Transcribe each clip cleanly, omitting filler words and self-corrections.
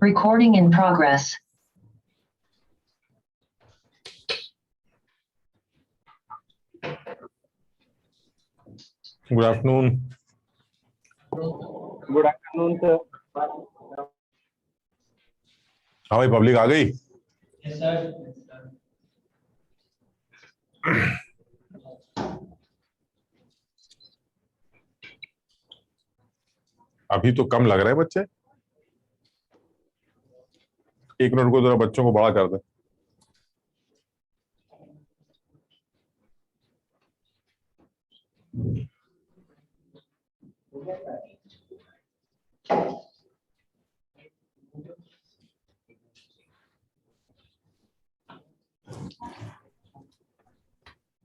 Recording in progress. Good afternoon. Good afternoon, sir. हाँ भाई, public आ गई? Yes, sir. अभी तो कम लग रहे हैं बच्चे। एक मिनट को जरा बच्चों को बड़ा कर दे।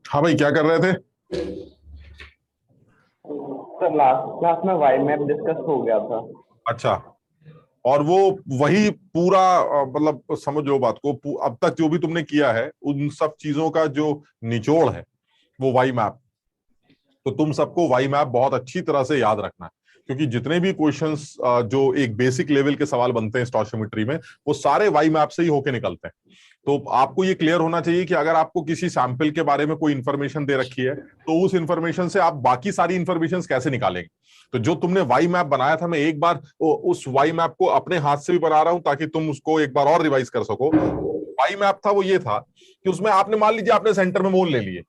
हाँ भाई, क्या कर रहे थे? सर लास्ट क्लास में वाई मैप डिस्कस हो गया था। अच्छा, और वो वही पूरा मतलब समझ लो बात को, अब तक जो भी तुमने किया है उन सब चीजों का जो निचोड़ है वो वाई मैप। तो तुम सबको वाई मैप बहुत अच्छी तरह से याद रखना है, क्योंकि जितने भी क्वेश्चंस जो एक बेसिक लेवल के सवाल बनते हैं स्टोइचियोमेट्री में, वो सारे वाई मैप से ही होके निकलते हैं। तो आपको ये क्लियर होना चाहिए कि अगर आपको किसी सैंपल के बारे में कोई इंफॉर्मेशन दे रखी है तो उस इंफॉर्मेशन से आप बाकी सारी इंफॉर्मेशन कैसे निकालेंगे। तो जो तुमने वाई मैप बनाया था, मैं एक बार उस वाई मैप को अपने हाथ से भी बना रहा हूं ताकि तुम उसको एक बार और रिवाइज कर सको। वाई मैप था वो ये था कि उसमें आपने मान लीजिए आपने सेंटर में मोल ले लिए।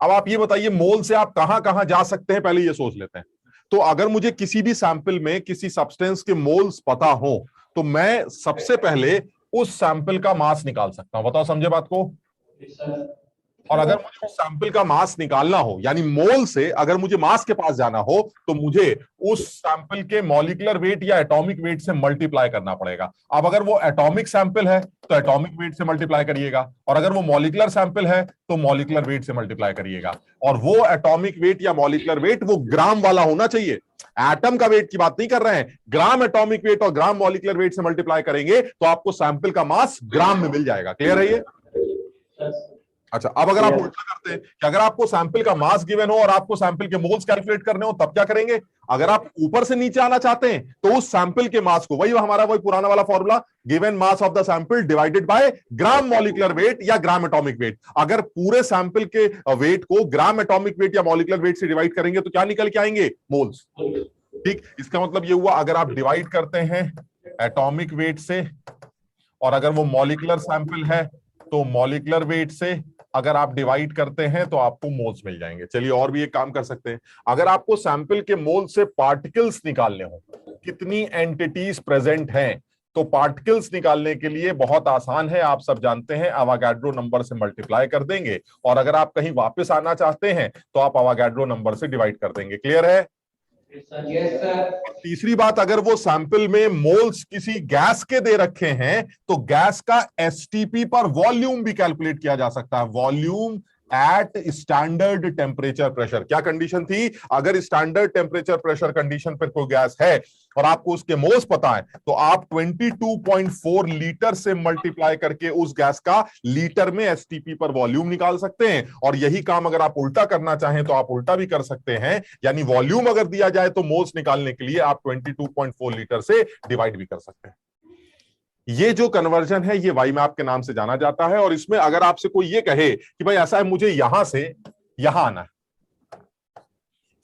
अब आप ये बताइए मोल से आप कहां कहां जा सकते हैं, पहले ये सोच लेते हैं। तो अगर मुझे किसी भी सैंपल में किसी सब्सटेंस के मोल्स पता हो तो मैं सबसे पहले उस सैंपल का मास निकाल सकता हूं। बताओ, समझे बात को? Yes, sir. और अगर मुझे उस सैंपल का मास निकालना हो, यानी मोल से अगर मुझे मास के पास जाना हो, तो मुझे उस सैंपल के मॉलिक्यूलर वेट या एटॉमिक वेट से मल्टीप्लाई करना पड़ेगा। अब अगर वो एटॉमिक सैंपल है तो एटॉमिक वेट से मल्टीप्लाई करिएगा, और अगर वो मॉलिक्यूलर सैंपल है तो मॉलिक्यूलर वेट से मल्टीप्लाई करिएगा। और वो एटॉमिक वेट या मॉलिक्यूलर वेट वो ग्राम वाला होना चाहिए। एटम का वेट की बात नहीं कर रहे हैं, ग्राम एटॉमिक वेट और ग्राम मॉलिक्यूलर वेट से मल्टीप्लाई करेंगे तो आपको सैंपल का मास ग्राम में मिल जाएगा। क्लियर है ये? अच्छा, अब अगर आप उल्टा करते हैं कि अगर आपको सैंपल का मास गिवन हो और आपको सैंपल के मोल्स कैलकुलेट करने हो, तब क्या करेंगे? अगर आप ऊपर से नीचे आना चाहते हैं तो उस सैंपल के मास को, वही हमारा वही पुराना वाला formula, given mass of the sample divided by gram molecular wait या ग्राम एटॉमिक वेट। अगर पूरे सैंपल के वेट को ग्राम एटॉमिक वेट या मॉलिक्यूलर वेट से डिवाइड करेंगे तो क्या निकल के आएंगे? मोल्स। ठीक, इसका मतलब ये हुआ अगर आप डिवाइड करते हैं एटॉमिक वेट से, और अगर वो मॉलिक्यूलर सैंपल है तो मॉलिक्यूलर वेट से अगर आप डिवाइड करते हैं तो आपको मोल्स मिल जाएंगे। चलिए और भी एक काम कर सकते हैं। अगर आपको सैंपल के मोल से पार्टिकल्स निकालने हो, कितनी एंटिटीज प्रेजेंट हैं, तो पार्टिकल्स निकालने के लिए बहुत आसान है, आप सब जानते हैं, अवोगाड्रो नंबर से मल्टीप्लाई कर देंगे, और अगर आप कहीं वापस आना चाहते हैं तो आप अवोगाड्रो नंबर से डिवाइड कर देंगे। क्लियर है? Yes, sir. तीसरी बात, अगर वो सैंपल में मोल्स किसी गैस के दे रखे हैं तो गैस का एसटीपी पर वॉल्यूम भी कैलकुलेट किया जा सकता है। Volume at standard temperature pressure. क्या कंडीशन थी? अगर स्टैंडर्ड टेम्परेचर प्रेशर कंडीशन पर कोई गैस है और आपको उसके मोल्स पता है तो आप 22.4 लीटर से मल्टीप्लाई करके उस गैस का लीटर में एसटीपी पर वॉल्यूम निकाल सकते हैं। और यही काम अगर आप उल्टा करना चाहें तो आप उल्टा भी कर सकते हैं, यानी वॉल्यूम अगर दिया जाए तो मोल्स निकालने के लिए आप 22.4 लीटर से डिवाइड भी कर सकते हैं। ये जो कन्वर्जन है ये वाई मैप के नाम से जाना जाता है। और इसमें अगर आपसे कोई ये कहे कि भाई ऐसा है मुझे यहां से यहां आना है,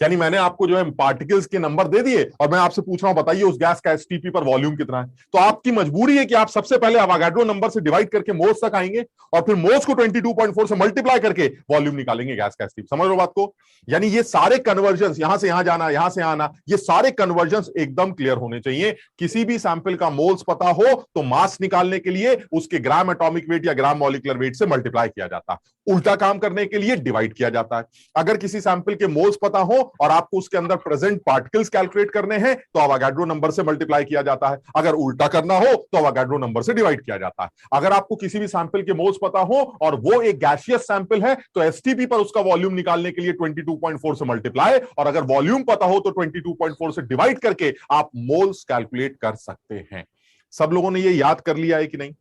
यानी मैंने आपको जो है पार्टिकल्स के नंबर दे दिए और मैं आपसे पूछ रहा हूं बताइए उस गैस का एसटीपी पर वॉल्यूम कितना है, तो आपकी मजबूरी है कि आप सबसे पहले अवोगाड्रो नंबर से डिवाइड करके मोल्स तक आएंगे और फिर मोल्स को 22.4 से मल्टीप्लाई करके वॉल्यूम निकालेंगे गैस का एसटीपी। समझ लो बात को? यानी ये सारे कन्वर्जन, यहां से यहां जाना, यहां से आना, ये सारे कन्वर्जन एकदम क्लियर होने चाहिए। किसी भी सैंपल का मोल्स पता हो तो मास निकालने के लिए उसके ग्राम एटॉमिक वेट या ग्राम मॉलिक्यूलर वेट से मल्टीप्लाई किया जाता है। उल्टा काम करने के लिए डिवाइड किया जाता है। अगर किसी सैंपल के मोल्स पता हो और आपको उसके अंदर प्रेजेंट पार्टिकल्स कैलकुलेट करने हैं तो अवोगाड्रो नंबर से मल्टीप्लाई किया जाता है। अगर उल्टा करना हो तो अवोगाड्रो नंबर से डिवाइड किया जाता है। अगर आपको किसी भी सैंपल के मोल्स पता हो और वो एक गैसियस सैंपल है तो एसटीपी पर उसका वॉल्यूम निकालने के लिए 22.4 से मल्टीप्लाई, और अगर वॉल्यूम पता हो तो 22.4 से डिवाइड करके आप मोल्स कैलकुलेट कर सकते हैं। सब लोगों ने ये याद कर लिया है कि नहीं?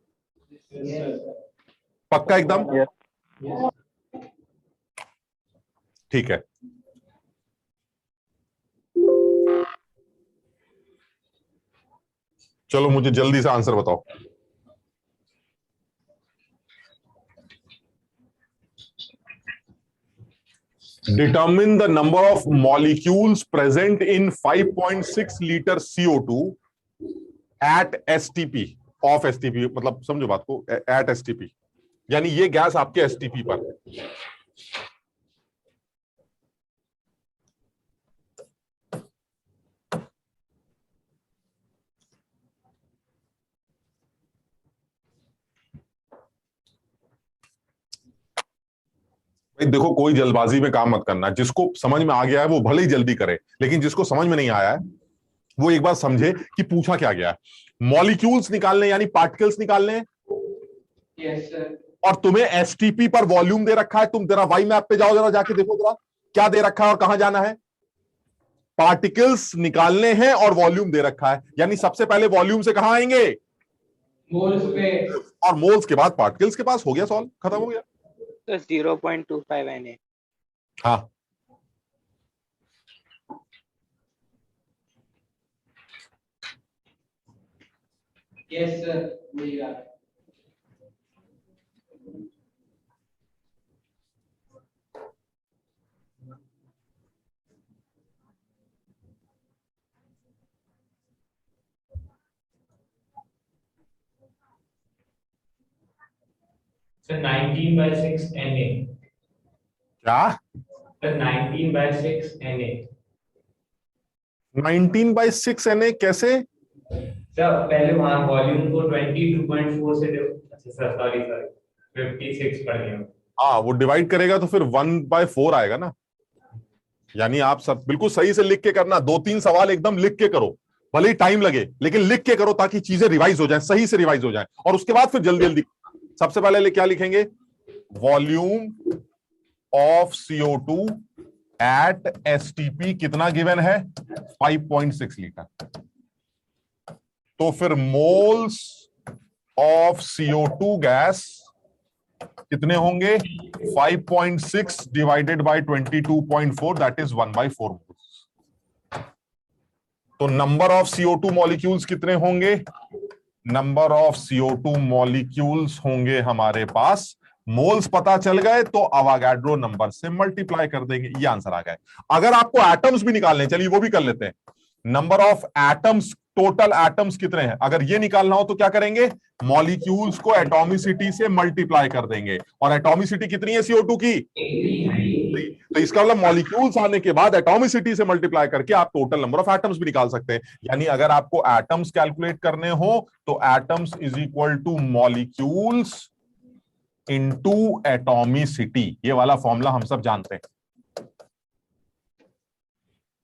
पक्का एकदम? ठीक है। चलो मुझे जल्दी से आंसर बताओ। Determine the number of molecules present in 5.6 liter CO2 at STP of STP, मतलब समझो बात को, at STP यानी ये गैस आपके STP पर है। देखो कोई जल्दबाजी में काम मत करना, जिसको समझ में आ गया है वो भले ही जल्दी करे, लेकिन जिसको समझ में नहीं आया है वो एक बार समझे कि पूछा क्या गया है। मॉलिक्यूल्स निकालने यानी पार्टिकल्स निकालने हैं। Yes sir. और तुम्हें एसटीपी पर वॉल्यूम दे रखा है। तुम जरा वाई मैप पे जाओ, जरा जाके देखो जरा क्या दे रखा है और कहां जाना है। पार्टिकल्स निकालने हैं और वॉल्यूम दे रखा है, यानी सबसे पहले वॉल्यूम से कहां आएंगे? मोल्स पे। और मोल्स के बाद पार्टिकल्स के पास। हो गया सॉल्व, खत्म हो गया। तो 0.25 Na। हाँ यस सर, वही आ रहा है। Sir 19/6 Na। क्या? Sir 19/6 Na। 19/6 Na कैसे? सर पहले वहां वॉल्यूम को 22.4 से अच्छा सर सॉरी 56 पड़ गया। हाँ वो डिवाइड करेगा तो फिर 1/4 आएगा ना। यानी आप सब बिल्कुल सही से लिख के करना, 2-3 सवाल एकदम लिख के करो, भले ही टाइम लगे लेकिन लिख के करो ताकि चीजें रिवाइज हो जाए, सही से रिवाइज हो जाए। और उसके बाद फिर जल्दी जल्दी सबसे पहले क्या लिखेंगे? Volume of CO2 at STP कितना गिवन है? 5.6 लीटर। तो फिर मोल्स ऑफ CO2 गैस कितने होंगे? 5.6 divided by 22.4 that is 1/4 moles. तो नंबर ऑफ CO2 मॉलिक्यूल्स कितने होंगे? नंबर ऑफ CO2 मॉलिक्यूल्स होंगे हमारे पास, मोल्स पता चल गए तो अवोगाड्रो नंबर से मल्टीप्लाई कर देंगे। ये आंसर आ गए। अगर आपको एटम्स भी निकालने, चलिए वो भी कर लेते हैं। Number of atoms, total atoms कितने हैं, अगर ये निकालना हो तो क्या करेंगे? मॉलिक्यूल्स को एटॉमिसिटी से मल्टीप्लाई कर देंगे। और एटॉमिसिटी कितनी है CO2 की? तो इसका मतलब मॉलिक्यूल्स आने के बाद एटॉमिसिटी से मल्टीप्लाई करके आप टोटल नंबर ऑफ एटम्स भी निकाल सकते हैं। यानी अगर आपको एटम्स कैलकुलेट करने हो तो atoms is equal two molecules into atomicity. ये वाला फॉर्मूला हम सब जानते हैं।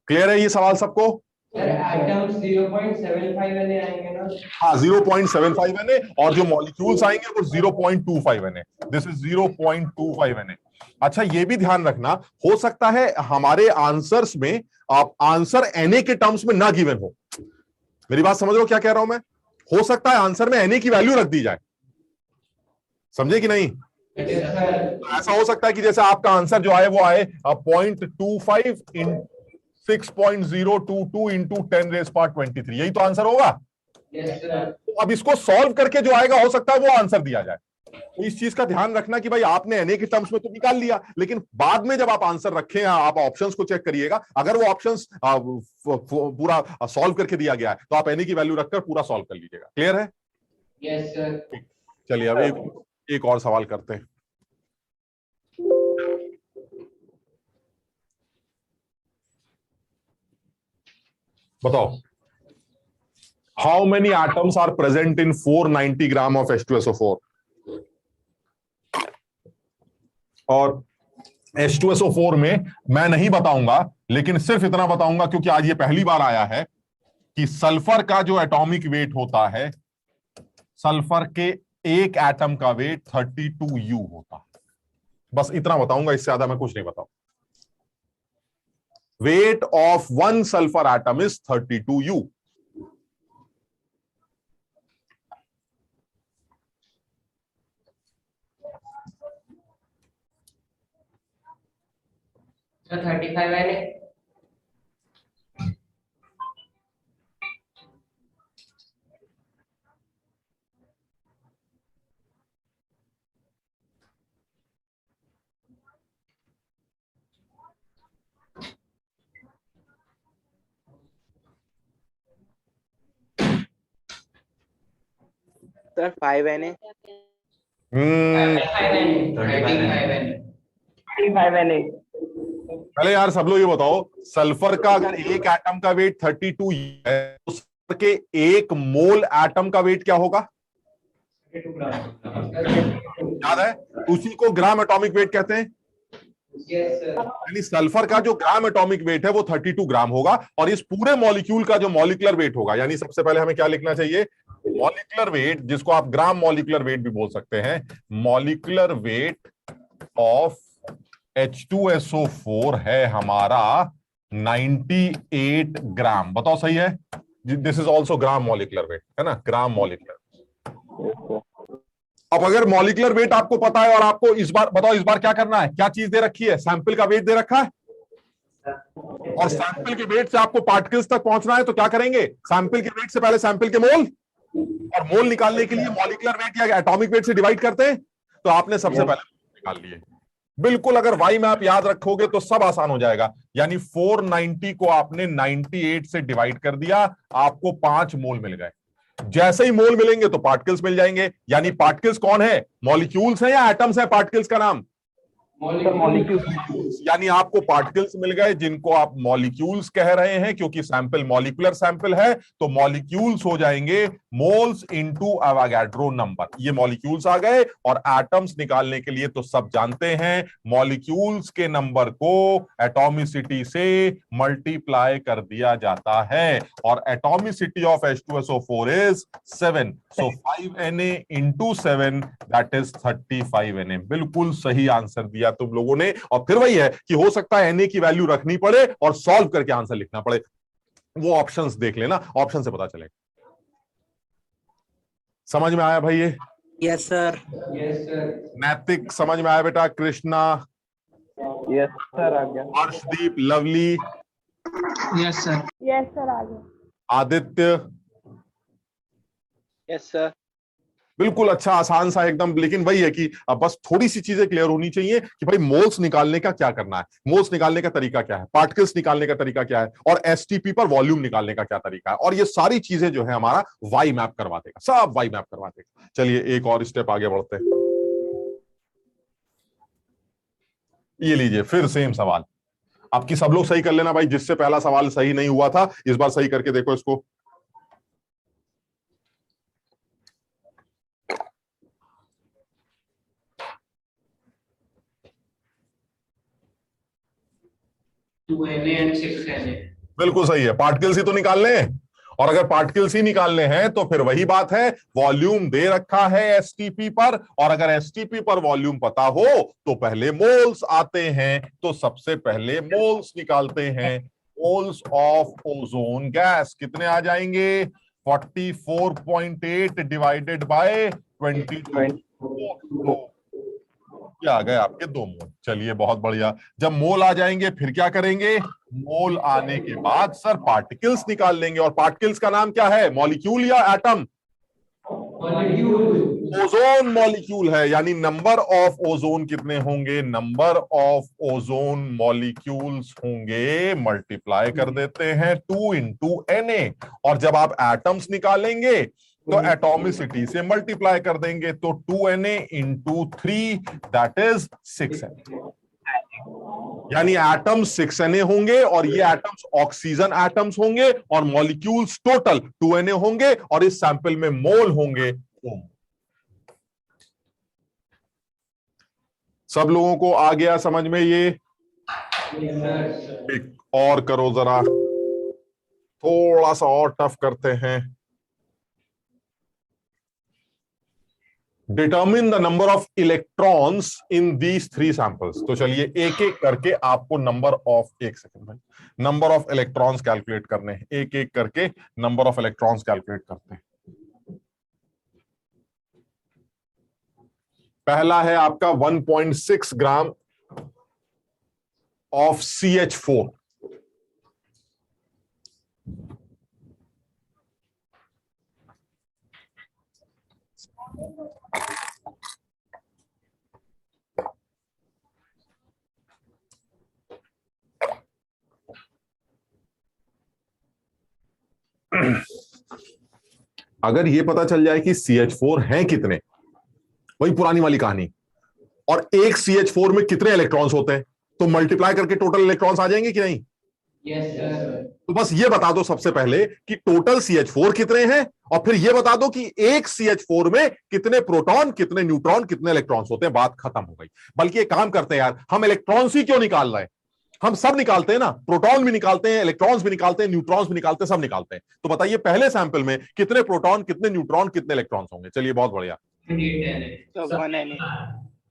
क्लियर है ये सवाल सबको? सर एटम्स 0.75 Na आएंगे ना? हाँ 0.75 Na, और जो मॉलिक्यूल्स आएंगे वो 0.25 Na। This is 0.25 Na। अच्छा ये भी ध्यान रखना, हो सकता है हमारे आंसर्स में आप आंसर Na के टर्म्स में ना गिवन हो। मेरी बात समझ रहे हो क्या कह रहा हूं मैं? हो सकता है आंसर में Na की वैल्यू रख दी जाए, समझे कि नहीं? ऐसा हो सकता है कि जैसे आपका आंसर जो आए वो आए 0.25 इन 6.022 इंटू 10⁻23, यही तो आंसर होगा। Yes sir. तो अब इसको सॉल्व करके जो आएगा हो सकता है वो आंसर दिया जाए। तो इस चीज का ध्यान रखना कि भाई आपने Na के टर्म्स में तो निकाल लिया, लेकिन बाद में जब आप आंसर रखें आप ऑप्शंस को चेक करिएगा। अगर वो ऑप्शंस पूरा सॉल्व करके दिया गया है तो आप Na की वैल्यू रखकर पूरा सॉल्व कर लीजिएगा। क्लियर है? Yes sir. चलिए अब एक और सवाल करते हैं। बताओ, how many atoms are present in 490 gram of H2SO4? और H2SO4 में मैं नहीं बताऊंगा, लेकिन सिर्फ इतना बताऊंगा क्योंकि आज ये पहली बार आया है कि सल्फर का जो एटॉमिक वेट होता है, सल्फर के एक एटम का वेट 32U होता है। बस इतना बताऊंगा, इससे ज्यादा मैं कुछ नहीं बताऊं। Weight of one sulphur atom is 32U। तो 35 Na। Sir 5 Na। 35 Na। पहले यार सब लोग ये बताओ, सल्फर का अगर एक एटम का वेट 32 है तो सल्फर के एक मोल एटम का वेट क्या होगा? याद है? उसी को ग्राम एटॉमिक वेट कहते हैं। Yes sir. यानी सल्फर का जो ग्राम एटॉमिक वेट है वो 32 ग्राम होगा, और इस पूरे मॉलिक्यूल का जो मॉलिक्यूलर वेट होगा, यानी सबसे पहले हमें क्या लिखना चाहिए? मॉलिक्यूलर वेट, जिसको आप ग्राम मॉलिक्यूलर वेट भी बोल सकते हैं। मॉलिक्यूलर वेट ऑफ H2SO4 है हमारा 98 ग्राम। बताओ सही है? This is also gram molecular wait, है ना? Gram molecular. अब अगर मॉलिक्यूलर वेट आपको पता है और आपको इस बार बताओ, इस बार क्या करना है? क्या चीज दे रखी है? सैंपल का वेट दे रखा है, और सैंपल के वेट से आपको पार्टिकल्स तक पहुंचना है, तो क्या करेंगे? सैंपल के वेट से पहले सैंपल के मोल, और मोल निकालने के लिए मॉलिक्यूलर वेट या एटॉमिक वेट से डिवाइड करते हैं। तो आपने सबसे पहले निकाल लिए। बिल्कुल, अगर वाई मैप याद रखोगे तो सब आसान हो जाएगा। यानी 490 को आपने 98 से डिवाइड कर दिया, आपको 5 मोल मिल गए। जैसे ही मोल मिलेंगे तो पार्टिकल्स मिल जाएंगे। यानी पार्टिकल्स कौन है? मॉलिक्यूल्स हैं या एटम्स है पार्टिकल्स का नाम? मॉलिक्यूल्स। यानी आपको पार्टिकल्स मिल गए जिनको आप मॉलिक्यूल्स कह रहे हैं, क्योंकि सैंपल मॉलिक्यूलर सैंपल है, तो मॉलिक्यूल्स हो जाएंगे मोल्स इनटू एवोगाड्रो नंबर। ये मॉलिक्यूल्स आ गए। और एटम्स निकालने के लिए तो सब जानते हैं, मॉलिक्यूल्स के नंबर को एटॉमिसिटी से मल्टीप्लाई कर दिया जाता है, और atomicity of H2SO4 is 7। So 5Na into 7 that is 35Na। बिल्कुल सही आंसर दिया तुम लोगों ने। और फिर वही है कि हो सकता है Na की वैल्यू रखनी पड़े और सॉल्व करके आंसर लिखना पड़े, वो ऑप्शंस देख लेना, ऑप्शन से पता चलेगा। समझ में आया भाई ये? Yes sir. Yes sir. नैतिक समझ में आया बेटा? कृष्णा, यस सर, आ गया। Arshdeep, lovely, yes sir. Yes sir, आ गया। Aditya, yes sir. बिल्कुल अच्छा, आसान सा एकदम। लेकिन वही है कि अब बस थोड़ी सी चीजें क्लियर होनी चाहिए कि भाई मोल्स निकालने का क्या करना है, मोल्स निकालने का तरीका क्या है, पार्टिकल्स निकालने का तरीका क्या है, और एसटीपी पर वॉल्यूम निकालने का क्या तरीका है। और ये सारी चीजें जो है हमारा वाई मैप करवा देगा, सब वाई मैप करवा देगा। चलिए एक और स्टेप आगे बढ़ते हैं। ये लीजिए फिर सेम सवाल। आपकी सब लोग सही कर लेना भाई, जिससे पहला सवाल सही नहीं हुआ था इस बार सही करके देखो इसको। बिल्कुल सही है, पार्टिकल्स ही तो निकालने हैं। और अगर पार्टिकल्स ही निकालने हैं तो फिर वही बात है, वॉल्यूम दे रखा है एसटीपी पर, और अगर एसटीपी पर वॉल्यूम पता हो तो पहले मोल्स आते हैं। तो सबसे पहले मोल्स निकालते हैं। मोल्स ऑफ ओजोन गैस कितने आ जाएंगे? 44.8 डिवाइडेड बाय 22। ये आ गए आपके 2 मोल। चलिए बहुत बढ़िया। जब मोल आ जाएंगे फिर क्या करेंगे? मोल आने के बाद सर पार्टिकल्स निकाल लेंगे। और पार्टिकल्स का नाम क्या है? मॉलिक्यूल या एटम? ओजोन मॉलिक्यूल है। यानी नंबर ऑफ ओजोन कितने होंगे? नंबर ऑफ ओजोन मॉलिक्यूल्स होंगे, मल्टीप्लाई कर देते हैं 2 इंटू Na। और जब आप एटम्स निकालेंगे तो एटॉमिसिटी से मल्टीप्लाई कर देंगे, तो 2Na into 3 that is 6Na। यानी एटम्स 6Na होंगे, और ये एटम्स ऑक्सीजन एटम्स होंगे, और मॉलिक्यूल्स टोटल 2Na होंगे, और इस सैंपल में मोल होंगे 2। सब लोगों को आ गया समझ में ये? सर एक और करो जरा, थोड़ा सा और टफ करते हैं। Determine the number of electrons in these 3 samples. तो चलिए एक एक करके आपको नंबर ऑफ, एक सेकंड भाई, नंबर ऑफ इलेक्ट्रॉन्स कैलकुलेट करने हैं। एक एक करके नंबर ऑफ इलेक्ट्रॉन्स कैलकुलेट करते हैं। पहला है आपका 1.6 ग्राम ऑफ CH4। अगर ये पता चल जाए कि CH4 हैं कितने, वही पुरानी वाली कहानी, और एक CH4 में कितने इलेक्ट्रॉन्स होते हैं, तो मल्टीप्लाई करके टोटल इलेक्ट्रॉन्स आ जाएंगे कि नहीं? यस सर तो बस ये बता दो सबसे पहले कि टोटल CH4 कितने हैं, और फिर ये बता दो कि एक CH4 में कितने प्रोटॉन, कितने न्यूट्रॉन, कितने इलेक्ट्रॉन्स होते हैं। बात खत्म हो गई। बल्कि एक काम करते हैं यार, हम इलेक्ट्रॉन्स ही क्यों निकाल रहे हैं, हम सब निकालते हैं ना, प्रोटॉन भी निकालते हैं, इलेक्ट्रॉन्स भी निकालते हैं, न्यूट्रॉन्स भी निकालते हैं, सब निकालते हैं। तो बताइए पहले सैंपल में कितने प्रोटॉन, कितने न्यूट्रॉन, कितने इलेक्ट्रॉन्स होंगे? चलिए बहुत बढ़िया,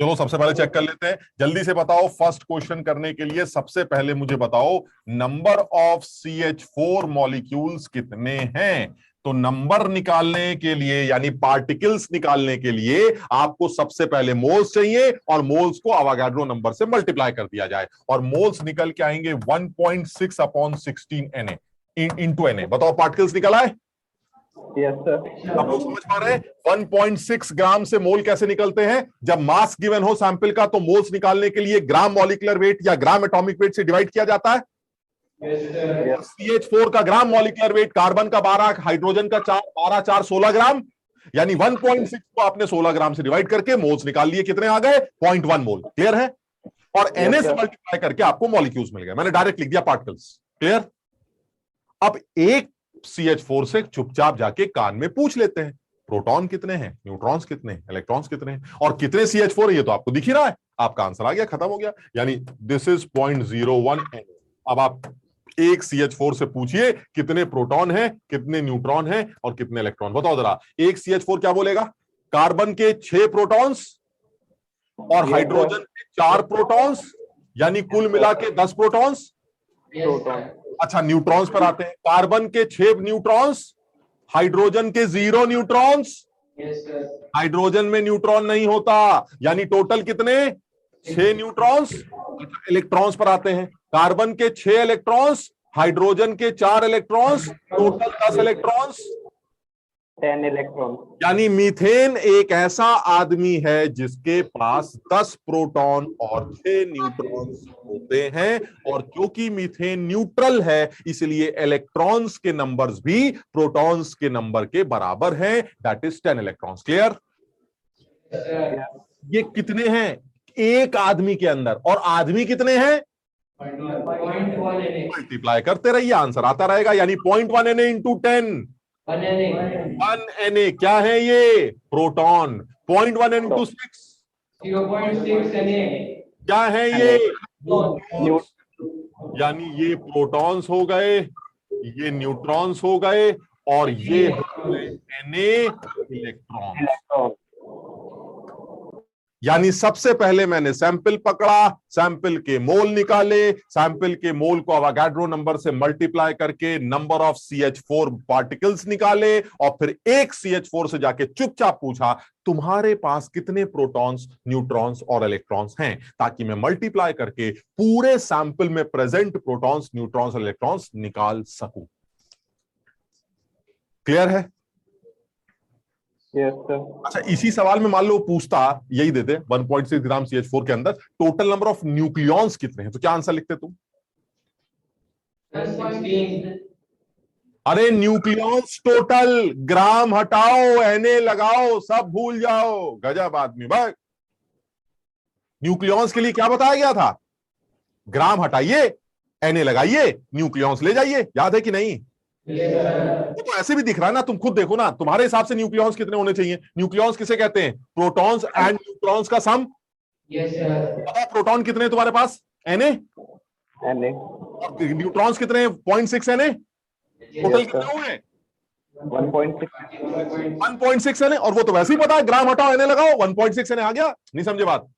चलो सबसे पहले चेक कर लेते हैं। जल्दी से बताओ, फर्स्ट क्वेश्चन करने के लिए सबसे पहले मुझे बताओ नंबर ऑफ CH4 मॉलिक्यूल्स कितने हैं। तो नंबर निकालने के लिए यानी पार्टिकल्स निकालने के लिए आपको सबसे पहले मोल्स चाहिए, और मोल्स को अवोगाड्रो नंबर से मल्टीप्लाई कर दिया जाए, और मोल्स निकल के आएंगे 1.6/16 Na इंटू Na। बताओ पार्टिकल्स निकल आए? Yes sir. आप लोग समझ पा रहे हैं 1.6 ग्राम से मोल कैसे निकलते हैं? जब मास गिवन हो सैंपल का तो मोल्स निकालने के लिए ग्राम मॉलिक्यूलर वेट या ग्राम एटॉमिक वेट से डिवाइड किया जाता है। CH4 का ग्राम मॉलिक्यूलर वेट, कार्बन का 12, हाइड्रोजन का 4, 12 4 16 ग्राम, यानी 1.6 को आपने 16 ग्राम से डिवाइड करके मोल्स निकाल लिए, कितने आ गए? 0.1 मोल। क्लियर है? और Na से मल्टीप्लाई करके आपको मॉलिक्यूल्स मिल गए। मैंने डायरेक्ट लिख दिया पार्टिकल्स। क्लियर? अब एक CH4 से चुपचाप जाके कान में पूछ लेते हैं प्रोटॉन कितने हैं, न्यूट्रॉन्स कितने हैं, इलेक्ट्रॉन्स कितने हैं, और कितने CH4 है ये तो आपको दिख ही रहा है। आपका आंसर आ गया, खत्म हो गया। यानी दिस इज 0.01 Na। अब आप एक CH4 से पूछिए कितने प्रोटॉन हैं, कितने न्यूट्रॉन हैं और कितने इलेक्ट्रॉन। बताओ जरा, एक CH4 क्या बोलेगा? कार्बन के 6 प्रोटॉन्स और हाइड्रोजन के 4 प्रोटॉन्स, यानी कुल मिला के 10 प्रोटॉन्स। अच्छा, न्यूट्रॉन्स पर आते हैं। कार्बन के 6 न्यूट्रॉन्स, हाइड्रोजन के 0 न्यूट्रॉन्स। हाइड्रोजन में न्यूट्रॉन नहीं होता, यानी टोटल कितने? 6 न्यूट्रॉन्स। इलेक्ट्रॉन्स पर आते हैं। कार्बन के 6 इलेक्ट्रॉन्स, हाइड्रोजन के 4 इलेक्ट्रॉन्स, टोटल 10 इलेक्ट्रॉन्स, 10 इलेक्ट्रॉन। यानी मीथेन एक ऐसा आदमी है जिसके पास 10 प्रोटॉन और 6 न्यूट्रॉन्स होते हैं, और क्योंकि मीथेन न्यूट्रल है इसलिए इलेक्ट्रॉन्स के नंबर्स भी प्रोटॉन्स के नंबर के बराबर हैं, दैट इज 10 इलेक्ट्रॉन्स। क्लियर? ये कितने हैं एक आदमी के अंदर, और आदमी कितने हैं? 0.1 मल्टीप्लाई करते रहिए, आंसर आता रहेगा। यानी 0.1 Na इंटू 10, 1 Na क्या है? ये प्रोटॉन। 0.1 इंटू 6 0.6 Na क्या है? ये यानी ये प्रोटॉन्स हो गए, ये न्यूट्रॉन्स हो गए, और ये हो गए Na इलेक्ट्रॉन। यानी सबसे पहले मैंने सैंपल पकड़ा, सैंपल के मोल निकाले, सैंपल के मोल को अवोगाड्रो नंबर से मल्टीप्लाई करके नंबर ऑफ CH4 पार्टिकल्स निकाले, और फिर एक CH4 से जाके चुपचाप पूछा तुम्हारे पास कितने प्रोटॉन्स, न्यूट्रॉन्स और इलेक्ट्रॉन्स हैं, ताकि मैं मल्टीप्लाई करके पूरे सैंपल में प्रेजेंट प्रोटॉन्स, न्यूट्रॉन्स और इलेक्ट्रॉन्स निकाल सकूं। क्लियर है? Yes sir. अच्छा, इसी सवाल में मान लो पूछता, यही देते 1.6 ग्राम CH4 के अंदर टोटल नंबर ऑफ न्यूक्लियॉन्स कितने हैं, तो क्या आंसर लिखते तुम? 16 अरे न्यूक्लियॉन्स टोटल, ग्राम हटाओ, Na लगाओ, सब भूल जाओ। गजब आदमी भाई। न्यूक्लियॉन्स के लिए क्या बताया गया था? ग्राम हटाइए, Na लगाइए, न्यूक्लियॉन्स ले जाइए। याद है कि नहीं? वो तो ऐसे भी दिख रहा है ना, तुम खुद देखो ना, तुम्हारे हिसाब से न्यूक्लियॉन्स कितने होने चाहिए? न्यूक्लियॉन्स किसे कहते हैं? प्रोटॉन्स एंड न्यूट्रॉन्स का सम। Yes, sir. बताओ प्रोटॉन कितने हैं तुम्हारे पास? Na। Na, और न्यूट्रॉन्स कितने हैं? 0.6 Na। टोटल yes, कितने sir. हुए? 1.6. 1.6 Na। और वो तो वैसे ही पता है, ग्राम हटाओ Na लगाओ, 1.6 Na आ गया। नहीं समझे बात?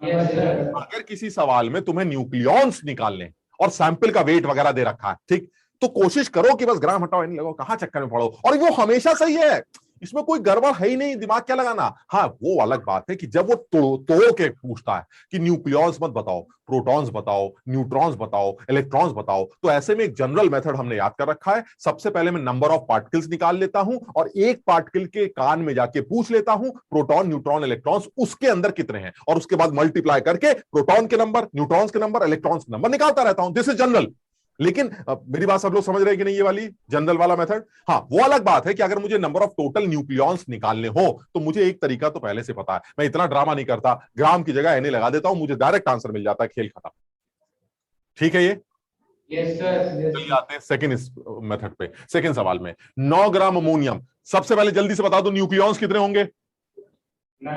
Yes, sir. अगर किसी सवाल में तुम्हें न्यूक्लियॉन्स निकालने और सैंपल का वेट वगैरह दे रखा है, ठीक, तो कोशिश करो कि बस ग्राम हटाओ Na लगाओ, कहां चक्कर में पड़ो। और वो हमेशा सही है, इसमें कोई गड़बड़ है ही नहीं, दिमाग क्या लगाना। हाँ, वो अलग बात है कि जब वो तोड़ के पूछता है कि न्यूक्लियॉन्स मत बताओ, प्रोटॉन्स बताओ, न्यूट्रॉन्स बताओ, इलेक्ट्रॉन्स बताओ, तो ऐसे में एक जनरल मेथड हमने याद कर रखा है। सबसे पहले मैं नंबर ऑफ पार्टिकल्स निकाल लेता हूं और एक पार्टिकल के कान में जाके पूछ लेता हूं प्रोटॉन, न्यूट्रॉन, इलेक्ट्रॉन्स उसके अंदर कितने हैं, और उसके बाद मल्टीप्लाई करके प्रोटॉन के नंबर, न्यूट्रॉन्स के नंबर, इलेक्ट्रॉन्स के नंबर निकालता रहता हूं। This is general. लेकिन मेरी बात सब लोग समझ रहे हैं कि नहीं, ये वाली जनरल वाला मेथड। हाँ, वो अलग बात है कि अगर मुझे नंबर ऑफ टोटल न्यूक्लियॉन्स निकालने हो तो मुझे एक तरीका तो पहले से पता है, मैं इतना ड्रामा नहीं करता, ग्राम की जगह Na लगा देता हूं, मुझे डायरेक्ट आंसर मिल जाता है, खेल खत्म। ठीक है ये? Yes, sir. Yes. चलिए आते हैं सेकंड इस मेथड पे, सेकंड सवाल में। 9 ग्राम अमोनियम, सबसे पहले जल्दी से बता दो न्यूक्लियॉन्स कितने होंगे? 9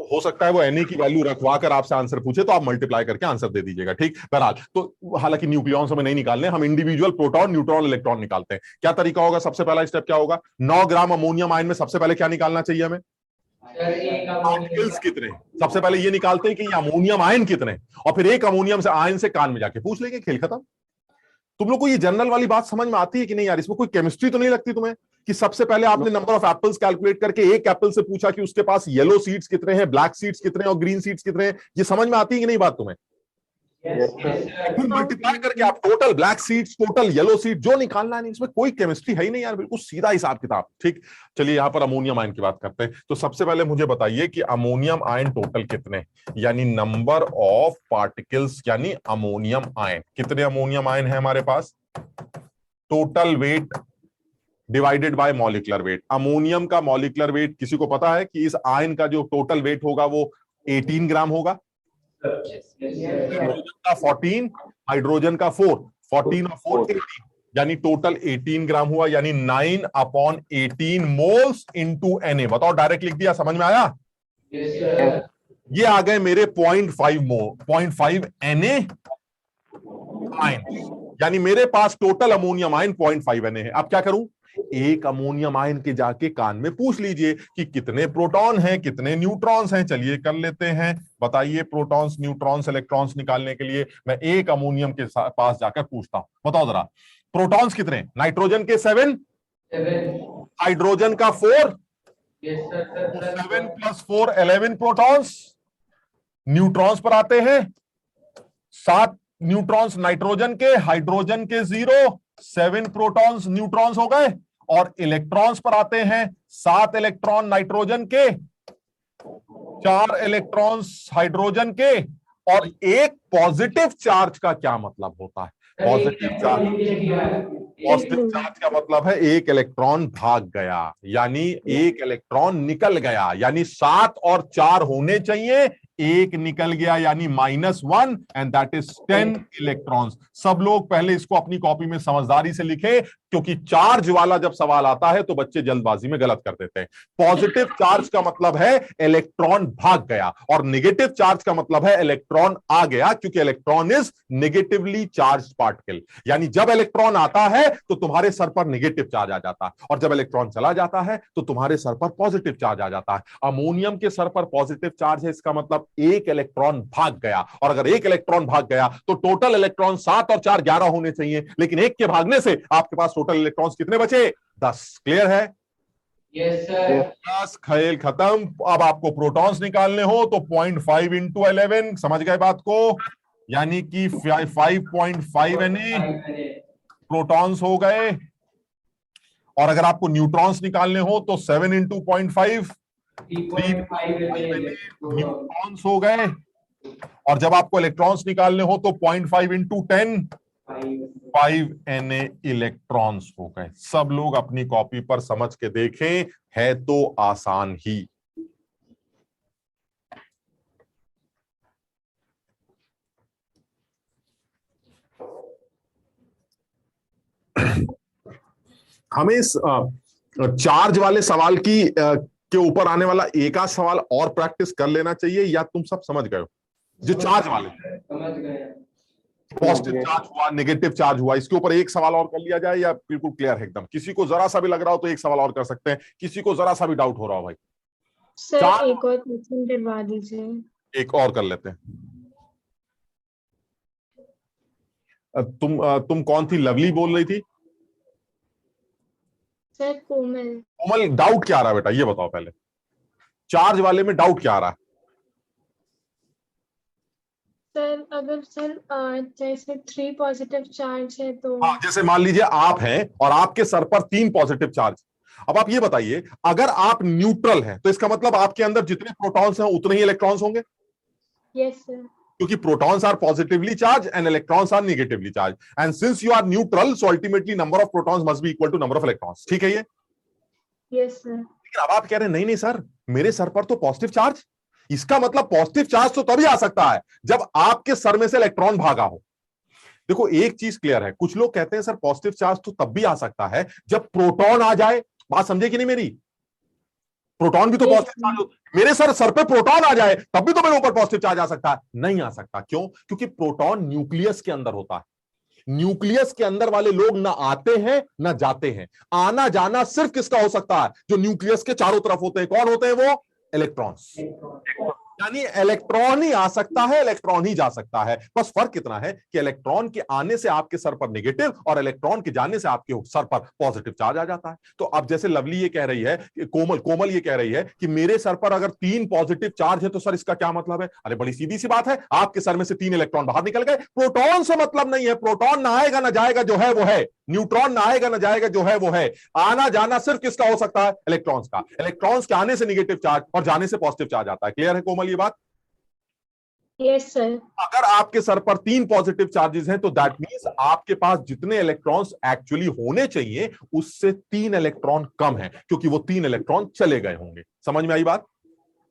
हो सकता है वो Na की वैल्यू रखवा कर आपसे आंसर पूछे तो आप मल्टीप्लाई करके आंसर दे दीजिएगा, ठीक। बहरहाल तो हालांकि न्यूक्लियॉन्स हमें नहीं निकालने, हम इंडिविजुअल प्रोटॉन, न्यूट्रॉन, इलेक्ट्रॉन निकालते हैं। क्या तरीका होगा? सबसे पहला स्टेप क्या होगा? 9 ग्राम अमोनियम आयन में सबसे पहले क्या निकालना चाहिए हमें? Sir, एक पार्टिकल्स कितने। सबसे पहले ये निकालते हैं कि ये अमोनियम आयन कितने, और फिर एक अमोनियम से आयन से कान में जाके पूछ लेंगे, खेल खत्म। तुम लोग को ये जनरल वाली बात समझ में आती है कि नहीं यार? इसमें कोई केमिस्ट्री तो नहीं लगती तुम्हें कि सबसे पहले आपने नंबर ऑफ एप्पल्स कैलकुलेट करके एक एप्पल से पूछा कि उसके पास येलो सीड्स कितने हैं, ब्लैक सीड्स कितने हैं और ग्रीन सीड्स कितने हैं? ये समझ में आती है कि नहीं बात तुम्हें? Yes, sir. फिर मल्टीप्लाई करके आप total black seeds, total yellow seed जो निकालना है, नहीं, इसमें कोई केमिस्ट्री है ही नहीं यार, बिल्कुल सीधा हिसाब किताब, ठीक। चलिए यहां पर अमोनियम आयन की बात करते हैं। तो सबसे पहले मुझे बताइए कि अमोनियम आयन टोटल कितने, यानी नंबर ऑफ पार्टिकल्स, यानी अमोनियम आयन कितने अमोनियम आयन है हमारे पास? Total weight divided by molecular weight. Ammonium का मॉलिक्यूलर वेट किसी को पता है कि इस आयन का जो टोटल वेट होगा वो 18 ग्राम होगा। हाइड्रोजन का 14, हाइड्रोजन का 4, 14 और 4 18, यानी टोटल 18 ग्राम हुआ, यानी 9/18 मोल्स इनटू Na। बताओ, डायरेक्ट लिख दिया, समझ में आया? Yes, sir. ये आ गए मेरे 0.5 Na आयन, यानी मेरे पास टोटल अमोनियम आयन 0.5 Na है। अब क्या करूं? एक अमोनियम आयन के जाके कान में पूछ लीजिए कि कितने प्रोटॉन हैं, कितने न्यूट्रॉन्स हैं। चलिए कर लेते हैं, बताइए प्रोटॉन्स, न्यूट्रॉन्स, इलेक्ट्रॉन्स निकालने के लिए मैं एक अमोनियम के पास जाकर पूछता हूं। बताओ जरा, प्रोटॉन्स कितने? नाइट्रोजन के 7, 7. हाइड्रोजन का 4, Yes, sir. 7 + 4 11 प्रोटॉन्स। न्यूट्रॉन्स पर आते हैं, 7 न्यूट्रॉन्स नाइट्रोजन के, हाइड्रोजन के 0, 7 प्रोटॉन्स न्यूट्रॉन्स हो गए। और इलेक्ट्रॉन्स पर आते हैं, 7 इलेक्ट्रॉन नाइट्रोजन के, 4 इलेक्ट्रॉन्स हाइड्रोजन के, और एक पॉजिटिव चार्ज का क्या मतलब होता है? पॉजिटिव चार्ज का मतलब है एक इलेक्ट्रॉन भाग गया, यानी एक इलेक्ट्रॉन निकल गया, यानी 7 और 4 होने चाहिए, एक निकल गया, यानी -1, एंड दैट इज 10 इलेक्ट्रॉन्स। सब लोग पहले इसको अपनी कॉपी में समझदारी से लिखे, क्योंकि चार्ज वाला जब सवाल आता है तो बच्चे जल्दबाजी में गलत कर देते हैं। पॉजिटिव चार्ज का मतलब है इलेक्ट्रॉन भाग गया, और नेगेटिव चार्ज का मतलब है इलेक्ट्रॉन आ गया, क्योंकि electron is negatively charge particle. यानी जब इलेक्ट्रॉन आता है तो तुम्हारे सर पर नेगेटिव चार्ज आ जाता है, और जब इलेक्ट्रॉन चला जाता है तो तुम्हारे सर पर पॉजिटिव चार्ज आ जाता है। अमोनियम के सर पर पॉजिटिव चार्ज है, इसका मतलब एक इलेक्ट्रॉन भाग गया, और अगर एक इलेक्ट्रॉन भाग गया तो टोटल इलेक्ट्रॉन 7 और 4 11 होने चाहिए, लेकिन एक के भागने से आपके पास टोटल इलेक्ट्रॉन्स कितने बचे? 10। क्लियर है? Yes, sir. 10, खेल खत्म। अब आपको प्रोटॉन्स निकालने हो तो 0.5 × 11, समझ गए बात को, यानी कि 5.5 Na प्रोटॉन्स हो गए। और अगर आपको न्यूट्रॉन्स निकालने हो तो 7 × 0.5 न्यूट्रॉन्स हो गए। और जब आपको इलेक्ट्रॉन्स निकालने हो तो 0.5 × 10 5 Na इलेक्ट्रॉन्स हो गए। सब लोग अपनी कॉपी पर समझ के देखें, है तो आसान ही। हमें इस चार्ज वाले सवाल की के ऊपर आने वाला एक आध सवाल और प्रैक्टिस कर लेना चाहिए, या तुम सब समझ गए हो? जो चार्ज वाले, समझ गए। पॉजिटिव चार्ज हुआ, नेगेटिव चार्ज हुआ, इसके ऊपर एक सवाल और कर लिया जाए, या बिल्कुल क्लियर है एकदम? किसी को जरा सा भी लग रहा हो तो एक सवाल और कर सकते हैं, किसी को जरा सा भी डाउट हो रहा हो भाई? सर चार- एक और क्वेश्चन करवा दीजिए। एक और कर लेते हैं। तुम कौन थी? लवली बोल रही थी? सर कोमल। कोमल, डाउट क्या आ रहा है बेटा, ये बताओ पहले। चार्ज वाले में डाउट क्या आ रहा है? सर अगर जैसे 3 पॉजिटिव चार्ज है तो हाँ, जैसे मान लीजिए आप हैं और आपके सर पर 3 पॉजिटिव चार्ज। अब आप ये बताइए, अगर आप न्यूट्रल हैं तो इसका मतलब आपके अंदर जितने प्रोटॉन्स हैं उतने ही इलेक्ट्रॉन्स होंगे, यस सर। क्योंकि protons are positively charge and electrons are negatively charge, and since you are neutral so ultimately number of protons must be equal to number of electrons. ठीक है ये? Yes sir. लेकिन अब आप कह रहे हैं नहीं नहीं सर, मेरे सर पर तो पॉजिटिव चार्ज, इसका मतलब पॉजिटिव चार्ज तो तभी आ सकता है जब आपके सर में से इलेक्ट्रॉन भागा हो। देखो एक चीज क्लियर है, कुछ लोग कहते हैं सर पॉजिटिव चार्ज तो तब भी आ सकता है जब प्रोटॉन आ जाए। बात समझे कि नहीं मेरी? प्रोटॉन भी तो पॉजिटिव चार्ज, मेरे सर पे प्रोटॉन आ जाए तब भी तो मेरे ऊपर पॉजिटिव चार्ज आ सकता है? नहीं आ सकता। क्यों? क्योंकि प्रोटॉन न्यूक्लियस के अंदर होता है। न्यूक्लियस के अंदर वाले लोग ना आते हैं ना जाते हैं। आना जाना सिर्फ किसका हो सकता है? जो न्यूक्लियस के चारों तरफ होते हैं। कौन होते हैं वो? इलेक्ट्रॉन्स। यानी इलेक्ट्रॉन ही आ सकता है, इलेक्ट्रॉन ही जा सकता है। बस फर्क इतना है कि इलेक्ट्रॉन के आने से आपके सर पर नेगेटिव और इलेक्ट्रॉन के जाने से आपके सर पर पॉजिटिव चार्ज आ जाता है। तो अब जैसे लवली ये कह रही है, कोमल ये कह रही है कि मेरे सर पर अगर 3 पॉजिटिव चार्ज है तो सर इसका क्या मतलब है? अरे बड़ी सीधी सी बात है, आपके सर में से 3 इलेक्ट्रॉन बाहर निकल गए। प्रोटॉन से मतलब नहीं है, प्रोटॉन ना आएगा ना जाएगा, जो है वो है। न्यूट्रॉन ना आएगा ना जाएगा, जो है वो है। आना जाना सिर्फ किसका हो सकता है? इलेक्ट्रॉन्स का। इलेक्ट्रॉन्स के आने से नेगेटिव चार्ज और जाने से पॉजिटिव चार्ज आता है। क्लियर है कोमल ये बात? Yes sir. अगर आपके सर पर 3 पॉजिटिव चार्जेस हैं तो दैट मींस आपके पास जितने इलेक्ट्रॉन्स एक्चुअली होने चाहिए उससे 3 इलेक्ट्रॉन कम है, क्योंकि वो 3 इलेक्ट्रॉन चले गए होंगे। समझ में आई बात?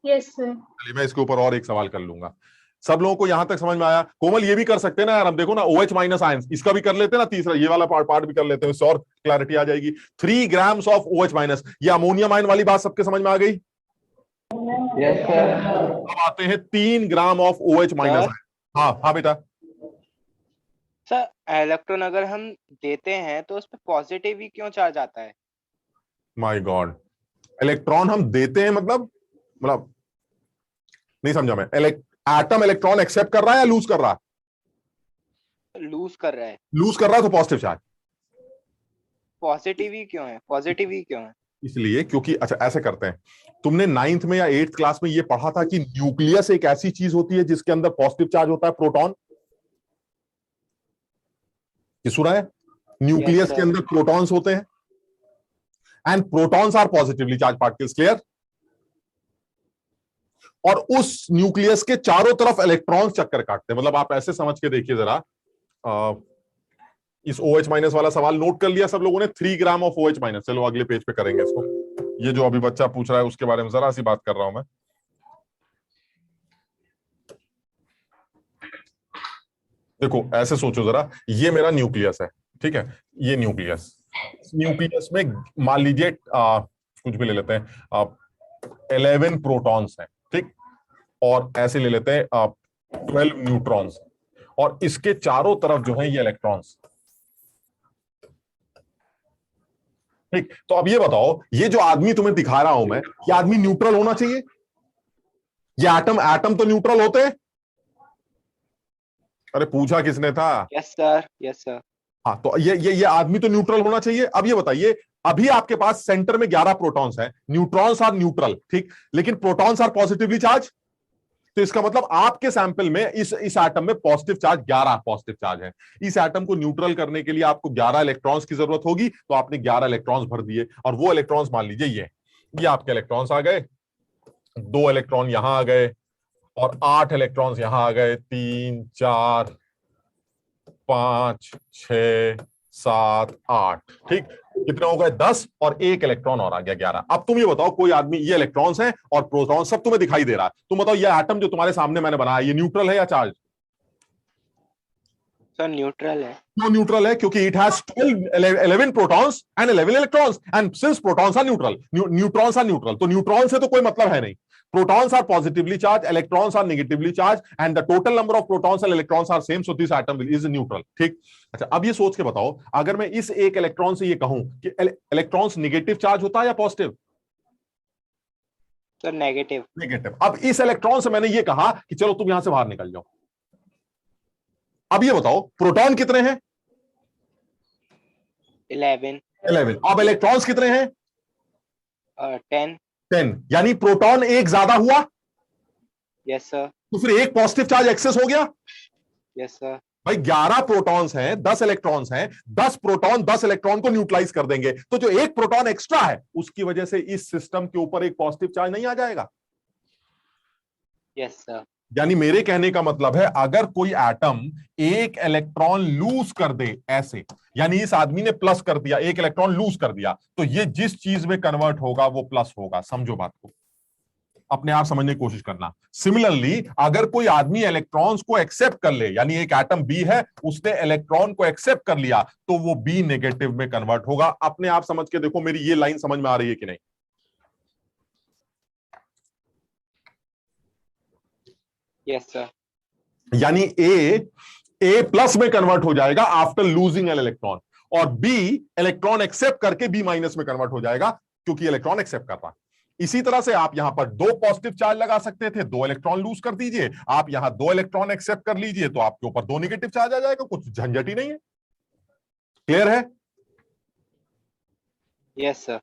Yes sir. चलिए मैं इसके ऊपर और एक सवाल कर लूंगा। सब लोगों को यहां तक समझ में आया? कोमल ये भी कर सकते हैं ना यार, हम देखो ना OH माइनस आयंस, इसका भी कर लेते हैं ना, तीसरा ये वाला पार्ट भी कर लेते हैं, इससे और क्लैरिटी आ जाएगी। 3 ग्राम्स ऑफ OH माइनस, ये अमोनियम आयन वाली बात सबके समझ में आ गई? Yes sir. अब आते हैं 3 ग्राम ऑफ OH माइनस। हाँ हाँ बेटा। सर इलेक्ट्रॉन अगर हम देते हैं तो उस पर पॉजिटिव ही क्यों चार्ज आता है? माय गॉड, इलेक्ट्रॉन हम देते हैं मतलब नहीं समझा मैं। एटम इलेक्ट्रॉन एक्सेप्ट कर रहा है या लूज कर रहा है? लूज कर रहा है। लूज कर रहा है तो पॉजिटिव चार्ज। पॉजिटिव ही क्यों है? पॉजिटिव ही क्यों है? इसलिए क्योंकि, अच्छा ऐसे करते हैं, तुमने 9th में या 8th क्लास में ये पढ़ा था कि न्यूक्लियस एक ऐसी चीज होती है जिसके अंदर पॉजिटिव चार्ज होता है, प्रोटॉन। ये सुना है? न्यूक्लियस Yes, के sir. अंदर प्रोटॉन्स होते हैं and protons are positively charge particles. Clear? और उस न्यूक्लियस के चारों तरफ इलेक्ट्रॉन्स चक्कर काटते हैं। मतलब आप ऐसे समझ के देखिए जरा, इस OH माइनस वाला सवाल नोट कर लिया सब लोगों ने? 3 ग्राम ऑफ OH माइनस। चलो अगले पेज पे करेंगे इसको। ये जो अभी बच्चा पूछ रहा है उसके बारे में जरा सी बात कर रहा हूं मैं। देखो ऐसे सोचो जरा, ये मेरा न्यूक्लियस है, ठीक है? ये न्यूक्लियस में मान लीजिए कुछ भी ले लेते हैं, 11 प्रोटॉन्स हैं, ठीक? और ऐसे ले लेते हैं 12 न्यूट्रॉन्स, और इसके चारों तरफ जो है ये इलेक्ट्रॉन्स, ठीक? तो अब ये बताओ, ये जो आदमी तुम्हें दिखा रहा हूं मैं, ये आदमी न्यूट्रल होना चाहिए? ये एटम तो न्यूट्रल होते हैं? अरे पूछा किसने था? Yes sir, yes sir. हाँ, तो ये आदमी तो न्यूट्रल होना चाहिए। अब ये बताइए, अभी आपके पास सेंटर में 11 प्रोटॉन्स हैं, न्यूट्रॉन्स आर न्यूट्रल, ठीक? लेकिन प्रोटॉन्स आर पॉजिटिवली चार्ज। तो इसका मतलब आपके सैंपल में इस एटम में पॉजिटिव चार्ज 11 पॉजिटिव चार्ज है। इस एटम को न्यूट्रल करने के लिए आपको 11 इलेक्ट्रॉन्स की जरूरत होगी, तो आपने 11 इलेक्ट्रॉन्स भर दिए, और वो इलेक्ट्रॉन्स मान लीजिए ये आपके इलेक्ट्रॉन्स आ गए। 2 इलेक्ट्रॉन यहां आ गए और 8 इलेक्ट्रॉन्स यहां आ गए। 3 4 5 6 7 8, ठीक? कितने हो गए? 10, और 1 इलेक्ट्रॉन और आ गया 11। अब तुम ये बताओ, कोई आदमी, ये इलेक्ट्रॉन्स हैं और प्रोटॉन सब तुम्हें दिखाई दे रहा है, तुम बताओ ये एटम जो तुम्हारे सामने मैंने बनाया ये न्यूट्रल है या चार्ज? सर न्यूट्रल है। क्यों न्यूट्रल है? क्योंकि it has 11 protons and 11 electrons, and since protons are neutral, neutrons are neutral, तो न्यूट्रॉन से तो कोई मतलब है नहीं। Protons are positively charge, electrons are negatively charge, and the total number of protons and electrons are same, so this atom is neutral. ठीक, अच्छा अब ये सोच के बताओ, अगर मैं इस एक इलेक्ट्रॉन से ये कहूं कि इलेक्ट्रॉन्स नेगेटिव चार्ज होता है या पॉजिटिव? Sir negative. नेगेटिव। अब इस इलेक्ट्रॉन से मैंने ये कहा कि चलो तुम यहां से बाहर निकल जाओ। अब ये बताओ प्रोटॉन कितने हैं? 11। अब इलेक्ट्रॉन्स कितने हैं? 10। 10, यानी प्रोटॉन एक ज्यादा हुआ, यस सर। तो फिर एक पॉजिटिव चार्ज एक्सेस हो गया। Yes sir. भाई 11 प्रोटॉन्स हैं, 10 इलेक्ट्रॉन्स हैं, 10 प्रोटॉन 10 इलेक्ट्रॉन को न्यूट्रलाइज कर देंगे, तो जो एक प्रोटॉन एक्स्ट्रा है उसकी वजह से इस सिस्टम के ऊपर एक पॉजिटिव चार्ज नहीं आ जाएगा। Yes sir. यानी मेरे कहने का मतलब है, अगर कोई एटम एक इलेक्ट्रॉन लूज कर दे ऐसे, यानी इस आदमी ने प्लस कर दिया, एक इलेक्ट्रॉन लूज कर दिया, तो ये जिस चीज में कन्वर्ट होगा वो प्लस होगा। समझो बात को, अपने आप समझने की कोशिश करना। सिमिलरली अगर कोई आदमी इलेक्ट्रॉन्स को एक्सेप्ट कर ले, यानी एक एटम बी है, उसने इलेक्ट्रॉन को एक्सेप्ट कर लिया, तो वो बी नेगेटिव में कन्वर्ट होगा। अपने आप समझ के देखो, मेरी ये लाइन समझ में आ रही है कि नहीं? Yes sir. यानी ए प्लस में कन्वर्ट हो जाएगा आफ्टर लूजिंग एन इलेक्ट्रॉन, और बी इलेक्ट्रॉन एक्सेप्ट करके बी माइनस में कन्वर्ट हो जाएगा, क्योंकि इलेक्ट्रॉन एक्सेप्ट कर रहा है। इसी तरह से आप यहां पर 2 पॉजिटिव चार्ज लगा सकते थे, 2 इलेक्ट्रॉन लूज कर दीजिए, आप यहां 2 इलेक्ट्रॉन एक्सेप्ट कर लीजिए, तो आपके ऊपर 2 नेगेटिव चार्ज आ जाएगा, कुछ झंझट ही नहीं है। क्लियर है? Yes sir.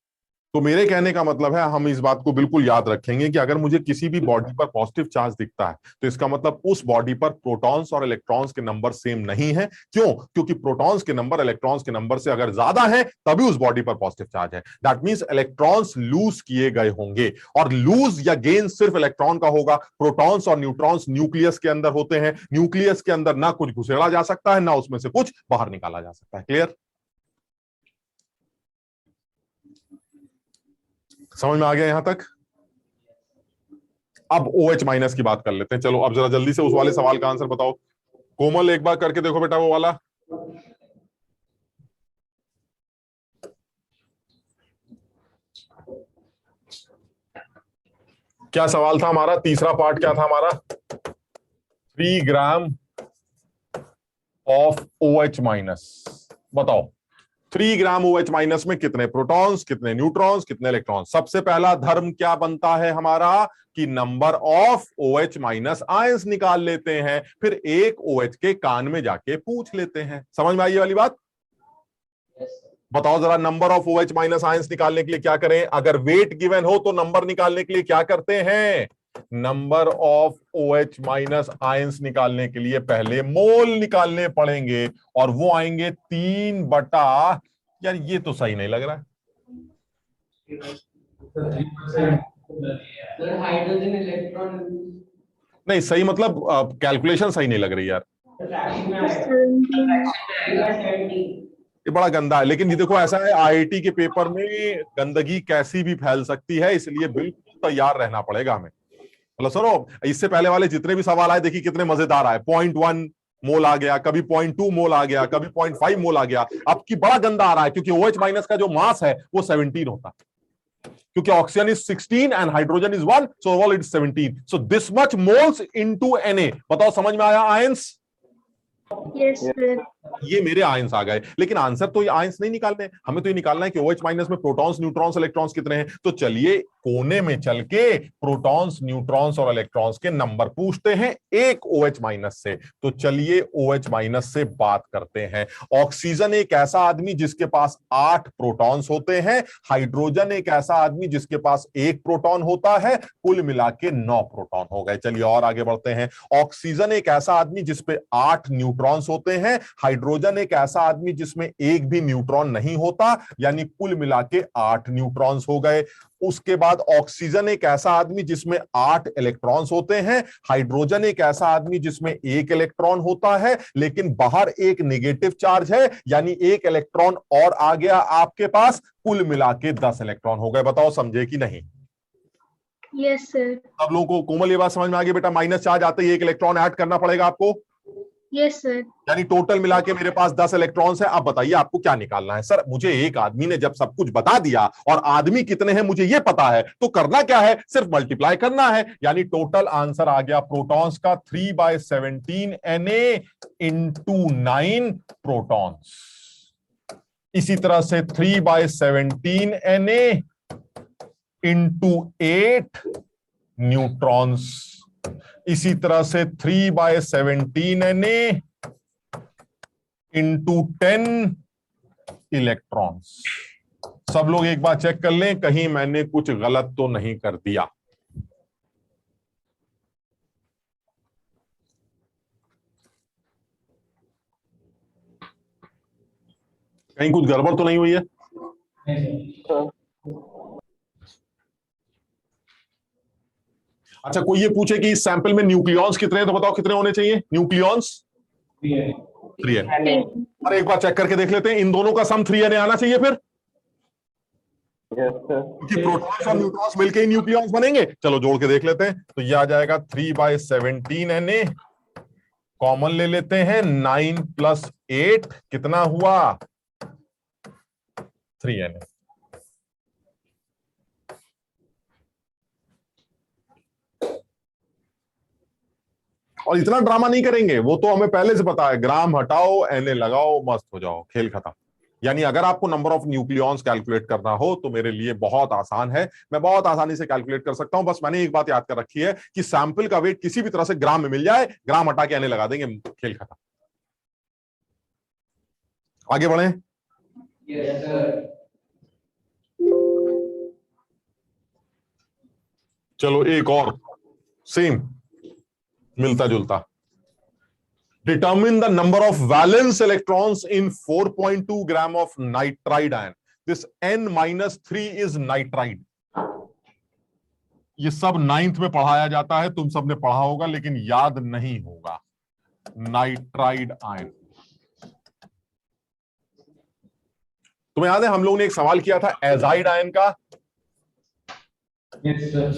तो मेरे कहने का मतलब है, हम इस बात को बिल्कुल याद रखेंगे कि अगर मुझे किसी भी बॉडी पर पॉजिटिव चार्ज दिखता है, तो इसका मतलब उस बॉडी पर प्रोटॉन्स और इलेक्ट्रॉन्स के नंबर सेम नहीं है। क्यों? क्योंकि प्रोटॉन्स के नंबर इलेक्ट्रॉन्स के नंबर से अगर ज्यादा है तभी उस बॉडी पर पॉजिटिव चार्ज है। दैट मींस इलेक्ट्रॉन्स लूज किए गए होंगे, और लूज या गेन सिर्फ इलेक्ट्रॉन का होगा। प्रोटॉन्स और न्यूट्रॉन्स न्यूक्लियस के अंदर होते हैं, न्यूक्लियस के अंदर ना कुछ घुसेड़ा जा सकता है, ना उसमें से कुछ बाहर निकाला जा सकता है। क्लियर? समझ में आ गया यहां तक? अब OH माइनस की बात कर लेते हैं। चलो अब जरा जल्दी से उस वाले सवाल का आंसर बताओ। कोमल एक बार करके देखो बेटा वो वाला। क्या सवाल था हमारा? तीसरा पार्ट क्या था हमारा? 3 ग्राम ऑफ OH माइनस। बताओ 3 ग्राम OH माइनस में कितने प्रोटॉन्स, कितने न्यूट्रॉन्स, कितने इलेक्ट्रॉन्स? सबसे पहला धर्म क्या बनता है हमारा कि number of OH minus ions निकाल लेते हैं, फिर एक OH के कान में जाके पूछ लेते हैं। समझ में आई ये वाली बात? बताओ जरा, number of OH minus ions निकालने के लिए क्या करें? अगर वेट गिवन हो तो नंबर निकालने के लिए क्या करते हैं? Number of OH minus ions निकालने के लिए पहले मोल निकालने पड़ेंगे, और वो आएंगे 3 बटा, यार ये तो सही नहीं लग रहा है। हाइड्रोजन इलेक्ट्रॉन नहीं सही, मतलब कैलकुलेशन सही नहीं लग रही यार, ये बड़ा गंदा है। लेकिन ये देखो ऐसा है, IIT के पेपर में गंदगी कैसी भी फैल सकती है, इसलिए बिल्कुल तैयार रहना पड़ेगा हमें। मतलब सर इससे पहले वाले जितने भी सवाल आए देखिए कितने मजेदार आए। 0.1 मोल आ गया, कभी 0.2 मोल आ गया, कभी 0.5 मोल आ गया। अब की बड़ा गंदा आ रहा है, क्योंकि OH माइनस का जो मास है वो 17 होता है, क्योंकि oxygen is 16 and hydrogen is 1, so overall it 17, so this much moles into Na। बताओ समझ में आया आयंस? Yes sir. ये मेरे आयंस आ गए, लेकिन आंसर तो ये आयंस नहीं निकालने, हमें तो ये निकालना है कि OH माइनस में प्रोटॉन्स, न्यूट्रॉन्स, इलेक्ट्रॉन्स कितने हैं। तो चलिए कोने में चल के प्रोटॉन्स, न्यूट्रॉन्स और इलेक्ट्रॉन्स के नंबर पूछते हैं एक OH माइनस से। तो चलिए OH माइनस से बात करते हैं। ऑक्सीजन एक ऐसा आदमी जिसके पास 8 प्रोटॉन्स होते हैं, हाइड्रोजन एक ऐसा आदमी जिसके पास 1 प्रोटॉन होता है, कुल मिला के 9 प्रोटॉन हो गए। चलिए और आगे बढ़ते हैं। ऑक्सीजन एक ऐसा आदमी जिसपे 8 न्यूट्रॉन्स होते हैं, हाइड्रोजन एक ऐसा आदमी जिसमें एक भी न्यूट्रॉन नहीं होता, यानी कुल मिला के 8 न्यूट्रॉन्स हो गए। उसके बाद ऑक्सीजन एक ऐसा आदमी जिसमें 8 इलेक्ट्रॉन्स होते हैं, हाइड्रोजन एक ऐसा आदमी जिसमें 1 इलेक्ट्रॉन होता है, लेकिन बाहर एक नेगेटिव चार्ज है, यानी 1 इलेक्ट्रॉन और आ गया आपके पास, कुल मिला के 10 इलेक्ट्रॉन हो गए। बताओ समझे कि नहीं? Yes sir. सब लोगों को कोमल ये बात समझ में आ गई बेटा? माइनस चार्ज आते ही 1 इलेक्ट्रॉन ऐड करना पड़ेगा आपको। Yes sir. यानी टोटल मिला के मेरे पास 10 इलेक्ट्रॉन्स है। अब बताइए आपको क्या निकालना है। सर मुझे एक आदमी ने जब सब कुछ बता दिया और आदमी कितने हैं मुझे ये पता है, तो करना क्या है, सिर्फ मल्टीप्लाई करना है। यानी टोटल आंसर आ गया प्रोटॉन्स का 3/17 Na इंटू 9 प्रोटॉन्स। इसी तरह से 3/17 Na इंटू 8 न्यूट्रॉन्स। इसी तरह से 3/17 Na इंटू 10 इलेक्ट्रॉन्स। सब लोग एक बार चेक कर लें कहीं मैंने कुछ गलत तो नहीं कर दिया। कहीं कुछ गड़बड़ तो नहीं हुई है? अच्छा, कोई ये पूछे कि इस सैंपल में न्यूक्लियॉन्स कितने हैं, तो बताओ कितने होने चाहिए न्यूक्लियॉन्स? 3 है। और एक बार चेक करके देख लेते हैं, इन दोनों का सम 3 आना चाहिए फिर, क्योंकि प्रोटॉन्स और न्यूट्रॉन्स मिलके ही न्यूक्लियॉन्स बनेंगे। चलो जोड़ के देख लेते हैं, तो ये आ जाएगा 3/17 Na। कॉमन ले लेते हैं, 9 + 8 कितना हुआ? 3 Na। और इतना ड्रामा नहीं करेंगे, वो तो हमें पहले से पता है। ग्राम हटाओ, Na लगाओ, मस्त हो जाओ, खेल खत्म। यानी अगर आपको नंबर ऑफ न्यूक्लियॉन्स कैलकुलेट करना हो तो मेरे लिए बहुत आसान है, मैं बहुत आसानी से कैलकुलेट कर सकता हूं। बस मैंने एक बात याद कर रखी है कि सैंपल का वेट किसी भी तरह से ग्राम में मिल जाए, ग्राम हटा के Na लगा देंगे, खेल खत्म। आगे बढ़े। Yes sir. चलो एक और सेम मिलता जुलता। Determine the number of valence electrons in 4.2 gram of nitride ion. This N-3 is nitride. ये सब 9th में पढ़ाया जाता है, तुम सबने पढ़ा होगा लेकिन याद नहीं होगा। Nitride ion. तुम्हें याद है हम लोगों ने एक सवाल किया था एजाइड आयन का? Yes sir.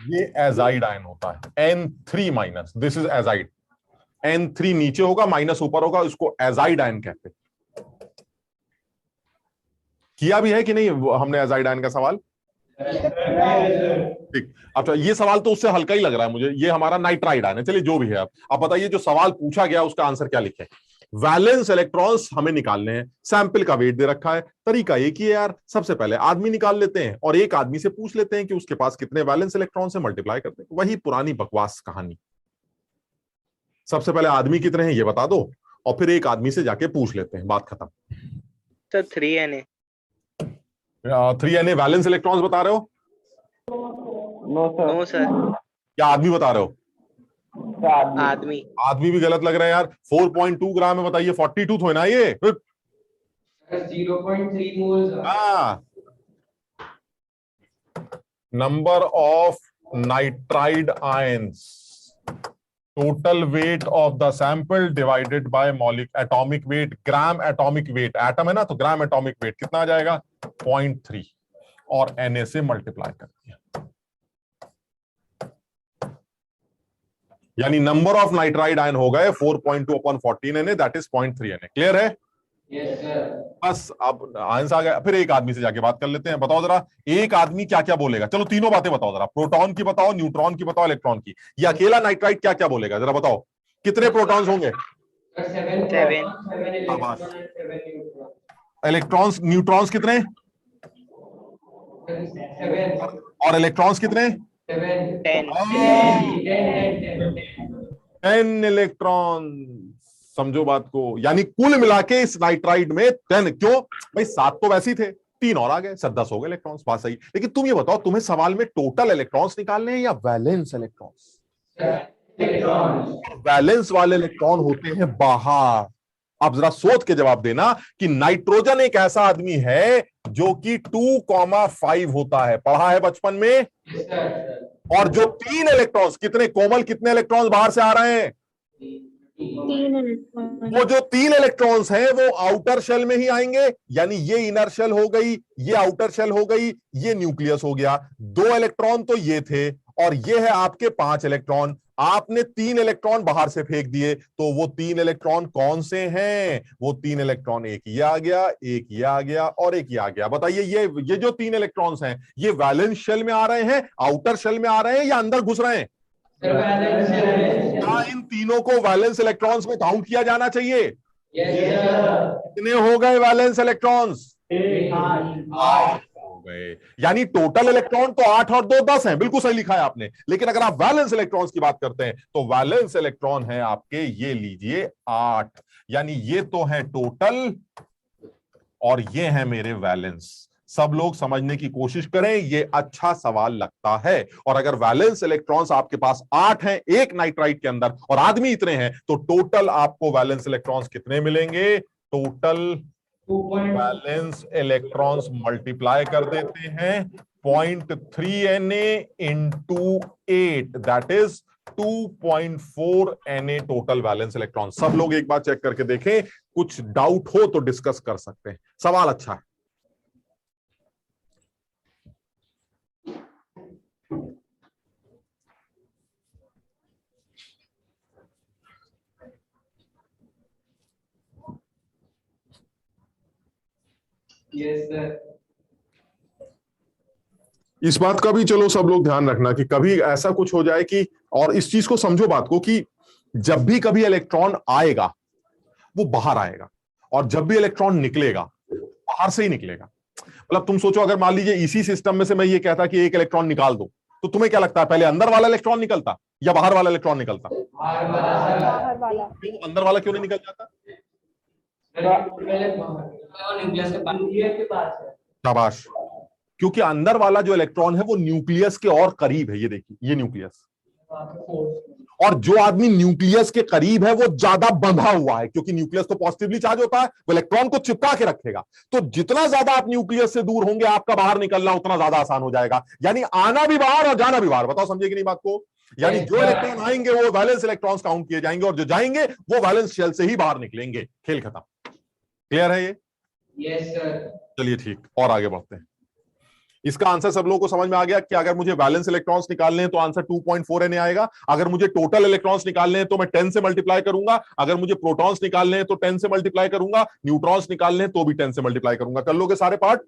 ये एजाइड आयन होता है, N3-, this is azide. N3 नीचे होगा, माइनस ऊपर होगा, उसको एजाइड आयन कहते हैं। किया भी है कि नहीं हमने एजाइड आयन का सवाल? ठीक। अच्छा, ये सवाल तो उससे हल्का ही लग रहा है मुझे, ये हमारा नाइट्राइड आयन है। चलिए जो भी है, अब बताइए जो सवाल पूछा गया उसका आंसर क्या लिखे। वैलेंस इलेक्ट्रॉन्स हमें निकालने हैं, सैंपल का वेट दे रखा है। तरीका एक ही है यार, सबसे पहले आदमी निकाल लेते हैं और एक आदमी से पूछ लेते हैं कि उसके पास कितने वैलेंस इलेक्ट्रॉन से मल्टीप्लाई करते हैं। वही पुरानी बकवास कहानी। सबसे पहले आदमी कितने हैं ये बता दो और फिर एक आदमी से जाके पूछ लेते हैं, बात खत्म। Sir 3 Na। 3 Na valence electrons बता रहे हो? No sir. क्या आदमी बता रहे हो? आदमी। आदमी भी गलत लग रहा है यार। 4.2 ग्राम में बताइए 42 तो है ना ये? 0.3 मोल्स। हाँ, number of nitride ions, total weight of the sample divided by atomic weight, gram atomic wait. Atom है ना, तो ग्राम एटॉमिक वेट कितना आ जाएगा? 0.3 और Na से मल्टीप्लाई कर दिया। यानी नंबर ऑफ नाइट्राइड आयन हो गए 4.2/14 Na, that is 0.3 Na। Clear है? Yes sir. बस अब आंसर आ गया। फिर एक आदमी से जाके बात कर लेते हैं। बताओ जरा, एक आदमी क्या क्या बोलेगा? चलो तीनों बातें बताओ जरा, प्रोटॉन की बताओ, न्यूट्रॉन की बताओ, इलेक्ट्रॉन की। ये अकेला नाइट्राइड क्या क्या बोलेगा जरा बताओ, कितने प्रोटॉन्स होंगे? 7 इलेक्ट्रॉन्स, न्यूट्रॉन्स कितने? 7 और इलेक्ट्रॉन्स कितने? 10। 10 इलेक्ट्रॉन। समझो बात को, यानी कुल मिला के इस नाइट्राइड में 10। क्यों भाई? 7 तो वैसे ही थे, 3 और आ गए, 10 हो गए इलेक्ट्रॉन्स। बात सही। लेकिन तुम ये बताओ, तुम्हें सवाल में टोटल इलेक्ट्रॉन्स निकालने हैं या वैलेंस इलेक्ट्रॉन्स? वैलेंस वाले इलेक्ट्रॉन होते हैं बाहर। अब जरा सोच के जवाब देना कि नाइट्रोजन एक ऐसा आदमी है जो कि 2,5 होता है, पढ़ा है बचपन में। और जो 3 इलेक्ट्रॉन्स, कितने कोमल, कितने इलेक्ट्रॉन्स बाहर से आ रहे हैं? 3 इलेक्ट्रॉन। वो जो 3 इलेक्ट्रॉन्स हैं वो आउटर शेल में ही आएंगे। यानी ये इनर शेल हो गई, ये आउटर शेल हो गई, ये न्यूक्लियस हो गया। 2 इलेक्ट्रॉन तो ये थे और ये है आपके 5 इलेक्ट्रॉन। आपने 3 इलेक्ट्रॉन बाहर से फेंक दिए, तो वो 3 इलेक्ट्रॉन कौन से हैं? वो 3 इलेक्ट्रॉन, एक ये आ गया, एक ये आ गया और एक ये आ गया। बताइए ये जो 3 इलेक्ट्रॉन्स हैं, ये वैलेंस शेल में आ रहे हैं, आउटर शेल में आ रहे हैं या अंदर घुस रहे हैं? क्या इन तीनों को वैलेंस इलेक्ट्रॉन्स में काउंट किया जाना चाहिए? कितने हो गए वैलेंस इलेक्ट्रॉन्स? 8 हो गए। यानी टोटल इलेक्ट्रॉन तो 8 और 2 10 हैं, बिल्कुल सही लिखा है आपने। लेकिन अगर आप वैलेंस इलेक्ट्रॉन्स की बात करते हैं तो वैलेंस इलेक्ट्रॉन है आपके, ये लीजिए 8। यानी ये तो है टोटल और ये है मेरे वैलेंस। सब लोग समझने की कोशिश करें, ये अच्छा सवाल लगता है। और अगर वैलेंस इलेक्ट्रॉन्स आपके पास 8 हैं एक नाइट्राइट के अंदर और आदमी इतने हैं, तो टोटल आपको वैलेंस इलेक्ट्रॉन्स कितने मिलेंगे? टोटल वैलेंस इलेक्ट्रॉन्स मल्टीप्लाई कर देते हैं 0.3 Na into 8, that is 2.4 Na total valence electron. सब लोग एक बार चेक करके देखें, कुछ डाउट हो तो डिस्कस कर सकते हैं। सवाल अच्छा है। Yes sir. इस बात का भी चलो सब लोग ध्यान रखना कि कभी ऐसा कुछ हो जाए कि, और इस चीज को समझो बात को, कि जब भी कभी इलेक्ट्रॉन आएगा वो बाहर आएगा, और जब भी इलेक्ट्रॉन निकलेगा बाहर से ही निकलेगा। मतलब तुम सोचो, अगर मान लीजिए इसी सिस्टम में से मैं ये कहता कि एक इलेक्ट्रॉन निकाल दो, तो तुम्हें क्या लगता है, पहले अंदर वाला इलेक्ट्रॉन निकलता या बाहर वाला इलेक्ट्रॉन निकलता? बाहर वाला। क्यों अंदर वाला क्यों नहीं निकल जाता? न्यूक्लियस के पास है। शाबाश। क्योंकि अंदर वाला जो इलेक्ट्रॉन है वो न्यूक्लियस के और करीब है। ये देखिए, ये न्यूक्लियस, और जो आदमी न्यूक्लियस के करीब है वो ज्यादा बंधा हुआ है, क्योंकि न्यूक्लियस तो पॉजिटिवली चार्ज होता है, वो इलेक्ट्रॉन को चिपका के रखेगा। तो जितना ज्यादा आप न्यूक्लियस से दूर होंगे, आपका बाहर निकलना उतना ज्यादा आसान हो जाएगा। यानी आना भी बाहर और जाना भी बाहर। बताओ समझे कि नहीं बात को? यानी जो इलेक्ट्रॉन आएंगे वो वैलेंस इलेक्ट्रॉन्स काउंट किए जाएंगे, और जो जाएंगे वो वैलेंस शेल से ही बाहर निकलेंगे। खेल खत्म। क्लियर है ये? Yes sir. चलिए ठीक, और आगे बढ़ते हैं। इसका आंसर सब लोगों को समझ में आ गया कि अगर मुझे वैलेंस इलेक्ट्रॉन्स निकालने हैं तो आंसर 2.4 Na आएगा। अगर मुझे टोटल इलेक्ट्रॉन्स निकालने हैं तो मैं 10 से मल्टीप्लाई करूंगा। अगर मुझे प्रोटॉन्स निकालने हैं तो 10 से मल्टीप्लाई करूंगा। न्यूट्रॉन्स निकालने हैं तो भी 10 से मल्टीप्लाई करूंगा। कर लोगे सारे पार्ट?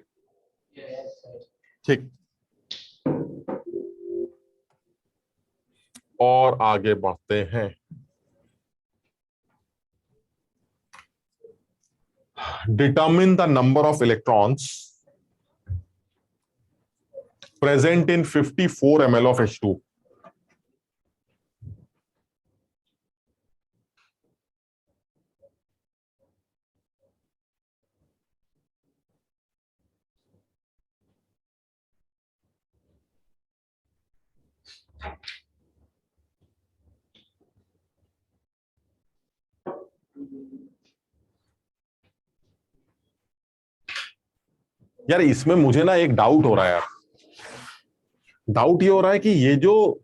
ठीक, और आगे बढ़ते हैं। Determine the number of electrons present in 54 ml of H2. यार इसमें मुझे ना एक डाउट हो रहा है यार। डाउट ये हो रहा है कि ये जो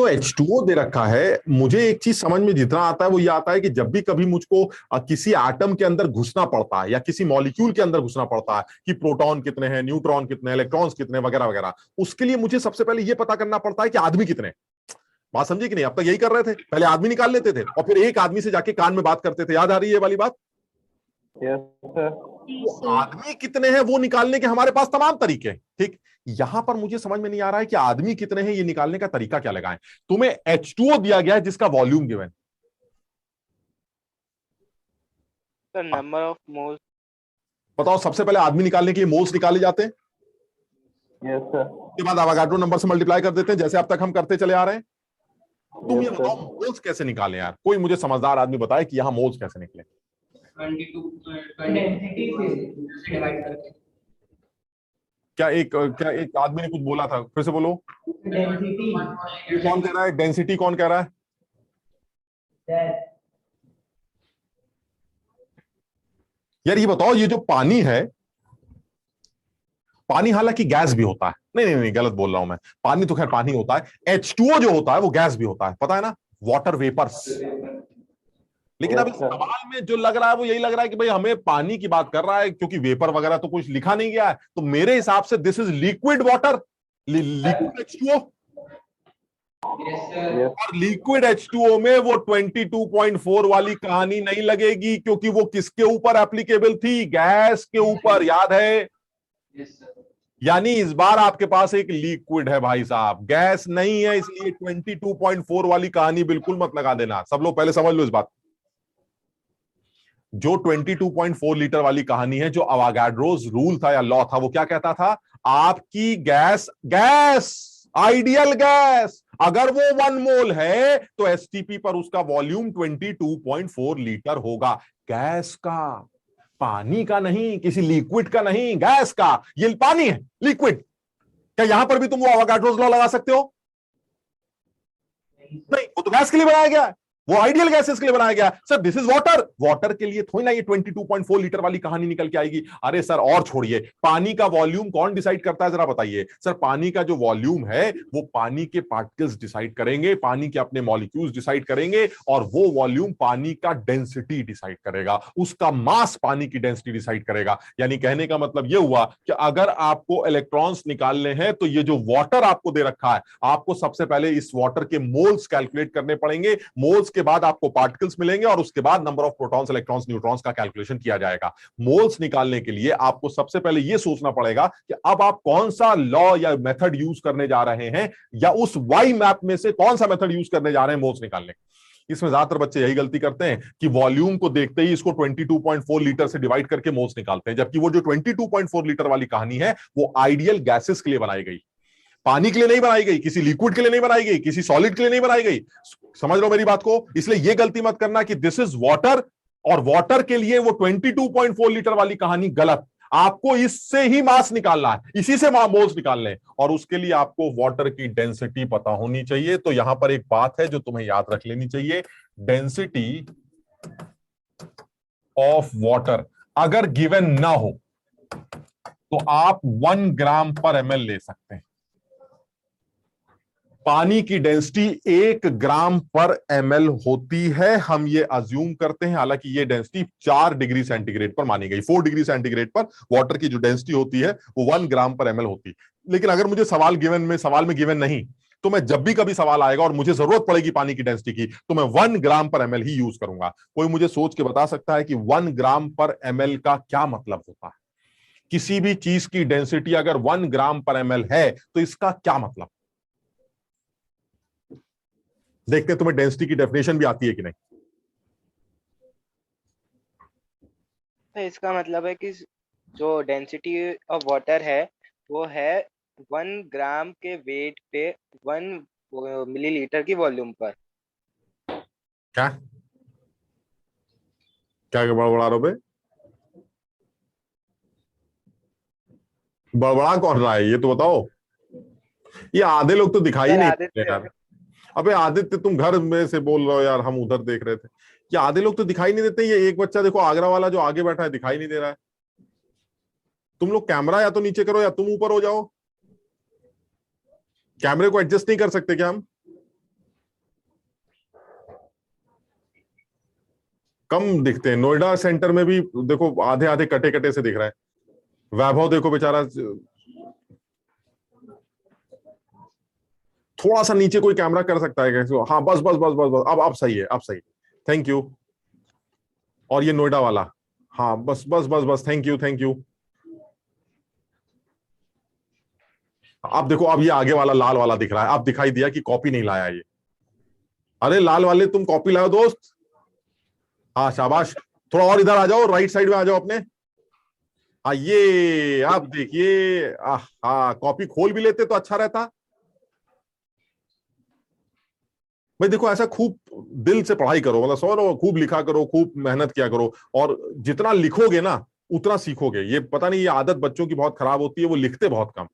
H2O दे रखा है, मुझे एक चीज समझ में जितना आता है वो ये आता है कि जब भी कभी मुझको किसी एटम के अंदर घुसना पड़ता है या किसी मॉलिक्यूल के अंदर घुसना पड़ता है कि प्रोटॉन कितने हैं, न्यूट्रॉन कितने, इलेक्ट्रॉन्स कितने, वगैरह वगैरह, उसके लिए मुझे सबसे पहले ये पता करना पड़ता है कि आदमी कितने। बात समझे कि नहीं? अब तक यही कर रहे थे, पहले आदमी निकाल लेते थे और फिर एक आदमी से जाके कान में बात करते थे। याद आ रही है ये वाली बात? Yes sir. तो आदमी कितने हैं वो निकालने के हमारे पास तमाम तरीके हैं। ठीक, यहां पर मुझे समझ में नहीं आ रहा है कि आदमी कितने हैं ये निकालने का तरीका क्या लगाएं। तुम्हें H2O दिया गया है जिसका volume given. Sir number of moles. बताओ, सबसे पहले आदमी निकालने के लिए मोल्स निकाले जाते हैं, यस सर। उसके बाद अवोगाड्रो नंबर से मल्टीप्लाई कर देते हैं, जैसे अब तक हम करते चले आ रहे हैं। तुम ये बताओ मोल्स कैसे निकाले यार? कोई मुझे समझदार आदमी बताए कि यहां मोल्स कैसे निकले। 22 से डिवाइड करके। क्या एक आदमी ने कुछ बोला था, फिर से बोलो। डेंसिटी कौन कह रहा है? डेंसिटी कौन कह रहा है? यार ये बताओ, ये जो पानी है, पानी हालांकि गैस भी होता है। नहीं, गलत बोल रहा हूं मैं। पानी तो खैर पानी होता है। H2O जो होता है वो गैस भी होता है, पता है ना? Water vapours. लेकिन Yes, अब इस sir. सवाल में जो लग रहा है वो यही लग रहा है कि भाई हमें पानी की बात कर रहा है, क्योंकि वेपर वगैरह तो कुछ लिखा नहीं गया है, तो मेरे हिसाब से this is liquid water, liquid H2O। Yes, sir. Yes. और लिक्विड H2O में वो 22.4 वाली कहानी नहीं लगेगी, क्योंकि वो किसके ऊपर एप्लीकेबल थी? गैस के ऊपर, याद है? Yes, sir. यानी इस बार आपके पास एक लिक्विड है भाई साहब, गैस नहीं है, इसलिए 22.4 वाली कहानी बिल्कुल मत लगा देना। सब लोग पहले समझ लो इस बात। जो 22.4 लीटर वाली कहानी है, जो अवागाड्रोस रूल था या लॉ था, वो क्या कहता था? आपकी गैस आइडियल गैस अगर वो 1 मोल है तो एसटीपी पर उसका वॉल्यूम 22.4 लीटर होगा। गैस का, पानी का नहीं, किसी लिक्विड का नहीं, गैस का। ये पानी है, लिक्विड। क्या यहां पर भी तुम वो अवागाड्रोस लॉ लगा सकते हो? नहीं, वो तो गैस के लिए बनाया गया है, वो आइडियल गैसेस के लिए बनाया गया। Sir this is water, water के लिए थोड़ी ना ये 22.4 लीटर वाली कहानी निकल के आएगी। अरे सर और छोड़िए, पानी का वॉल्यूम कौन डिसाइड करता है, जरा बताइए। सर पानी का जो वॉल्यूम है वो पानी के पार्टिकल्स डिसाइड करेंगे, पानी के अपने मॉलिक्यूल्स डिसाइड करेंगे, और वो वॉल्यूम पानी का डेंसिटी डिसाइड करेगा, उसका मास पानी की डेंसिटी डिसाइड करेगा। यानी कहने का मतलब ये हुआ कि अगर आपको इलेक्ट्रॉन्स निकालने हैं तो ये जो वाटर आपको दे रखा है, आपको सबसे पहले इस वाटर के मोल्स कैलकुलेट करने पड़ेंगे, मोल्स के बाद आपको पार्टिकल्स मिलेंगे, और उसके बाद number of protons, electrons, neutrons का कैलकुलेशन किया जाएगा। मोल्स निकालने के लिए आपको सबसे पहले यह सोचना पड़ेगा कि अब आप कौन सा लॉ या मेथड यूज करने जा रहे हैं, या उस वाई मैप में से कौन सा मेथड यूज करने जा रहे हैं मोल्स निकालने। इसमें ज्यादातर बच्चे यही गलती करते हैं कि वॉल्यूम को देखते ही इसको 22.4 लीटर से डिवाइड करके मोल्स निकालते हैं, जबकि वो जो 22.4 लीटर वाली कहानी है वो आइडियल गैसेस के लिए बनाई गई, पानी के लिए नहीं बनाई गई, किसी लिक्विड के लिए नहीं बनाई गई, किसी सॉलिड के लिए नहीं बनाई गई। समझ लो मेरी बात को। इसलिए यह गलती मत करना कि दिस इज वाटर, और वाटर के लिए वो 22.4 लीटर वाली कहानी गलत। आपको इससे ही मास निकालना है, इसी से मोल्स निकालने हैं, और उसके लिए आपको वाटर की डेंसिटी पता होनी चाहिए। तो यहां पर एक बात है जो तुम्हें याद रख लेनी चाहिए, डेंसिटी ऑफ वाटर अगर गिवन ना हो तो आप 1 ग्राम पर ml ले सकते हैं। पानी की डेंसिटी 1 ग्राम पर ml होती है, हम ये अज्यूम करते हैं। हालांकि ये डेंसिटी 4 डिग्री सेंटीग्रेड पर मानी गई, 4 डिग्री सेंटीग्रेड पर वाटर की जो डेंसिटी होती है वो 1 ग्राम पर ml होती है। लेकिन अगर मुझे सवाल में गिवन नहीं, तो मैं जब भी कभी सवाल आएगा और मुझे जरूरत पड़ेगी पानी की डेंसिटी की, तो मैं 1 ग्राम पर ml ही यूज करूंगा। कोई मुझे सोच के बता सकता है कि 1 ग्राम पर ml का क्या मतलब होता है? किसी भी चीज की डेंसिटी अगर 1 ग्राम पर ml है तो इसका क्या मतलब? देखते हैं तुम्हें डेंसिटी की डेफिनेशन भी आती है कि नहीं। तो इसका मतलब है कि जो डेंसिटी ऑफ वाटर है वो है 1 ग्राम के वेट पे 1 मिलीलीटर की वॉल्यूम पर। क्या क्या बड़बड़ा रहे हो बे? बड़बड़ा कौन रहा है ये तो बताओ। ये आधे लोग तो दिखाई नहीं देते यार। अबे आदित्य तुम घर में से बोल रहे हो यार, हम उधर देख रहे थे। ये आधे लोग तो दिखाई नहीं देते। ये एक बच्चा देखो आगरा वाला जो आगे बैठा है दिखाई नहीं दे रहा है। तुम लोग कैमरा या तो नीचे करो या तुम ऊपर हो जाओ। कैमरे को एडजस्ट नहीं कर सकते क्या हम? कम दिखते हैं। नोएडा सेंटर में भी देखो आधे आधे कटे कटे से दिख रहा है। वैभव देखो बेचारा, थोड़ा सा नीचे कोई कैमरा कर सकता है क्या? हाँ बस बस बस बस बस, अब सही है, अब सही। Thank you. और ये नोएडा वाला, हाँ बस बस बस बस, थैंक यू थैंक यू। अब देखो, अब ये आगे वाला लाल वाला दिख रहा है। अब दिखाई दिया कि कॉपी नहीं लाया ये। अरे लाल वाले तुम कॉपी लाओ दोस्त। हाँ शाबाश, थोड़ा और इधर आ जाओ, राइट साइड में आ जाओ अपने। हाँ ये आप देखिए, हाँ कॉपी खोल भी लेते तो अच्छा रहता भाई। देखो ऐसा खूब दिल से पढ़ाई करो, मतलब समझो, खूब लिखा करो, खूब मेहनत किया करो, और जितना लिखोगे ना उतना सीखोगे। ये पता नहीं, ये आदत बच्चों की बहुत खराब होती है, वो लिखते बहुत कम।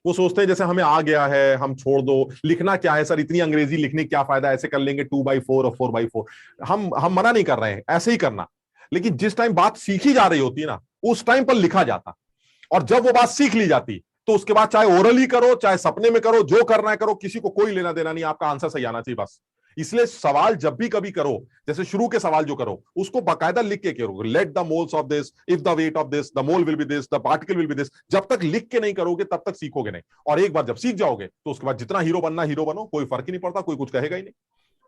वो सोचते हैं जैसे हमें आ गया है हम छोड़ दो, लिखना क्या है सर, इतनी अंग्रेजी लिखने क्या फायदा, ऐसे कर लेंगे 2/4 और 4/4। हम मना नहीं कर रहे हैं, ऐसे ही करना। लेकिन जिस टाइम बात सीखी जा रही होती है ना, उस टाइम पर लिखा जाता, और जब वो बात सीख ली जाती तो उसके बाद चाहे ओरली करो चाहे सपने में करो, जो करना है करो, किसी को कोई लेना देना नहीं, आपका आंसर सही आना चाहिए बस। इसलिए सवाल जब भी कभी करो, जैसे शुरू के सवाल जो करो उसको बाकायदा लिख के करो, let the moles of this, if the weight of this, the mole will be this, the particle will be this. जब तक लिख के नहीं करोगे तब तक सीखोगे नहीं, और एक बार जब सीख जाओगे तो उसके बाद जितना हीरो बनना हीरो बनो, कोई फर्क ही नहीं पड़ता, कोई कुछ कहेगा ही नहीं,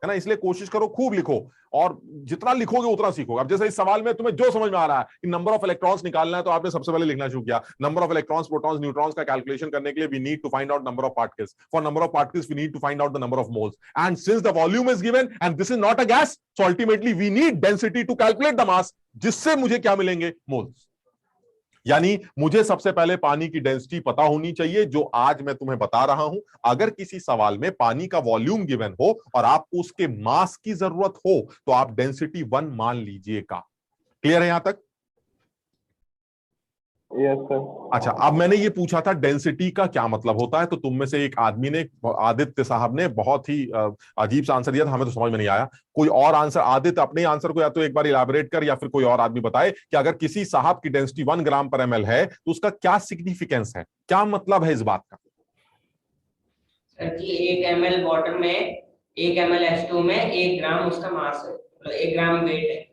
है ना। इसलिए कोशिश करो खूब लिखो, और जितना लिखोगे उतना सीखोगे। अब जैसे इस सवाल में तुम्हें जो समझ में आ रहा है कि नंबर ऑफ इलेक्ट्रॉन्स निकालना है, तो आपने सबसे पहले लिखना शुरू किया, number of electrons, protons, neutrons का कैलकुलेशन करने के लिए we need to find out number of particles, for number of particles we need to find out the number of moles, and since the volume is given and this is not a gas, so ultimately we need density to calculate the mass, जिससे मुझे क्या मिलेंगे, moles. यानी मुझे सबसे पहले पानी की डेंसिटी पता होनी चाहिए, जो आज मैं तुम्हें बता रहा हूं। अगर किसी सवाल में पानी का वॉल्यूम गिवन हो और आपको उसके मास की जरूरत हो तो आप डेंसिटी 1 मान लीजिएगा। क्लियर है यहां तक? Yes sir. अच्छा, अब मैंने ये पूछा था डेंसिटी का क्या मतलब होता है, तो तुम में से एक आदमी ने, आदित्य साहब ने, बहुत ही अजीब सा आंसर दिया था, हमें तो समझ में नहीं आया। कोई और आंसर, आदित्य अपने आंसर को या तो एक बार इलैबोरेट कर, या फिर कोई और आदमी बताए कि अगर किसी साहब की डेंसिटी 1 ग्राम पर एमएल है तो उसका क्या सिग्निफिकेंस है, क्या मतलब है इस बात का। सर कि 1 ml वाटर में 1 ml H2 में 1 ग्राम उसका मास है, मतलब 1 ग्राम वेट है।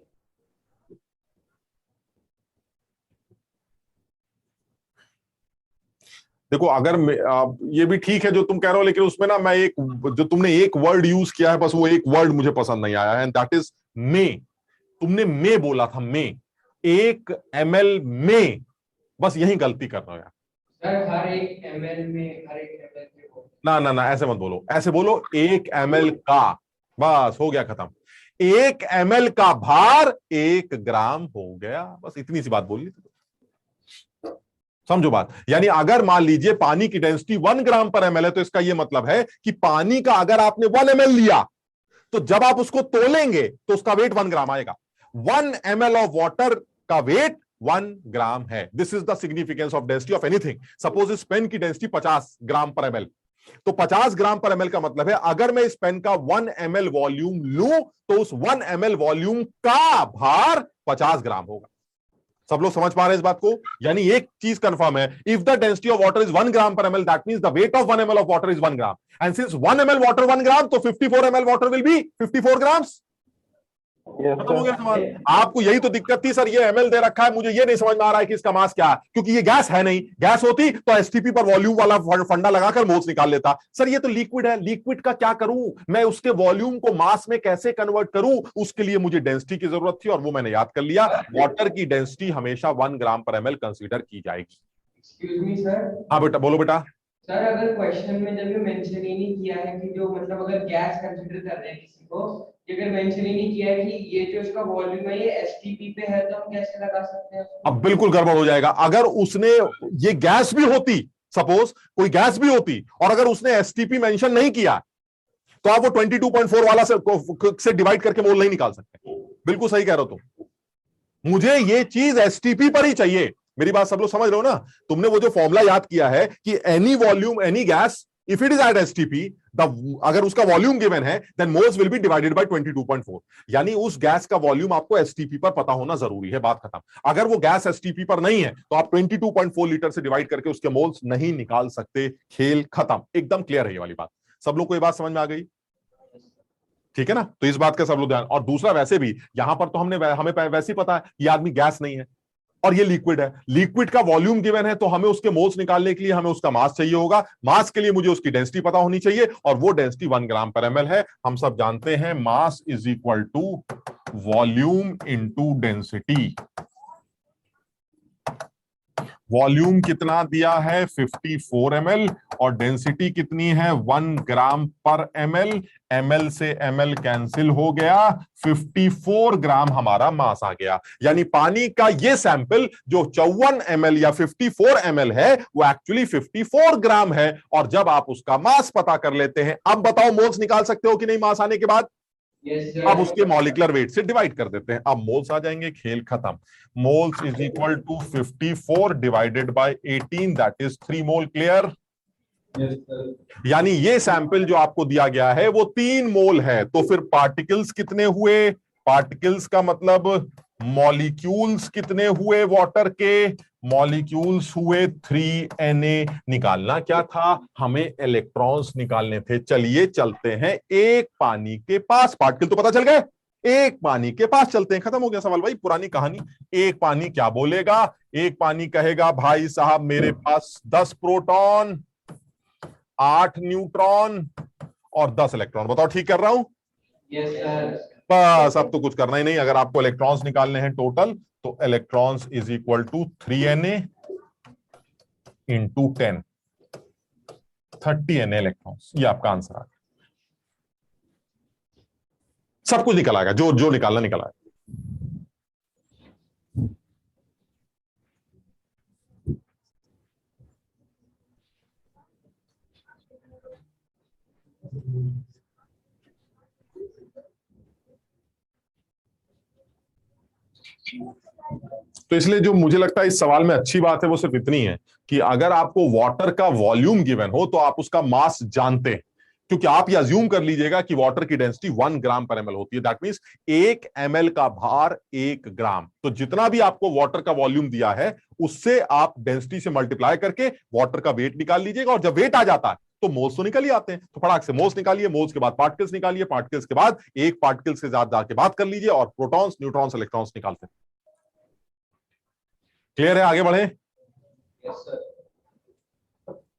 देखो, अगर ये भी ठीक है जो तुम कह रहे हो, लेकिन उसमें ना मैं एक, जो तुमने एक वर्ड यूज किया है, बस वो एक वर्ड मुझे पसंद नहीं आया है, एंड दैट इज मे। तुमने मे बोला था, मे, 1 ml में, बस यही गलती कर रहे हो यार। सर हर एक ml में, हर एक ml के को ना ना ना, ऐसे मत बोलो, ऐसे बोलो 1 ml का, बस हो गया खत्म। 1 ml का भार 1 ग्राम हो गया, बस इतनी सी बात बोलनी थी। समझो बात। यानी अगर मान लीजिए पानी की डेंसिटी 1 ग्राम पर एमएल है, तो इसका यह मतलब है कि पानी का अगर आपने 1 ml लिया, तो जब आप उसको तोलेंगे तो उसका वेट 1 ग्राम आएगा। 1 ml ऑफ वाटर का वेट 1 ग्राम है। This is the significance of density of anything. Suppose इस पेन की डेंसिटी 50 ग्राम पर एमएल, तो 50 ग्राम पर एमएल का मतलब है अगर मैं इस पेन का 1 ml वॉल्यूम लूं तो उस 1 ml वॉल्यूम का भार 50 ग्राम होगा। सब लोग समझ पा रहे हैं इस बात को? यानी एक चीज कंफर्म है, if the density of water is 1 ग्राम पर ML, that means the weight of 1 ml of water is 1 gram, and since 1 ml water 1 ग्राम, तो 54 ml water will be 54 grams. खत्म हो गया सवाल। आपको यही तो दिक्कत थी, सर ये एमएल दे रखा है, मुझे ये नहीं समझ में आ रहा है कि इसका मास क्या है, क्योंकि ये गैस है नहीं। गैस होती तो एसटीपी पर वॉल्यूम वाला फंडा लगाकर मोल्स निकाल लेता। सर ये तो लिक्विड है, लिक्विड का क्या करूं मैं, उसके वॉल्यूम को मास में कैसे कन्वर्ट करूं, उसके लिए मुझे डेंसिटी की जरूरत थी, और वो मैंने याद कर लिया। वाटर की डेंसिटी हमेशा 1 ग्राम पर एमएल कंसीडर की जाएगी। Excuse me sir. हाँ बेटा, बोलो बेटा। सर अगर क्वेश्चन में जब ये मेंशन ही नहीं किया है कि जो मतलब अगर गैस कंसीडर कर रहे हैं किसी को, अगर मेंशन ही नहीं किया है कि ये जो इसका वॉल्यूम है ये एसटीपी पे है, तो हम कैसे लगा सकते हैं उसको? अब बिल्कुल गड़बड़ हो जाएगा। अगर उसने, ये गैस भी होती, सपोज कोई गैस भी होती, और अगर उसने एसटीपी मेंशन नहीं किया, तो आप वो 22.4 वाला से डिवाइड करके मोल नहीं निकाल सकते। बिल्कुल सही कह रहे हो तुम। मुझे ये चीज एसटीपी पर ही चाहिए। मेरी बात सब लोग समझ रहे हो ना? तुमने वो जो फॉर्मूला याद किया है कि any volume, any gas, if it is at STP, अगर उसका वॉल्यूम गिवन है, then moles will be divided by 22.4। यानी उस गैस का वॉल्यूम आपको एसटीपी पर पता होना जरूरी है, बात खत्म। अगर वो गैस एसटीपी पर नहीं है तो आप 22.4 लीटर से डिवाइड करके उसके मोल्स नहीं निकाल सकते। खेल खत्म। एकदम क्लियर है ये वाली बात। सब लोग को ये बात समझ में आ गई? ठीक है ना? तो इस बात का सब लोग ध्यान। और दूसरा, वैसे भी यहां पर तो हमें वैसे ही पता है ये आदमी गैस नहीं है और ये लिक्विड है। लिक्विड का वॉल्यूम गिवन है, तो हमें उसके मोल्स निकालने के लिए हमें उसका मास चाहिए होगा। मास के लिए मुझे उसकी डेंसिटी पता होनी चाहिए, और वो डेंसिटी 1 ग्राम पर एमएल है। हम सब जानते हैं mass is equal to volume into density. Volume कितना दिया है? 54 ml, और डेंसिटी कितनी है? 1 ग्राम पर ml। ml से ml कैंसिल हो गया, 54 ग्राम हमारा मास आ गया। यानी पानी का ये सैंपल जो 54 ml या 54 ml है, वो एक्चुअली 54 ग्राम है। और जब आप उसका मास पता कर लेते हैं, अब बताओ मोल्स निकाल सकते हो कि नहीं मास आने के बाद? Yes, sir. अब उसके मॉलिक्यूलर वेट से डिवाइड कर देते हैं, अब मोल्स आ जाएंगे। खेल खत्म। Moles is equal to 54 divided by 18, that is 3 mole. Clear? Yes, sir. यानी ये सैंपल जो आपको दिया गया है वो 3 मोल है। तो फिर पार्टिकल्स कितने हुए? पार्टिकल्स का मतलब मॉलिक्यूल्स कितने हुए वाटर के? मॉलिक्यूल्स हुए 3Na। निकालना क्या था, हमें इलेक्ट्रॉन्स निकालने थे। चलिए चलते हैं एक पानी के पास, पार्टिकल तो पता चल गए, एक पानी के पास चलते हैं, खत्म हो गया सवाल भाई, पुरानी कहानी। एक पानी क्या बोलेगा, एक पानी कहेगा भाई साहब मेरे पास 10 प्रोटॉन, 8 न्यूट्रॉन और 10 इलेक्ट्रॉन। बताओ ठीक कर रहा हूं? Yes sir. बस अब तो कुछ करना ही नहीं। अगर आपको इलेक्ट्रॉन्स निकालने हैं टोटल, तो electrons is equal to 3Na into 10, 30Na electrons. ये आपका आंसर आ गया। सब कुछ निकल आएगा, जो जो निकालना निकल आएगा। तो इसलिए जो मुझे लगता है इस सवाल में अच्छी बात है वो सिर्फ इतनी है कि अगर आपको वाटर का वॉल्यूम गिवन हो तो आप उसका मास जानते हैं, क्योंकि आप ये अज्यूम कर लीजिएगा कि वाटर की डेंसिटी 1 ग्राम पर ml होती है। दैट मींस 1 ml का भार 1 ग्राम। तो जितना भी आपको वाटर का वॉल्यूम दिया है उससे आप डेंसिटी से मल्टीप्लाई करके वाटर का वेट निकाल लीजिएगा, और जब वेट आ जाता है तो मोल्स तो निकल ही आते हैं। तो फटाक से मोल्स निकालिए, मोल्स के बाद पार्टिकल्स निकालिए, पार्टिकल्स के बाद एक पार्टिकल से ज्यादा के बात कर लीजिए और प्रोटॉन्स, न्यूट्रॉन्स, इलेक्ट्रॉन्स निकालते हैं। क्लियर है? आगे बढ़े। Yes sir.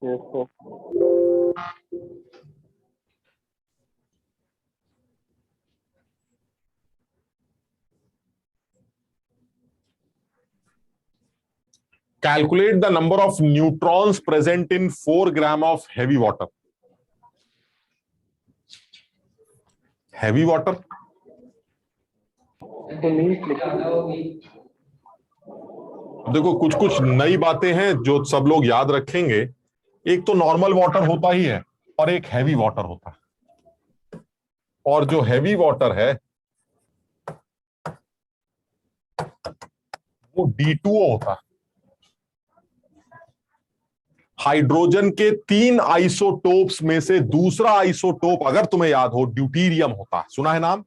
Yes sir. Calculate the number of neutrons present in 4 gram of heavy water. Heavy water ज्यादा होगी। देखो कुछ कुछ नई बातें हैं जो सब लोग याद रखेंगे। एक तो नॉर्मल वाटर होता ही है और एक हैवी वाटर होता है, और जो हैवी वाटर है वो D2O होता है। हाइड्रोजन के 3 आइसोटोप्स में से दूसरा आइसोटोप अगर तुम्हें याद हो ड्यूटीरियम होता है। सुना है नाम?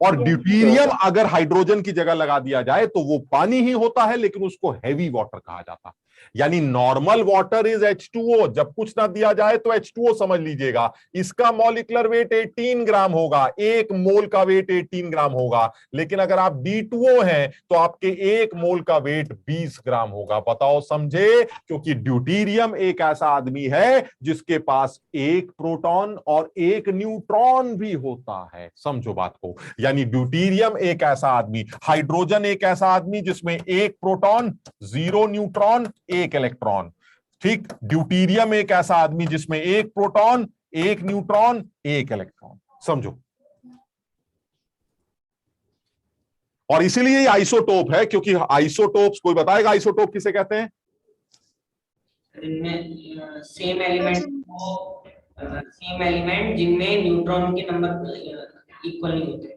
और ड्यूटीरियम अगर हाइड्रोजन की जगह लगा दिया जाए तो वो पानी ही होता है, लेकिन उसको हैवी वाटर कहा जाता है। यानी नॉर्मल वाटर इज H2O। जब कुछ ना दिया जाए तो H2O समझ लीजिएगा। इसका मॉलिक्यूलर वेट 18 ग्राम होगा, एक मोल का वेट 18 ग्राम होगा। लेकिन अगर आप D2O हैं तो आपके एक मोल का वेट 20 ग्राम होगा। बताओ समझे? क्योंकि ड्यूटीरियम एक ऐसा आदमी है जिसके पास एक प्रोटॉन और एक न्यूट्रॉन भी होता है। समझो बात को। यानी ड्यूटीरियम एक ऐसा आदमी, हाइड्रोजन एक ऐसा आदमी जिसमें एक प्रोटॉन, 0 न्यूट्रॉन, 1 इलेक्ट्रॉन। ठीक, ड्यूटीरियम एक ऐसा आदमी जिसमें एक प्रोटॉन, एक न्यूट्रॉन, 1 इलेक्ट्रॉन। समझो। और इसीलिए ये आइसोटोप है, क्योंकि आइसोटोप्स, कोई बताएगा आइसोटोप किसे कहते हैं? इनमें सेम एलिमेंट जिनमें न्यूट्रॉन के नंबर इक्वल नहीं होते,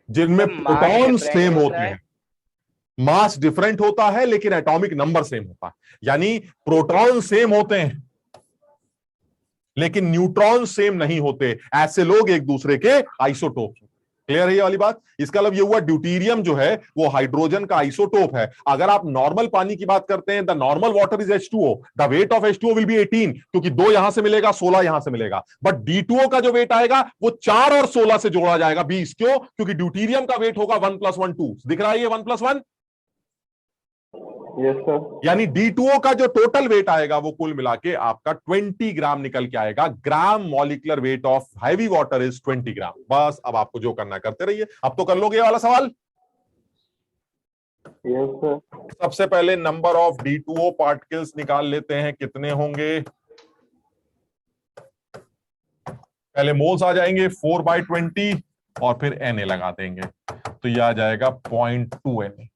जिनमें तो मास प्रोटॉन different सेम होता होते है। हैं। मास डिफरेंट होता है लेकिन एटॉमिक नंबर सेम होता है। यानी प्रोटॉन सेम होते हैं लेकिन न्यूट्रॉन सेम नहीं होते। ऐसे लोग एक दूसरे के आइसोटोप। क्लियर है ये वाली बात? इसका मतलब ये हुआ ड्यूटीरियम जो है वो हाइड्रोजन का आइसोटोप है। अगर आप नॉर्मल पानी की बात करते हैं, the normal water is H2O, the weight of H2O will be 18, क्योंकि 2 यहां से मिलेगा, 16 यहां से मिलेगा। बट D2O का जो वेट आएगा वो 4 और 16 से जोड़ा जाएगा 20। क्यों? क्योंकि ड्यूटीरियम का वेट होगा 1 + 1 2। दिख रहा है ये 1 + 1? Yes sir. यानी D2O का जो टोटल वेट आएगा वो कुल मिला के आपका 20 ग्राम निकल के आएगा। ग्राम molecular weight of heavy water is 20 ग्राम। बस अब आपको जो करना करते रहिए। अब तो कर लोगे ये वाला सवाल। Yes sir. सबसे पहले नंबर ऑफ D2O पार्टिकल्स निकाल लेते हैं, कितने होंगे। पहले मोल्स आ जाएंगे 4/20 और फिर Na लगा देंगे, तो ये आ जाएगा 0.2 Na।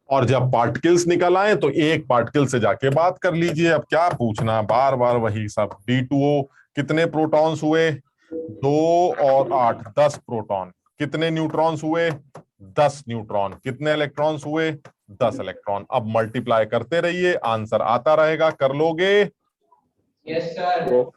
और जब पार्टिकल्स निकल आए तो एक पार्टिकल से जाके बात कर लीजिए। अब क्या पूछना, बार बार वही सब। D2O कितने प्रोटॉन्स हुए? 2 और 8, 10 प्रोटॉन। कितने न्यूट्रॉन्स हुए? 10 न्यूट्रॉन। कितने इलेक्ट्रॉन्स हुए? 10 इलेक्ट्रॉन। अब मल्टीप्लाई करते रहिए, आंसर आता रहेगा। कर लोगे? Yes sir.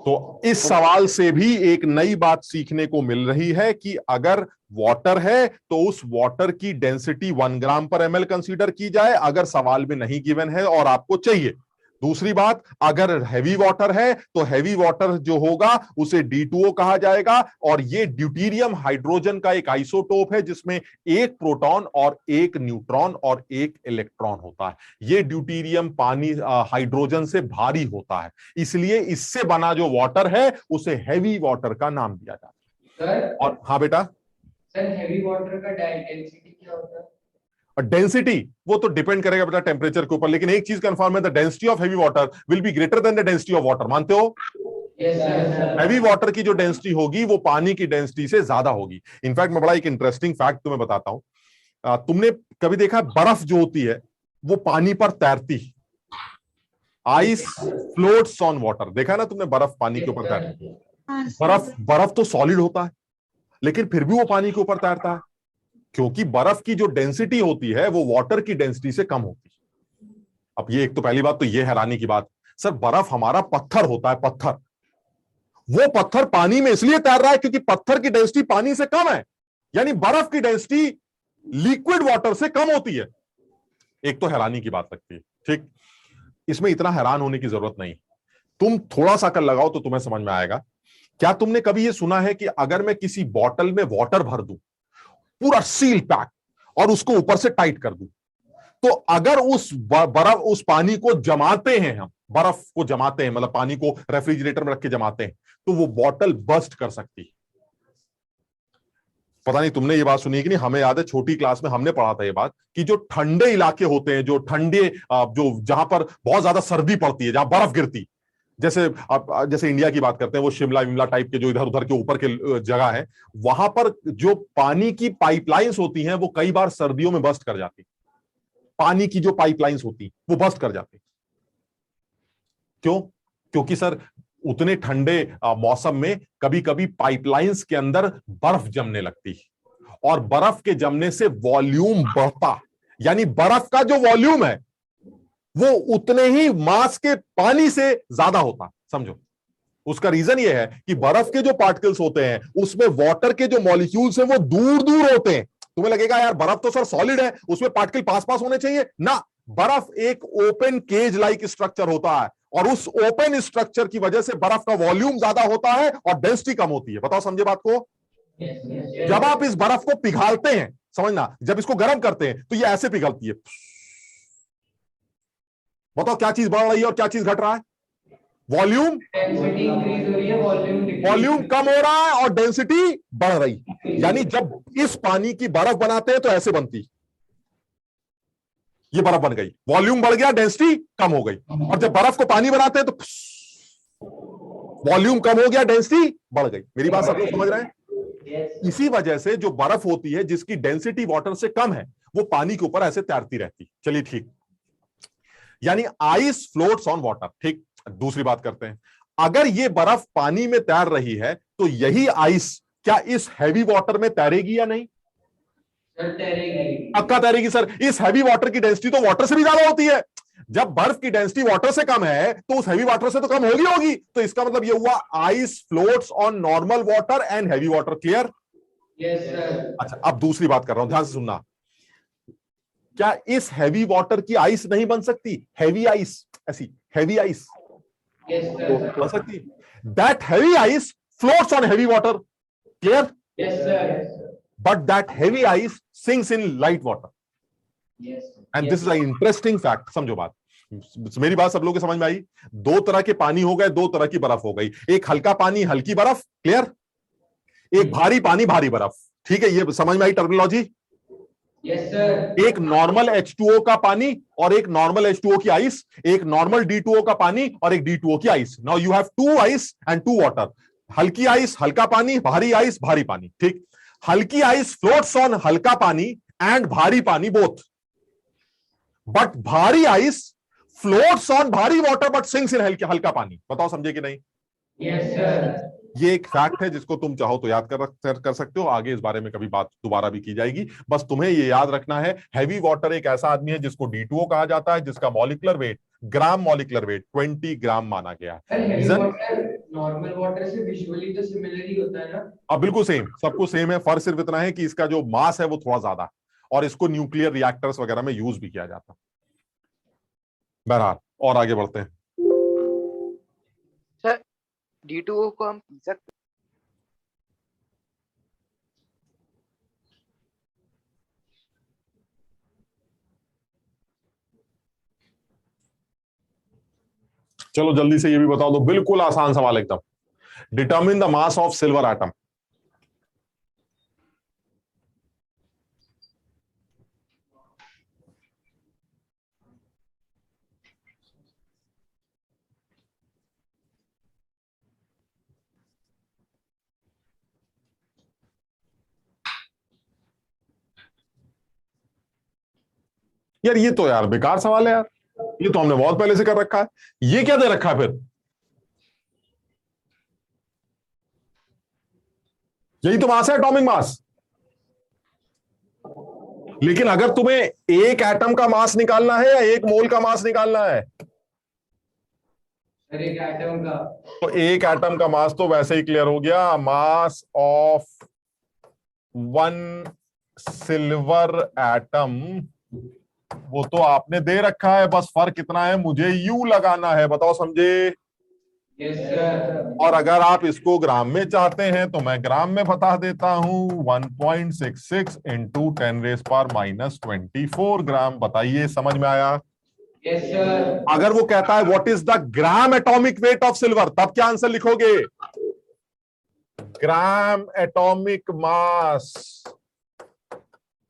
तो इस सवाल से भी एक नई बात सीखने को मिल रही है कि अगर वाटर है तो उस वाटर की डेंसिटी 1 ग्राम पर ml कंसीडर की जाए, अगर सवाल में नहीं गिवन है और आपको चाहिए। दूसरी बात, अगर हैवी वाटर है तो हैवी वाटर जो होगा उसे D2O कहा जाएगा, और ये ड्यूटीरियम हाइड्रोजन का एक आइसोटोप है जिसमें एक प्रोटॉन और एक न्यूट्रॉन और एक इलेक्ट्रॉन होता है। ये ड्यूटीरियम पानी हाइड्रोजन से भारी होता है, इसलिए इससे बना जो वाटर है उसे हैवी वाटर का नाम दिया जाता है। सर और हाँ बेटा, सर हैवी वाटर का डेंसिटी क्या होता है? और डेंसिटी वो तो डिपेंड करेगा बेटा टेम्परेचर के ऊपर, लेकिन एक चीज कंफर्म है, the density of heavy water will be greater than the density of water. मानते हो? Yes sir. हैवी वाटर की जो डेंसिटी होगी वो पानी की डेंसिटी से ज्यादा होगी। इनफैक्ट मैं बड़ा एक इंटरेस्टिंग फैक्ट तुम्हें बताता हूं। तुमने कभी देखा बर्फ जो होती है वो पानी पर तैरती, आइस फ्लोट्स ऑन वाटर, देखा ना तुमने? बर्फ पानी के ऊपर तैरती है। हाँ सर। बर्फ तो सॉलिड होता है लेकिन फिर भी वो पानी के ऊपर तैरता है, क्योंकि बर्फ की जो डेंसिटी होती है वो वाटर की डेंसिटी से कम होती है। अब ये एक तो पहली बात तो ये हैरानी की बात, सर बर्फ हमारा पत्थर होता है, पत्थर, वो पत्थर पानी में इसलिए तैर रहा है क्योंकि पत्थर की डेंसिटी पानी से कम है, यानी बर्फ की डेंसिटी लिक्विड वाटर से कम होती है। एक तो हैरानी की बात लगती है, ठीक? इसमें इतना हैरान होने की जरूरत नहीं, तुम थोड़ा सा अकल लगाओ तो तुम्हें समझ में आएगा। क्या तुमने कभी यह सुना है कि अगर मैं किसी बॉटल में वाटर भर दूं, पूरा सील पैक, और उसको ऊपर से टाइट कर दूं, तो अगर उस पानी को जमाते हैं, हम बर्फ को जमाते हैं, मतलब पानी को रेफ्रिजरेटर में रख के जमाते हैं, तो वो बॉटल बस्ट कर सकती है। पता नहीं तुमने ये बात सुनी कि नहीं, हमें याद है छोटी क्लास में हमने पढ़ा था ये बात कि जो ठंडे इलाके होते हैं, जो ठंडे जो जहां पर बहुत ज्यादा सर्दी पड़ती है, जहां बर्फ गिरती, जैसे इंडिया की बात करते हैं, वो शिमला विमला टाइप के जो इधर उधर के ऊपर के जगह है, वहां पर जो पानी की पाइपलाइंस होती हैं वो कई बार सर्दियों में बस्ट कर जाती, पानी की जो पाइपलाइंस होती वो बस्ट कर जाती। क्यों? क्योंकि सर उतने ठंडे मौसम में कभी कभी पाइपलाइंस के अंदर बर्फ जमने लगती, और बर्फ के जमने से वॉल्यूम बढ़ता, यानी बर्फ का जो वॉल्यूम है वो उतने ही मास के पानी से ज्यादा होता। समझो, उसका रीजन ये है कि बर्फ के जो पार्टिकल्स होते हैं उसमें वाटर के जो मॉलिक्यूल्स हैं वो दूर दूर होते हैं। तुम्हें लगेगा यार बर्फ तो सर सॉलिड है, उसमें पार्टिकल पास पास होने चाहिए ना। बर्फ एक ओपन केज लाइक स्ट्रक्चर होता है, और उस ओपन स्ट्रक्चर की वजह से बर्फ का वॉल्यूम ज्यादा होता है और डेंसिटी कम होती है। बताओ, समझे बात को? जब आप इस बर्फ को पिघालते हैं, समझना, जब इसको गर्म करते हैं तो ये ऐसे पिघलती है। बताओ क्या चीज बढ़ रही है और क्या चीज घट रहा है? वॉल्यूम, डेंसिटी इंक्रीज हो रही है, वॉल्यूम कम हो रहा है और डेंसिटी बढ़ रही है। यानी जब इस पानी की बर्फ बनाते हैं तो ऐसे बनती, ये बर्फ बन गई, वॉल्यूम बढ़ गया, डेंसिटी कम हो गई। और जब बर्फ को पानी बनाते हैं तो वॉल्यूम कम हो गया, डेंसिटी बढ़ गई। मेरी बात सब लोग समझ रहे हैं? इसी वजह से जो बर्फ होती है जिसकी डेंसिटी वाटर से कम है वो पानी के ऊपर ऐसे तैरती रहती। चलिए ठीक, यानी आइस फ्लोट्स ऑन वाटर। ठीक, दूसरी बात करते हैं, अगर ये बर्फ पानी में तैर रही है तो यही आइस क्या इस हैवी वाटर में तैरेगी या नहीं? तैरेगी। पक्का तैरेगी सर। इस हैवी वाटर की डेंसिटी तो वाटर से भी ज्यादा होती है। जब बर्फ की डेंसिटी वाटर से कम है तो उस हैवी वाटर से तो कम होगी। तो इसका मतलब ये हुआ ice floats on normal water and heavy water. Clear? Yes sir. अच्छा, अब दूसरी बात कर रहा हूं, ध्यान से सुनना। क्या इस हैवी वाटर की आइस नहीं बन सकती? हैवी आइस, ऐसी हैवी आइस यस सर। बन सकती। That heavy ice floats on heavy water. Clear? Yes sir. But that heavy ice sinks in light water. Yes. And this is a interesting fact. समझो बात, मेरी बात सब लोगों को समझ में आई? दो तरह के पानी हो गए, दो तरह की बर्फ हो गई। एक हल्का पानी हल्की बर्फ, क्लियर? एक भारी पानी भारी बर्फ। ठीक है, ये समझ में आई टर्मिनोलॉजी? Yes sir. एक नॉर्मल H2O का पानी और एक नॉर्मल H2O की आइस, एक नॉर्मल D2O का पानी और एक D2O की ice. Now you have two ice and two water. हल्की आइस हल्का पानी, भारी आइस भारी पानी। ठीक, हल्की आइस फ्लोट्स ऑन हल्का पानी एंड भारी पानी बोथ, बट भारी आइस फ्लोट्स ऑन भारी वाटर बट सिंक्स इन हल्का पानी। बताओ समझे कि नहीं? Yes sir. ये एक फैक्ट है जिसको तुम चाहो तो याद कर सकते हो। आगे इस बारे में कभी बात दोबारा भी की जाएगी। बस तुम्हें ये याद रखना है, हैवी वाटर एक ऐसा आदमी है जिसको D2O कहा जाता है, जिसका molecular weight gram molecular weight 20 gram माना गया है। Heavy region, water normal water से विजुअली तो सिमिलर ही होता है ना? अब बिल्कुल सेम, सब कुछ सेम है, फर्क सिर्फ इतना है कि इसका जो मास है वो थोड़ा ज्यादा है और इसको न्यूक्लियर रिएक्टर्स वगैरह में यूज भी किया जाता है। बहरहाल और आगे बढ़ते हैं। सर D2O को हम पी सकते चलो जल्दी से ये भी बता दो, बिल्कुल आसान सवाल एकदम। Determine the mass of silver atom. यार ये तो यार बेकार सवाल है यार, ये तो हमने बहुत पहले से कर रखा है। ये क्या दे रखा है फिर? यही तो मास है, एटॉमिक मास। लेकिन अगर तुम्हें एक एटम का मास निकालना है या एक मोल का मास निकालना है, सर एक एटम का। तो एक एटम का मास तो वैसे ही क्लियर हो गया। Mass of one silver atom, वो तो आपने दे रखा है, बस फर्क कितना है, मुझे यू लगाना है। बताओ समझे? Yes sir. और अगर आप इसको ग्राम में चाहते हैं तो मैं ग्राम में बता देता हूं, 1.66 इंटू 10⁻⁻24 ग्राम। बताइए समझ में आया? Yes sir. अगर वो कहता है what is the gram atomic weight of silver, तब क्या आंसर लिखोगे? Gram atomic mass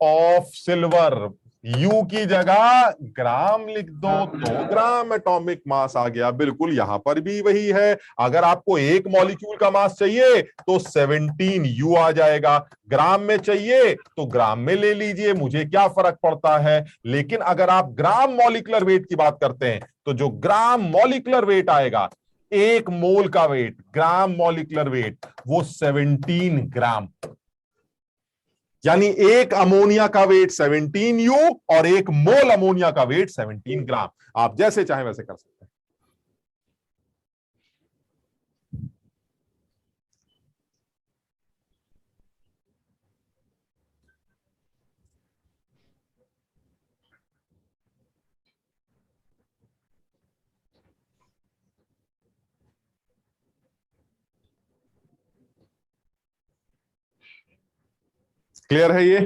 of silver, you की जगह ग्राम लिख दो तो ग्राम एटॉमिक मास आ गया। बिल्कुल यहां पर भी वही है। अगर आपको एक मॉलिक्यूल का मास चाहिए तो 17 यू आ जाएगा, ग्राम में चाहिए तो ग्राम में ले लीजिए, मुझे क्या फर्क पड़ता है। लेकिन अगर आप ग्राम मॉलिक्यूलर वेट की बात करते हैं तो जो ग्राम मॉलिक्यूलर वेट आएगा, एक मोल का वेट, ग्राम मॉलिक्यूलर वेट, वो 17 ग्राम। यानी एक अमोनिया का वेट 17 यू और एक मोल अमोनिया का वेट 17 ग्राम। आप जैसे चाहें वैसे कर सकते हैं। क्लियर है ये?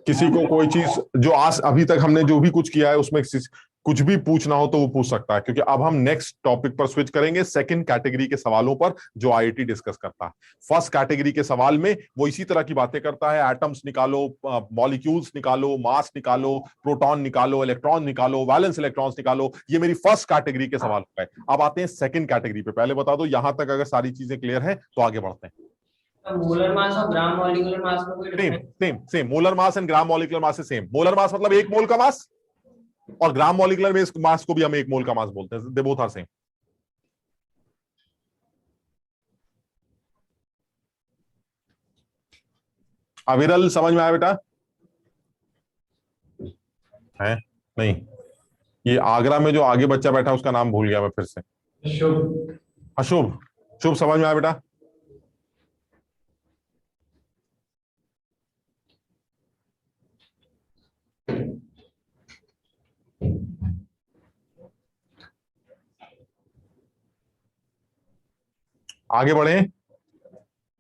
किसी को कोई चीज जो आज अभी तक हमने जो भी कुछ किया है उसमें कुछ भी पूछना हो तो वो पूछ सकता है, क्योंकि अब हम नेक्स्ट टॉपिक पर स्विच करेंगे, सेकंड कैटेगरी के सवालों पर जो आईआईटी डिस्कस करता है। फर्स्ट कैटेगरी के सवाल में वो इसी तरह की बातें करता है, एटम्स निकालो, मॉलिक्यूल्स निकालो, मास निकालो, प्रोटॉन निकालो, इलेक्ट्रॉन निकालो, वैलेंस इलेक्ट्रॉन्स निकालो। ये मेरी फर्स्ट कैटेगरी के सवाल है। अब आते हैं सेकंड कैटेगरी पे। पहले बता दो यहां तक अगर सारी चीजें क्लियर है तो आगे बढ़ते हैं। मोलर मास और ग्राम मॉलिक्यूलर मास में कोई same difference? Same same, molar mass and gram molecular mass से सेम। मोलर मास मतलब एक मोल का मास, और ग्राम मॉलिक्यूलर मास को भी हम एक मोल का मास बोलते हैं। They both are same. Aviral समझ में आया बेटा? है नहीं? ये आगरा में जो आगे बच्चा बैठा उसका नाम भूल गया मैं फिर से। शुभ। अशुभ। शुभ समझ में आया बेटा? आगे बढ़े?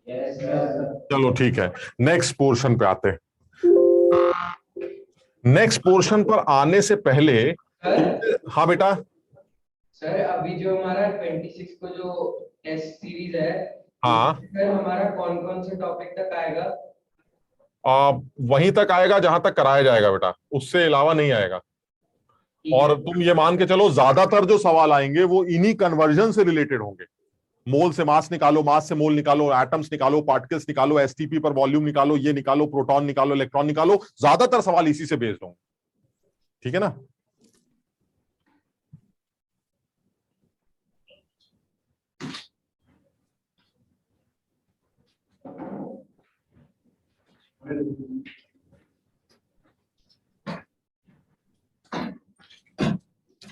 Yes sir. चलो ठीक है, नेक्स्ट पोर्शन पे आते हैं। नेक्स्ट पोर्शन पर आने से पहले सर हाँ बेटा। सर अभी जो हमारा 26 को जो टेस्ट सीरीज है, हाँ, सर हमारा कौन कौन से टॉपिक तक आएगा? वहीं तक आएगा जहां तक कराया जाएगा बेटा, उससे अलावा नहीं आएगा। ठीक और है। तुम ये मान के चलो ज्यादातर जो सवाल आएंगे वो इन्हीं कन्वर्जन से रिलेटेड होंगे। मोल से मास निकालो, मास से मोल निकालो, एटम्स निकालो, पार्टिकल्स निकालो, एसटीपी पर वॉल्यूम निकालो, ये निकालो, प्रोटॉन निकालो, इलेक्ट्रॉन निकालो, ज्यादातर सवाल इसी से बेस्ड होंगे। ठीक है ना?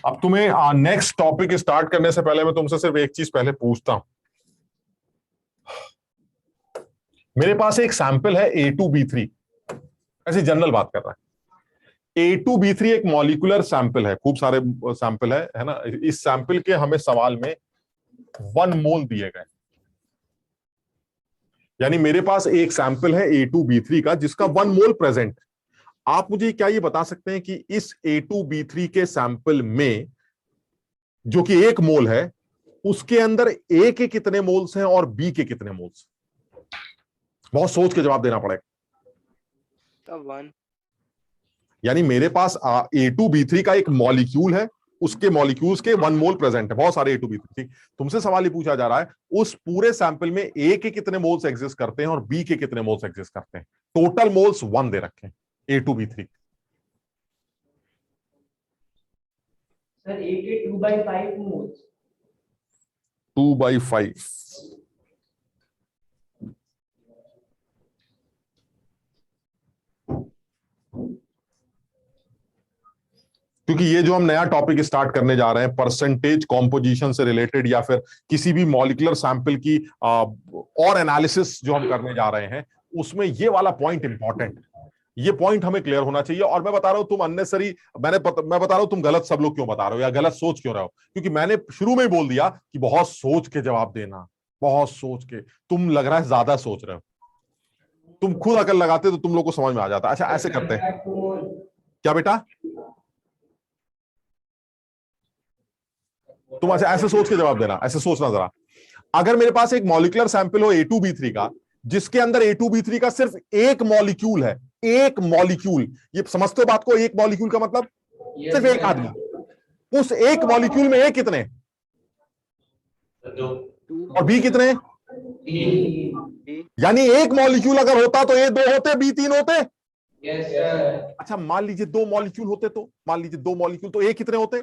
अब तुम्हें नेक्स्ट टॉपिक स्टार्ट करने से पहले मैं तुमसे सिर्फ एक चीज पहले पूछता हूं। मेरे पास एक सैंपल है A2B3, ऐसी जनरल बात कर रहा है। A2B3 एक मॉलिक्यूलर सैंपल है, खूब सारे सैंपल है ना। इस सैंपल के हमें सवाल में 1 मोल दिए गए, यानी मेरे पास एक सैंपल है A2B3 का जिसका 1 मोल प्रेजेंट। आप मुझे क्या ये बता सकते हैं कि इस A2B3 के सैंपल में जो कि 1 मोल है, उसके अंदर A के कितने मोल्स हैं और B के कितने मोल्स? बहुत सोच के जवाब देना पड़ेगा। 1। यानी मेरे पास A2B3 का एक मॉलिक्यूल है, उसके मॉलिक्यूल्स के 1 मोल प्रेजेंट है, बहुत सारे A2B3। ठीक, तुमसे सवाल ये पूछा जा रहा है उस पूरे सैंपल में A के कितने मोल्स एग्जिस्ट करते हैं और B के कितने मोल्स एग्जिस्ट करते हैं। टोटल मोल्स 1 दे रखे हैं A2B3। सर A के 2/5 मोल्स। 2/5। क्योंकि ये जो हम नया टॉपिक स्टार्ट करने जा रहे हैं परसेंटेज कॉम्पोजिशन से रिलेटेड, या फिर किसी भी मॉलिक्यूलर सैंपल की और एनालिसिस जो हम करने जा रहे हैं, उसमें ये वाला पॉइंट इंपॉर्टेंट, ये पॉइंट हमें क्लियर होना चाहिए। और मैं बता रहा हूं तुम अननेसरी, मैं बता रहा हूं तुम गलत सब लोग क्यों बता रहे हो या गलत सोच क्यों रहे हो, क्योंकि मैंने शुरू में ही बोल दिया कि बहुत सोच के जवाब देना, बहुत सोच के। तुम लग रहा है ज्यादा सोच रहे हो, तुम खुद अकल लगाते तो तुम लोग को समझ में आ जाता। अच्छा ऐसे करते हैं क्या बेटा, तुम ऐसे सोच के जवाब देना, ऐसे सोचना जरा। अगर मेरे पास एक मॉलिक्यूलर सैंपल हो A2B3 का, जिसके अंदर A2B3 का सिर्फ एक मॉलिक्यूल है, एक मॉलिक्यूल, ये समझते हो बात को? एक मॉलिक्यूल का मतलब सिर्फ एक आदमी, उस एक मॉलिक्यूल में A कितने 2 और B कितने? यानी एक मॉलिक्यूल अगर होता तो A 2 होते, B 3 होते। Yes sir. अच्छा मान लीजिए 2 मॉलिक्यूल होते, तो मान लीजिए 2 मॉलिक्यूल, तो A कितने होते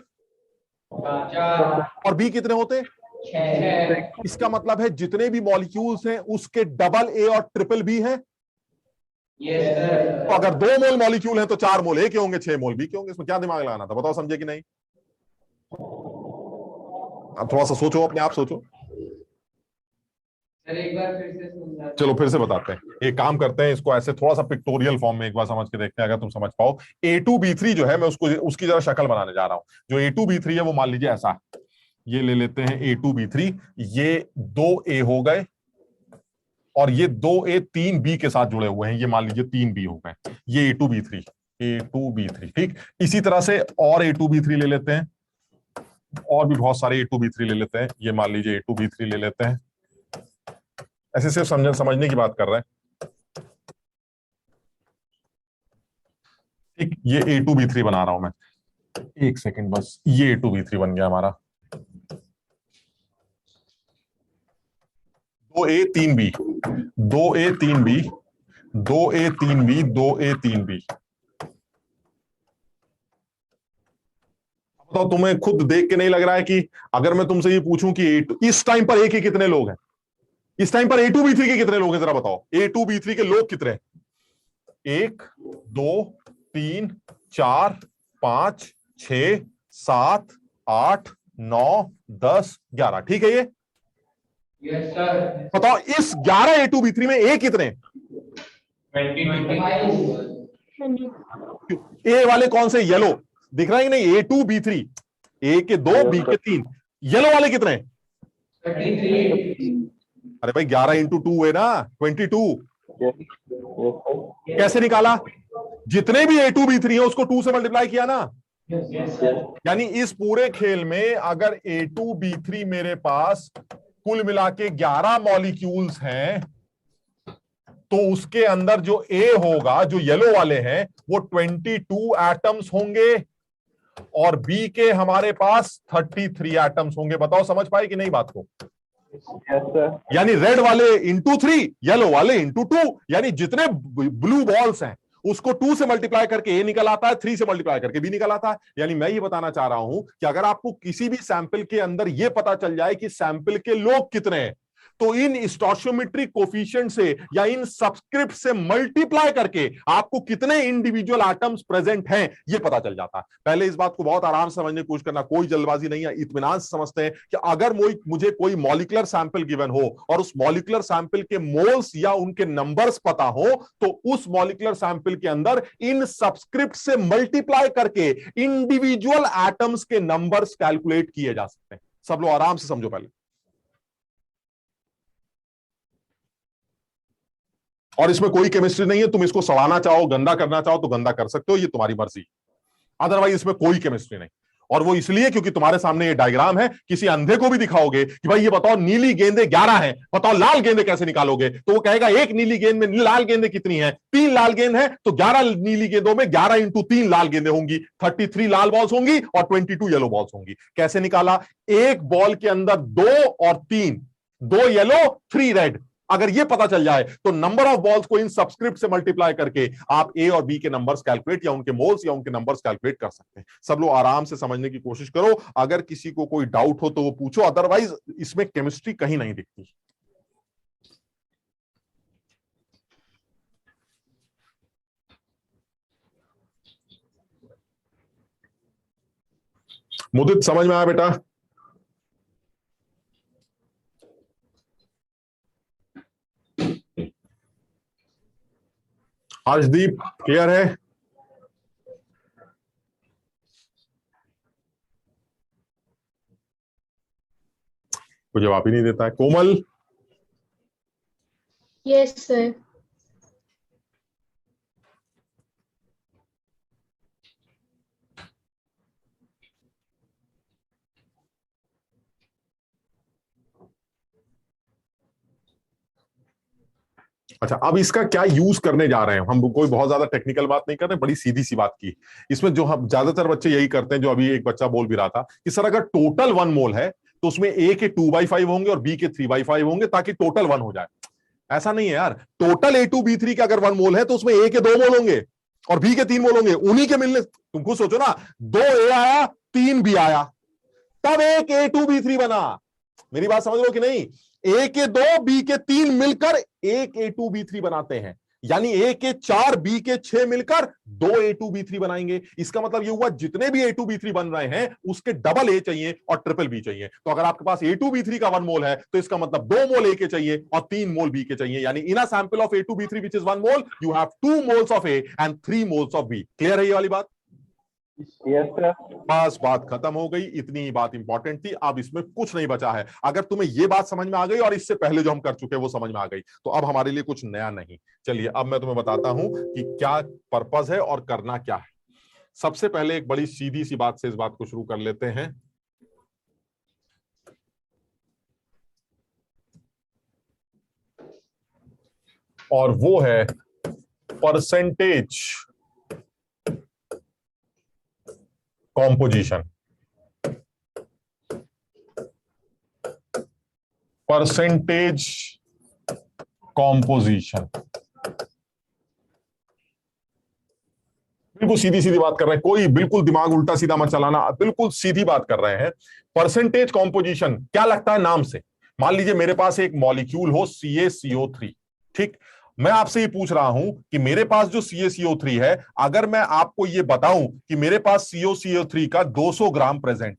4 और B कितने होते? 6। इसका मतलब है जितने भी मॉलिक्यूल्स हैं उसके डबल A और ट्रिपल B है। Yes sir. तो अगर 2 मोल मॉलिक्यूल हैं तो 4 मोल A के होंगे, 6 मोल B के होंगे। इसमें क्या दिमाग लगाना था, बताओ, समझे कि नहीं? अब थोड़ा सा सोचो, अपने आप सोचो। सर एक बार फिर से समझा। चलो फिर से बताते हैं, एक काम करते हैं, इसको ऐसे थोड़ा सा पिक्टोरियल फॉर्म में एक बार समझ के देखते हैं, अगर तुम समझ पाओ। A2B3 जो है, मैं उसकी जरा शक्ल बनाने जा रहा हूं। जो A2B3 है वो मान लीजिए ऐसा, ये ले लेते हैं A2B3, ये 2A हो गए और ये 2A 3B के साथ जुड़े हुए हैं, ये मान लीजिए 3B हो गए, ये A2B3। ठीक, इसी तरह से और A2B3 ले लेते हैं, और भी बहुत सारे A2B3 ले लेते हैं, ये मान लीजिए A2B3 ले लेते हैं। ऐसे सिर्फ समझने की बात कर रहे हैं। ठीक, ये A2B3 बना रहा हूं मैं, एक सेकंड बस, ये A2B3 बन गया हमारा। 2A 3B, 2A 3B, 2A 3B, 2A 3B। बताओ, तुम्हें खुद देख के नहीं लग रहा है कि अगर मैं तुमसे ये पूछूं कि इस टाइम पर A के कितने लोग हैं, इस टाइम पर A2B3 के कितने लोग हैं, जरा बताओ। A2B3 के लोग कितने हैं? 1 2 3 4 5 6 7 8 9 10 11। ठीक है, ये यस सर। बताओ इस 11 A2B3 में A कितने? 20 ए वाले कौन से? येलो दिख रहा है कि नहीं? A2B3, A के 2, B के 3, येलो वाले कितने? 33। अरे भाई 11 इंटू 2 है ना, 22। कैसे निकाला? जितने भी A2B3 है उसको 2 से मल्टीप्लाई किया ना। यानी इस पूरे खेल में अगर A2B3 मेरे पास कुल मिला के 11 मॉलिक्यूल्स हैं, तो उसके अंदर जो A होगा, जो येलो वाले हैं, वो 22 एटम्स होंगे और B के हमारे पास 33 एटम्स होंगे। बताओ समझ पाए कि नहीं बात को? यानी रेड वाले इंटू 3, येलो वाले इंटू 2, यानी जितने ब्लू बॉल्स हैं उसको 2 से मल्टीप्लाई करके A निकल आता है, 3 से मल्टीप्लाई करके B निकल आता है। यानी मैं ये बताना चाह रहा हूं कि अगर आपको किसी भी सैंपल के अंदर ये पता चल जाए कि सैंपल के लोग कितने हैं, तो इन स्टोइचियोमेट्रिक कोफिशिएंट से या इन सबस्क्रिप्ट से मल्टीप्लाई करके आपको कितने इंडिविजुअल एटम्स प्रेजेंट हैं ये पता चल जाता है। पहले इस बात को बहुत आराम से समझने की कोशिश करना, कोई जल्दबाजी नहीं है, इत्मीनान से समझते हैं कि अगर मुझे कोई मॉलिक्यूलर सैंपल गिवन हो और उस मॉलिक्यूलर सैंपल के मोल्स या उनके नंबर्स पता हो, तो उस मॉलिक्यूलर सैंपल के अंदर इन सबस्क्रिप्ट से मल्टीप्लाई करके इंडिविजुअल एटम्स के नंबर्स कैलकुलेट किए जा सकते हैं। सब लोग आराम से समझो पहले। और इसमें कोई केमिस्ट्री नहीं है, तुम इसको सड़ाना चाहो, गंदा करना चाहो तो गंदा कर सकते हो, ये तुम्हारी मर्जी, अदरवाइज इसमें कोई केमिस्ट्री नहीं। और वो इसलिए क्योंकि तुम्हारे सामने ये डायग्राम है, किसी अंधे को भी दिखाओगे कि भाई ये बताओ नीली गेंदें 11 हैं, बताओ लाल गेंदें कैसे निकालोगे, तो वो कहेगा एक नीली गेंद में लाल गेंदें कितनी हैं, 3 लाल गेंद है तो 11 नीली गेंदों में 11 इंटू 3 लाल गेंदें होंगी, 33 लाल बॉल्स होंगी और 22 येलो बॉल्स होंगी। कैसे निकाला? एक बॉल के अंदर 2 और 3, 2 येलो 3 रेड। अगर ये पता चल जाए तो नंबर ऑफ बॉल्स को इन सबस्क्रिप्ट से मल्टीप्लाई करके आप ए और बी के नंबर्स कैलकुलेट या उनके मोल्स या उनके नंबर्स कैलकुलेट कर सकते हैं। सब लोग आराम से समझने की कोशिश करो, अगर किसी को कोई डाउट हो तो वो पूछो, अदरवाइज इसमें केमिस्ट्री कहीं नहीं दिखती। मुदित समझ में आया बेटा? हर्षदीप क्लियर है? कोई जवाब ही नहीं देता है। कोमल? Yes sir. अच्छा, अब इसका क्या यूज करने जा रहे हैं हम, कोई बहुत ज्यादा टेक्निकल बात नहीं कर रहे, बड़ी सीधी सी बात की। इसमें जो हम ज्यादातर बच्चे यही करते हैं, जो अभी एक बच्चा बोल भी रहा था कि सर अगर टोटल 1 मोल है तो उसमें ए के 2/5 होंगे और बी के 3/5 होंगे ताकि टोटल 1 हो जाए। ऐसा नहीं है यार, टोटल A2B3 का अगर 1 मोल है तो उसमें ए के 2 मोल होंगे और बी के 3 मोल होंगे, उन्हीं के मिलने। तुम खुद सोचो ना, 2 ए आया 3 बी आया तब एक A2B3 बना। मेरी बात समझ लो कि नहीं? ए के 2 बी के 3 मिलकर एक A2B3 बनाते हैं, यानी ए के 4 बी के 6 मिलकर 2 A2B3 बनाएंगे। इसका मतलब ये हुआ जितने भी A2B3 बन रहे हैं उसके डबल ए चाहिए और ट्रिपल बी चाहिए। तो अगर आपके पास A2B3 का 1 मोल है तो इसका मतलब 2 मोल ए के चाहिए और 3 मोल बी के चाहिए, यानी in a sample of A2B3 which is 1 mole you have 2 moles of A and 3 moles of B. Clear है ये वाली बात? Yes sir. बस बात खत्म हो गई, इतनी ही बात इंपॉर्टेंट थी। अब इसमें कुछ नहीं बचा है। अगर तुम्हें ये बात समझ में आ गई और इससे पहले जो हम कर चुके वो समझ में आ गई तो अब हमारे लिए कुछ नया नहीं। चलिए अब मैं तुम्हें बताता हूं कि क्या पर्पस है और करना क्या है। सबसे पहले एक बड़ी सीधी सी बात से इस बात को शुरू कर लेते हैं। और वो है परसेंटेज कॉम्पोजिशन। परसेंटेज कॉम्पोजिशन बिल्कुल सीधी सीधी बात कर रहे हैं, कोई बिल्कुल दिमाग उल्टा सीधा मत चलाना, बिल्कुल सीधी बात कर रहे हैं। परसेंटेज कॉम्पोजिशन क्या लगता है नाम से? मान लीजिए मेरे पास एक मॉलिक्यूल हो CaCO3, ठीक। मैं आपसे ये पूछ रहा हूं कि मेरे पास जो CaCO3 है, अगर मैं आपको ये बताऊं कि मेरे पास CaCO3 का 200 ग्राम प्रेजेंट,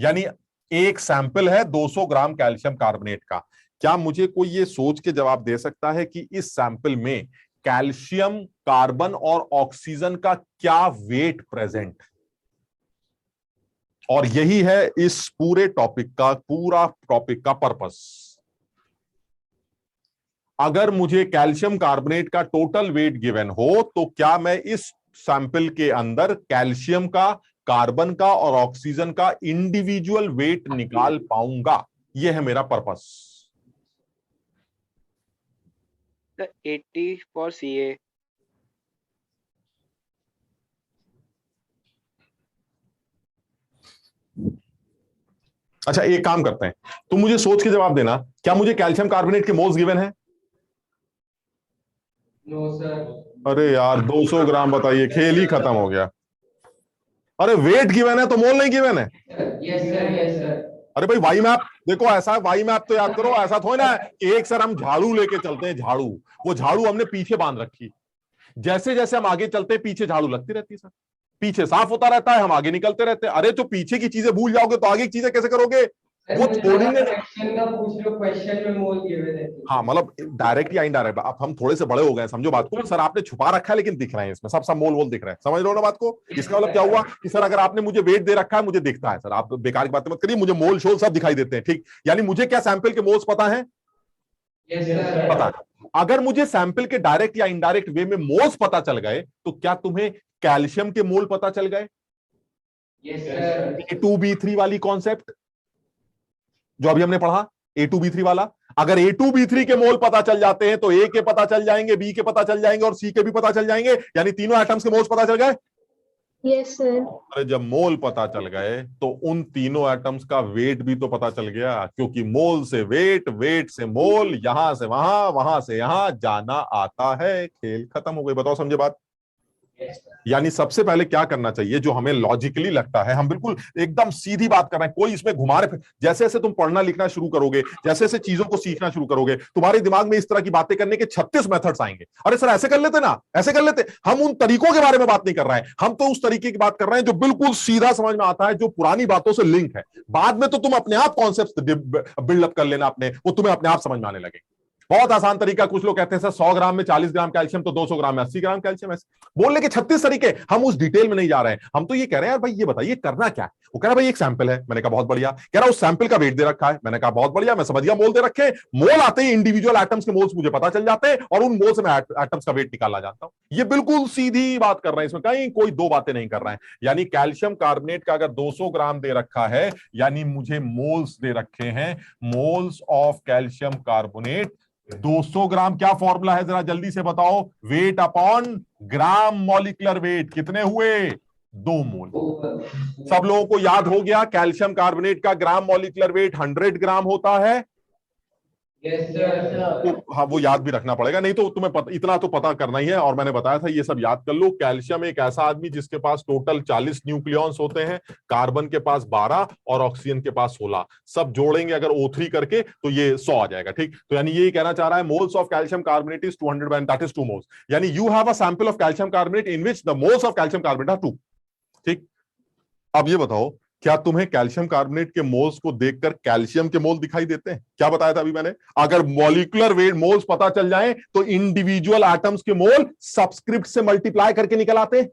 यानी एक सैंपल है 200 ग्राम कैल्शियम कार्बोनेट का, क्या मुझे कोई ये सोच के जवाब दे सकता है कि इस सैंपल में कैल्शियम, कार्बन और ऑक्सीजन का क्या वेट प्रेजेंट? और यही है इस पूरे टॉपिक का पर्पस। अगर मुझे कैल्शियम कार्बोनेट का टोटल वेट गिवन हो तो क्या मैं इस सैंपल के अंदर कैल्शियम का, कार्बन का और ऑक्सीजन का इंडिविजुअल वेट निकाल पाऊंगा? यह है मेरा पर्पस। 80 for CA। अच्छा एक काम करते हैं, तुम मुझे सोच के जवाब देना, क्या मुझे कैल्शियम कार्बोनेट के मोल्स गिवन है? No sir. अरे यार 200 ग्राम बताइए, खेल ही खत्म हो गया। अरे वेट गिवन है तो मोल नहीं गिवन है। Yes sir, yes sir. अरे भाई वाई मैप देखो, ऐसा वाई मैप तो याद करो, ऐसा थोड़ी ना कि एक सर हम झाड़ू लेके चलते हैं, झाड़ू, वो झाड़ू हमने पीछे बांध रखी, जैसे जैसे हम आगे चलते हैं पीछे झाड़ू लगती रहती है सर, पीछे साफ होता रहता है, हम आगे निकलते रहते हैं। अरे तो पीछे की चीजें भूल जाओगे तो आगे की चीजें कैसे करोगे? वो थोड़ी ना क्वेश्चन का पूछ लो, क्वेश्चन में मोल दिए हुए थे। हाँ मतलब डायरेक्ट या इनडायरेक्ट, अब हम थोड़े से बड़े हो गए, समझो बात को। सर आपने छुपा रखा है लेकिन दिख रहे हैं इसमें, सब सब मोल वोल दिख रहे हैं, समझ रहे हो ना बात को? इसका मतलब क्या हुआ कि सर अगर आपने मुझे वेट दे रखा है, मुझे दिखता है, सर आप बेकार की बातें मत करिए, मुझे मोल शोल सब दिखाई देते हैं, ठीक? यानी मुझे क्या सैंपल के मोल्स पता है? पता है। अगर मुझे सैंपल के डायरेक्ट या इनडायरेक्ट वे में मोल्स पता चल गए तो क्या तुम्हें कैल्शियम के मोल पता चल गए? A2B3 वाली कॉन्सेप्ट जो अभी हमने पढ़ा, A2B3 वाला, अगर A2B3 के मोल पता चल जाते हैं तो A के पता चल जाएंगे, B के पता चल जाएंगे और C के भी पता चल जाएंगे, यानी तीनों एटम्स के मोल्स पता चल गए। Yes sir. अरे जब मोल पता चल गए तो उन तीनों एटम्स का वेट भी तो पता चल गया, क्योंकि मोल से वेट, वेट से मोल, यहां से वहां, वहां से यहां जाना आता है, खेल खत्म हो गई। बताओ समझे बात? यानी सबसे पहले क्या करना चाहिए, जो हमें लॉजिकली लगता है, हम बिल्कुल एकदम सीधी बात कर रहे हैं, कोई इसमें घुमारे जैसे जैसे तुम पढ़ना लिखना शुरू करोगे, जैसे जैसे चीजों को सीखना शुरू करोगे, तुम्हारे दिमाग में इस तरह की बातें करने के 36 मेथड्स आएंगे। अरे सर ऐसे कर लेते ना, ऐसे कर लेते। हम उन तरीकों के बारे में बात नहीं कर रहे हैं, हम तो उस तरीके की बात कर रहे हैं जो बिल्कुल सीधा समझ में आता है, जो पुरानी बातों से लिंक है। बाद में तो तुम अपने आप कॉन्सेप्ट बिल्डअप कर लेना अपने, वो तुम्हें अपने आप समझ में आने लगे। बहुत आसान तरीका, कुछ लोग कहते हैं सर 100 ग्राम में 40 ग्राम कैल्शियम, तो 200 ग्राम में 80 ग्राम कैल्शियम, ऐसे बोलने के 36 तरीके। हम उस डिटेल में नहीं जा रहे हैं, हम तो ये कह रहे हैं यार भाई ये बताइए करना क्या है। वो कह रहा भाई एक सैंपल है, मैंने कहा बहुत बढ़िया। कह रहा उस सैंपल का वेट दे रखा है, मैंने कहा बहुत बढ़िया, मैं समझ गया मोल दे रखे। मोल आते ही इंडिविजुअल एटम्स के मोल्स मुझे पता चल जाते हैं और उन मोल से मैं एटम्स का वेट निकालना जानता हूं। ये बिल्कुल सीधी बात कर रहे हैं, इसमें कहीं कोई दो बातें नहीं कर रहे हैं। यानी कैल्शियम कार्बोनेट का अगर 200 ग्राम दे रखा है, यानी मुझे मोल्स दे रखे हैं, मोल्स ऑफ कैल्शियम कार्बोनेट 200 ग्राम। क्या फॉर्मूला है जरा जल्दी से बताओ? Weight upon gram molecular wait. कितने हुए? 2 मोल। सब लोगों को याद हो गया कैल्शियम कार्बोनेट का ग्राम मॉलिक्यूलर वेट 100 ग्राम होता है। तो हाँ वो याद भी रखना पड़ेगा, नहीं तो तुम्हें इतना तो पता करना ही है, और मैंने बताया था ये सब याद कर लो। कैल्शियम एक ऐसा आदमी जिसके पास टोटल 40 न्यूक्लियॉन्स होते हैं, कार्बन के पास 12 और ऑक्सीजन के पास 16, सब जोड़ेंगे अगर O3 करके तो ये 100 आ जाएगा, ठीक? तो यानी ये कहना चाह रहा है moles of calcium carbonate is 200 and that is 2 moles. यानी you have a sample of calcium carbonate in which the moles of calcium carbonate are 2, ठीक? अब ये बताओ क्या तुम्हें कैल्शियम कार्बोनेट के मोल्स को देखकर कैल्शियम के मोल दिखाई देते हैं? क्या बताया था अभी मैंने? अगर मॉलिक्यूलर वेट मोल्स पता चल जाए तो इंडिविजुअल एटम्स के मोल सबस्क्रिप्ट से मल्टीप्लाई करके निकल आते हैं।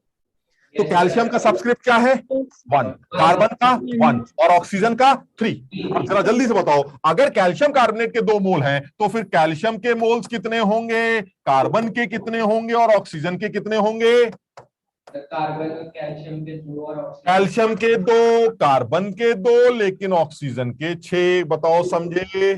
तो कैल्शियम का सबस्क्रिप्ट क्या है? 1, कार्बन का 1 और ऑक्सीजन का 3। अब जरा जल्दी से बताओ, अगर कैल्शियम कार्बोनेट के 2 मोल हैं तो फिर कैल्शियम के मोल्स कितने होंगे, कार्बन के कितने होंगे और ऑक्सीजन के कितने होंगे? कार्बन और कैल्शियम के 2 और कैल्शियम के 2, कार्बन के 2, लेकिन ऑक्सीजन के 6। बताओ समझे?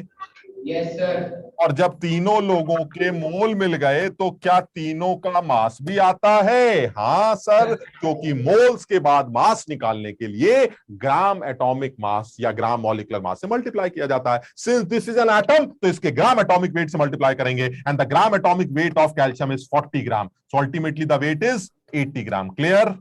Yes sir. और जब तीनों लोगों के मोल मिल गए तो क्या तीनों का मास भी आता है? हाँ सर, क्योंकि मोल्स के बाद मास निकालने के लिए ग्राम एटॉमिक मास या ग्राम मॉलिक्यूलर मास से मल्टीप्लाई किया जाता है। Since this is an atom तो इसके ग्राम एटॉमिक वेट से मल्टीप्लाई करेंगे, and the gram atomic weight of calcium is 40 gram, so ultimately the weight is 80 gram. Clear?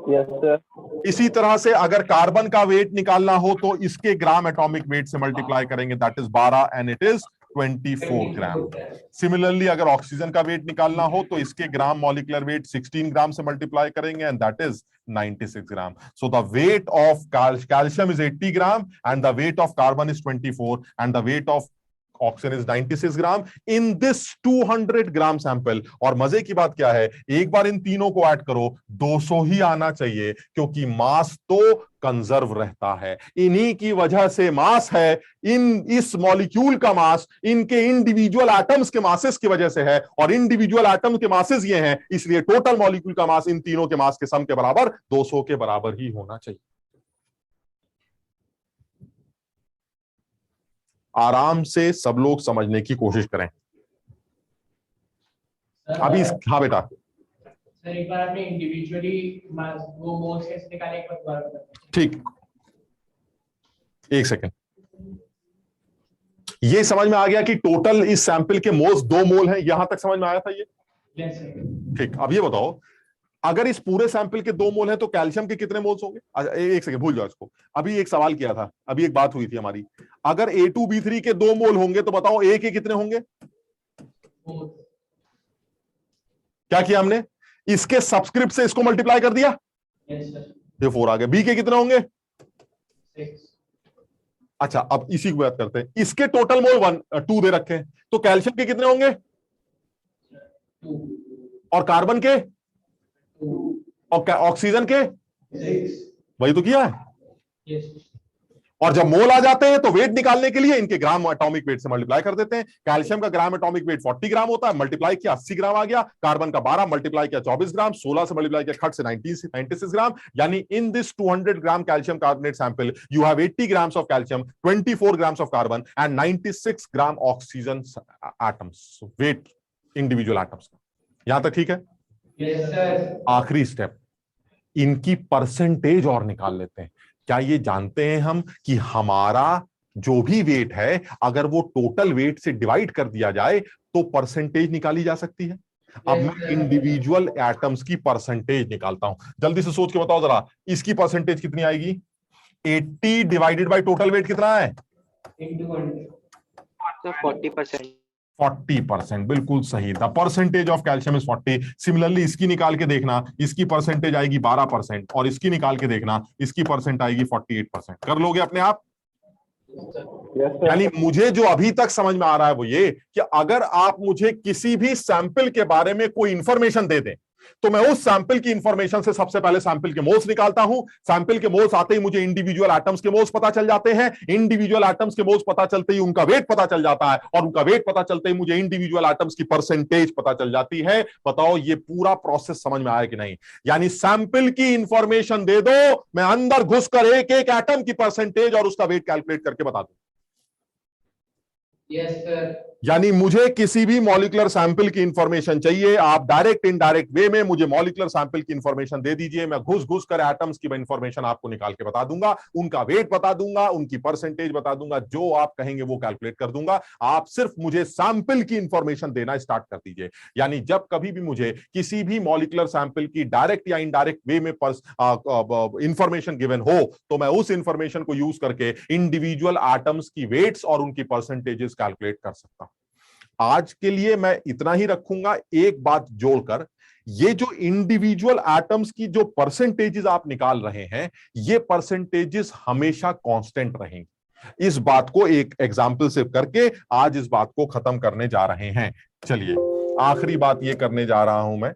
Yes sir. इसी तरह से अगर कार्बन का वेट निकालना हो तो इसके ग्राम एटॉमिक वेट से मल्टीप्लाई करेंगे, that is 12 and it is 24 gram. Similarly अगर ऑक्सीजन का वेट निकालना हो तो इसके ग्राम मॉलिक्यूलर वेट 16 ग्राम से मल्टीप्लाई करेंगे and that is 96 gram. So the wait of calcium is 80 gram and the weight of carbon is 24 and the weight of oxygen is 96 gram in this 200 gram sample. और मजे की बात क्या है, एक बार इन तीनों को ऐड करो 200 ही आना चाहिए, क्योंकि मास तो कंजर्व रहता है। इन्हीं की वजह से मास है, इस मॉलिक्यूल का मास इनके इंडिविजुअल एटम्स के मासेस की वजह से है, और इंडिविजुअल एटम के मासेस ये हैं, इसलिए टोटल मॉलिक्यूल का मास इन तीनों के मास के सम के बराबर 200 के बराबर ही होना चाहिए। आराम से सब लोग समझने की कोशिश करें अभी। हाँ बेटा। सर एक बार आपने इंडिविजुअली वो मोल्स कैसे निकाले एक बार बता। ठीक, एक सेकंड। ये समझ में आ गया कि टोटल इस सैंपल के मोल्स 2 मोल हैं, यहां तक समझ में आया था ये? Yes sir. ठीक, अब ये बताओ अगर इस पूरे सैंपल के 2 मोल हैं तो कैल्शियम के कितने मोल्स होंगे? अच्छा, एक सेकंड भूल जाओ इसको। अभी एक सवाल किया था, अभी एक बात हुई थी हमारी, अगर A2B3 के 2 मोल होंगे तो बताओ A के कितने होंगे? क्या किया हमने? इसके सबस्क्रिप्ट से इसको मल्टीप्लाई कर दिया, ये 4 आ गया। बी के कितने होंगे? 6। अच्छा, अब इसी की बात करते हैं। इसके टोटल मोल 2 दे रखे हैं, तो कैल्शियम के कितने होंगे? 2। और कार्बन के 2। और ऑक्सीजन के? 6। वही तो किया है। Yes. और जब मोल आ जाते हैं तो वेट निकालने के लिए इनके ग्राम एटॉमिक वेट से मल्टीप्लाई कर देते हैं। कैल्शियम का ग्राम एटॉमिक वेट 40 ग्राम होता है, मल्टीप्लाई किया 80 ग्राम आ गया। कार्बन का 12 मल्टीप्लाई किया 24 ग्राम, 16 से मल्टीप्लाई किया खट से 96 ग्राम। यानी in this 200 gram calcium carbonate sample you have 80 grams of calcium, 24 grams of carbon and 96 gram oxygen atoms, weight individual atoms का। यहां तक ठीक है? Yes, sir. आखिरी स्टेप, इनकी परसेंटेज और निकाल लेते हैं। क्या ये जानते हैं हम कि हमारा जो भी वेट है अगर वो टोटल वेट से डिवाइड कर दिया जाए तो परसेंटेज निकाली जा सकती है? अब मैं इंडिविजुअल एटम्स की परसेंटेज निकालता हूं, जल्दी से सोच के बताओ जरा, इसकी परसेंटेज कितनी आएगी? 80 डिवाइडेड बाय टोटल वेट कितना है? Into 100. 40%। 40%, बिल्कुल सही। The percentage of calcium is 40। Similarly इसकी निकाल के देखना, इसकी परसेंटेज आएगी 12% और इसकी निकाल के देखना, इसकी परसेंट आएगी 48%। कर लोगे अपने आप? Yes sir. यानी मुझे जो अभी तक समझ में आ रहा है वो ये कि अगर आप मुझे किसी भी सैंपल के बारे में कोई इंफॉर्मेशन दे दें तो मैं उस सैंपल की इंफॉर्मेशन से सबसे पहले सैंपल के मोल्स निकालता हूं। सैंपल के मोल्स आते ही मुझे इंडिविजुअल एटम्स के मोल्स पता चल जाते हैं। इंडिविजुअल एटम्स के मोल्स पता चलते ही उनका वेट पता चल जाता है और उनका वेट पता चलते ही मुझे इंडिविजुअल एटम्स की परसेंटेज पता चल जाती है। बताओ ये पूरा प्रोसेस समझ में आया कि नहीं? यानी सैंपल की इंफॉर्मेशन दे दो, मैं अंदर घुसकर एक एक एटम की परसेंटेज और उसका वेट कैलकुलेट करके बता दूं। Yes, sir. यानी मुझे किसी भी मॉलिक्यूलर सैंपल की इंफॉर्मेशन चाहिए, आप डायरेक्ट इनडायरेक्ट वे में मुझे मॉलिक्यूलर सैंपल की इंफॉर्मेशन दे दीजिए, मैं घुस घुस कर एटम्स की इंफॉर्मेशन आपको निकाल के बता दूंगा, उनका वेट बता दूंगा, उनकी परसेंटेज बता दूंगा, जो आप कहेंगे वो कैलकुलेट कर दूंगा। आप सिर्फ मुझे सैंपल की इंफॉर्मेशन देना स्टार्ट कर दीजिए। यानी जब कभी भी मुझे किसी भी मॉलिक्यूलर सैंपल की डायरेक्ट या इनडायरेक्ट वे में इंफॉर्मेशन गिवन हो तो मैं उस इंफॉर्मेशन को यूज करके इंडिविजुअल एटम्स की वेट्स और उनकी परसेंटेजेस कैलकुलेट कर सकता हूं। आज के लिए मैं इतना ही रखूंगा। एक बात जोड़कर, ये जो इंडिविजुअल एटम्स की जो परसेंटेजेस आप निकाल रहे हैं, ये परसेंटेजेस हमेशा कांस्टेंट रहेंगी। इस बात को एक एग्जांपल से करके आज इस बात को खत्म करने जा रहे हैं। चलिए, आखिरी बात ये करने जा रहा हूं मैं,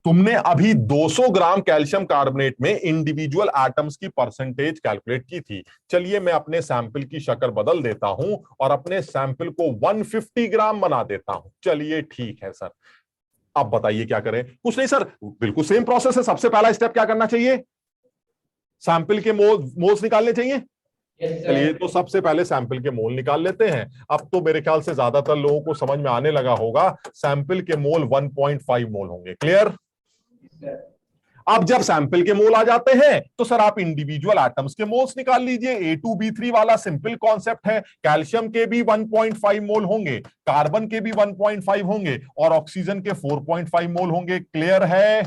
तुमने अभी 200 ग्राम कैल्शियम कार्बोनेट में इंडिविजुअल एटम्स की परसेंटेज कैलकुलेट की थी। चलिए मैं अपने सैंपल की शक्ल बदल देता हूं और अपने सैंपल को 150 ग्राम बना देता हूं। चलिए ठीक है सर, अब बताइए क्या करें? कुछ नहीं सर, बिल्कुल सेम प्रोसेस है। सबसे पहला स्टेप क्या करना चाहिए? सैंपल के मोल्स निकालने चाहिए। Yes, sir. चलिए तो सबसे पहले सैंपल के मोल निकाल लेते हैं। अब तो मेरे ख्याल से ज्यादातर लोगों को समझ में आने लगा होगा, सैंपल के मोल 1.5 मोल होंगे। क्लियर? अब जब सैंपल के मोल आ जाते हैं तो सर आप इंडिविजुअल एटम्स के मोल्स निकाल लीजिए। A2B3 वाला सिंपल कॉन्सेप्ट है। कैल्शियम के भी 1.5 मोल होंगे, कार्बन के भी 1.5 होंगे और ऑक्सीजन के 4.5 मोल होंगे। क्लियर है?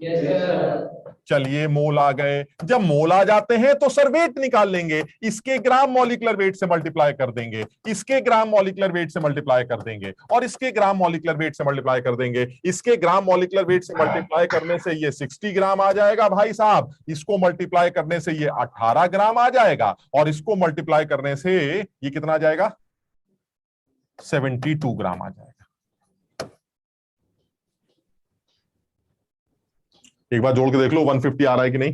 Yes, sir. चलिए मोल आ गए। जब मोल आ जाते हैं तो सर वेट निकाल लेंगे, इसके ग्राम मॉलिक्यूलर वेट से मल्टीप्लाई कर देंगे, इसके ग्राम मॉलिक्यूलर वेट से मल्टीप्लाई कर देंगे और इसके ग्राम मॉलिक्यूलर वेट से मल्टीप्लाई कर देंगे। इसके ग्राम मॉलिक्यूलर वेट से मल्टीप्लाई करने से ये 60 ग्राम आ जाएगा भाई साहब, इसको मल्टीप्लाई करने से ये 18 ग्राम आ जाएगा और इसको मल्टीप्लाई करने से ये कितना आ जाएगा? 72 ग्राम आ जाएगा। एक बार जोड़ के देख लो 150 आ रहा है कि नहीं?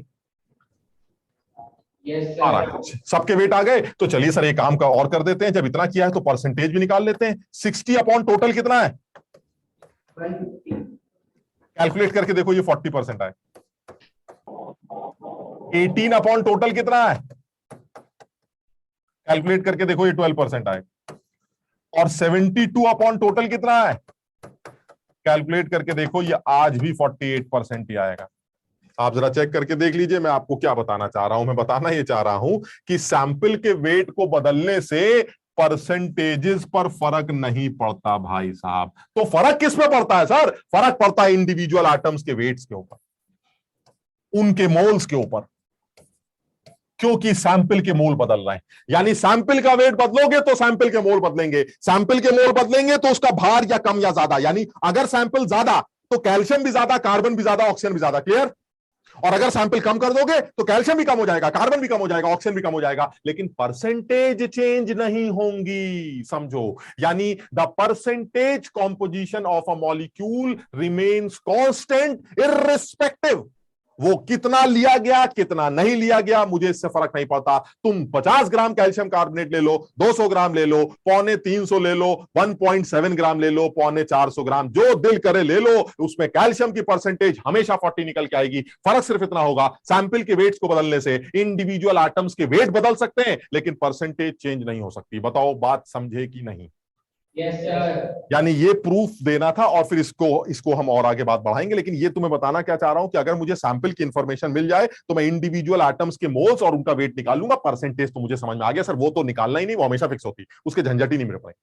Yes, sir. आ रहा है। सबके वेट आ गए तो चलिए सर एक काम का और कर देते हैं। जब इतना किया है तो परसेंटेज भी निकाल लेते हैं। 60 अपॉन टोटल कितना है? 150. कैलकुलेट करके देखो, ये 40% आए। 18 अपॉन टोटल कितना है? कैलकुलेट करके देखो, ये 12% आए। और 72 अपॉन टोटल कितना है? कैलकुलेट करके देखो, ये आज भी 48% ही आएगा। आप जरा चेक करके देख लीजिए मैं आपको क्या बताना चाह रहा हूं। मैं बताना ये चाह रहा हूं कि सैंपल के वेट को बदलने से परसेंटेजेस पर फर्क नहीं पड़ता भाई साहब। तो फर्क किस पे पड़ता है सर? फर्क पड़ता है इंडिविजुअल आइटम्स के वेट्स के ऊपर, उनके मोल्स के ऊपर, क्योंकि सैंपल के मोल बदल रहे हैं। यानी सैंपल का वेट बदलोगे तो सैंपल के मोल बदलेंगे, सैंपल के मोल बदलेंगे तो उसका भार या कम या ज्यादा, यानी अगर सैंपल ज्यादा तो कैल्शियम भी ज्यादा, कार्बन भी ज्यादा, ऑक्सीजन भी ज्यादा। क्लियर? और अगर सैंपल कम कर दोगे तो कैल्शियम भी कम हो जाएगा, कार्बन भी कम हो जाएगा, ऑक्सीजन भी कम हो जाएगा, लेकिन परसेंटेज चेंज नहीं होंगी। समझो, यानी the percentage composition of a molecule remains constant irrespective, वो कितना लिया गया कितना नहीं लिया गया मुझे इससे फर्क नहीं पड़ता। तुम 50 ग्राम कैल्शियम कार्बोनेट ले लो, 200 ग्राम ले लो, 350 ले लो, 1.7 ग्राम ले लो, 450 ग्राम, जो दिल करे ले लो, उसमें कैल्शियम की परसेंटेज हमेशा 40 निकल के आएगी। फर्क सिर्फ इतना होगा, सैंपल के वेट्स को बदलने से इंडिविजुअल आइटम्स के वेट बदल सकते हैं लेकिन परसेंटेज चेंज नहीं हो सकती। बताओ बात समझे कि नहीं? Yes sir. यानी ये प्रूफ देना था और फिर इसको हम और आगे बात बढ़ाएंगे, लेकिन ये तुम्हें बताना क्या चाह रहा हूं कि अगर मुझे सैंपल की इंफॉर्मेशन मिल जाए तो मैं इंडिविजुअल एटम्स के मोल्स और उनका वेट निकाल लूंगा। परसेंटेज तो मुझे समझ में आ गया सर, वो तो निकालना ही नहीं, वो हमेशा फिक्स होती, उसके झंझट ही नहीं मेरे पास।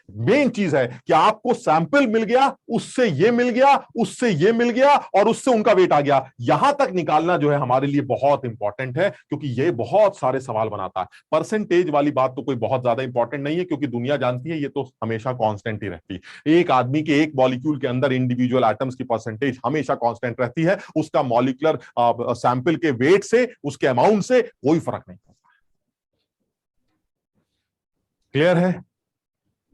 मेन चीज है कि आपको सैंपल मिल गया, उससे ये मिल गया, उससे ये मिल गया और उससे उनका वेट आ गया, यहां तक निकालना जो है हमारे लिए बहुत इंपॉर्टेंट है, क्योंकि ये बहुत सारे सवाल बनाता है। परसेंटेज वाली बात तो कोई बहुत ज्यादा इंपॉर्टेंट नहीं है, क्योंकि दुनिया जानती है ये तो हमेशा कांस्टेंट ही रहती है। एक आदमी के एक मॉलिक्यूल के अंदर इंडिविजुअल एटम्स की परसेंटेज हमेशा कांस्टेंट रहती है, उसका मॉलिक्यूलर सैंपल के वेट से, उसके अमाउंट से कोई फर्क नहीं पड़ता। क्लियर है?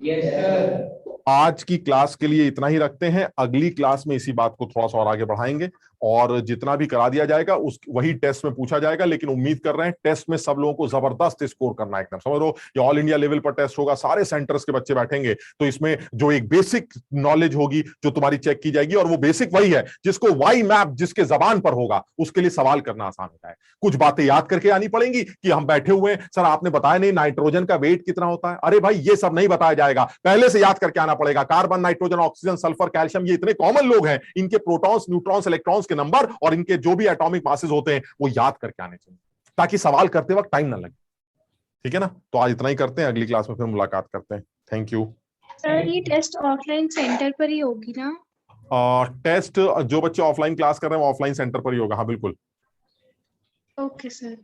Yes sir. आज की क्लास के लिए इतना ही रखते हैं, अगली क्लास में इसी बात को थोड़ा सा और आगे बढ़ाएंगे और जितना भी करा दिया जाएगा उस वही टेस्ट में पूछा जाएगा, लेकिन उम्मीद कर रहे हैं टेस्ट में सब लोगों को जबरदस्त स्कोर करना है। एकदम समझ लो, ये ऑल इंडिया लेवल पर टेस्ट होगा, सारे सेंटर्स के बच्चे बैठेंगे, तो इसमें जो एक बेसिक नॉलेज होगी जो तुम्हारी चेक की जाएगी, और वो बेसिक वही है जिसको वाई मैप जिसके जबान पर होगा उसके लिए सवाल करना आसान होता है। कुछ बातें याद करके आनी पड़ेंगी कि हम बैठे हुए हैं, सर आपने बताया नहीं नाइट्रोजन का वेट कितना होता है, अरे भाई ये सब नहीं बताया जाएगा, पहले से याद करके आना पड़ेगा। Carbon, nitrogen, oxygen, sulphur, calcium, ये इतने कॉमन लोग हैं, इनके प्रोटॉन्स, न्यूट्रॉन्स, इलेक्ट्रॉन्स के नंबर और इनके जो भी एटॉमिक मासेस होते हैं वो याद करके आने चाहिए, ताकि सवाल करते वक्त टाइम ना लगे। ठीक है ना? तो आज इतना ही करते हैं, अगली क्लास में फिर मुलाकात करते हैं। Thank you. सर ये टेस्ट ऑफलाइन सेंटर पर ही होगी ना? टेस्ट जो बच्चे ऑफलाइन क्लास कर रहे हैं वो ऑफलाइन सेंटर पर ही होगा। हाँ बिल्कुल। Okay sir.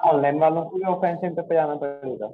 ऑनलाइन वालों को भी ऑफलाइन सेंटर पे जाना पड़ेगा?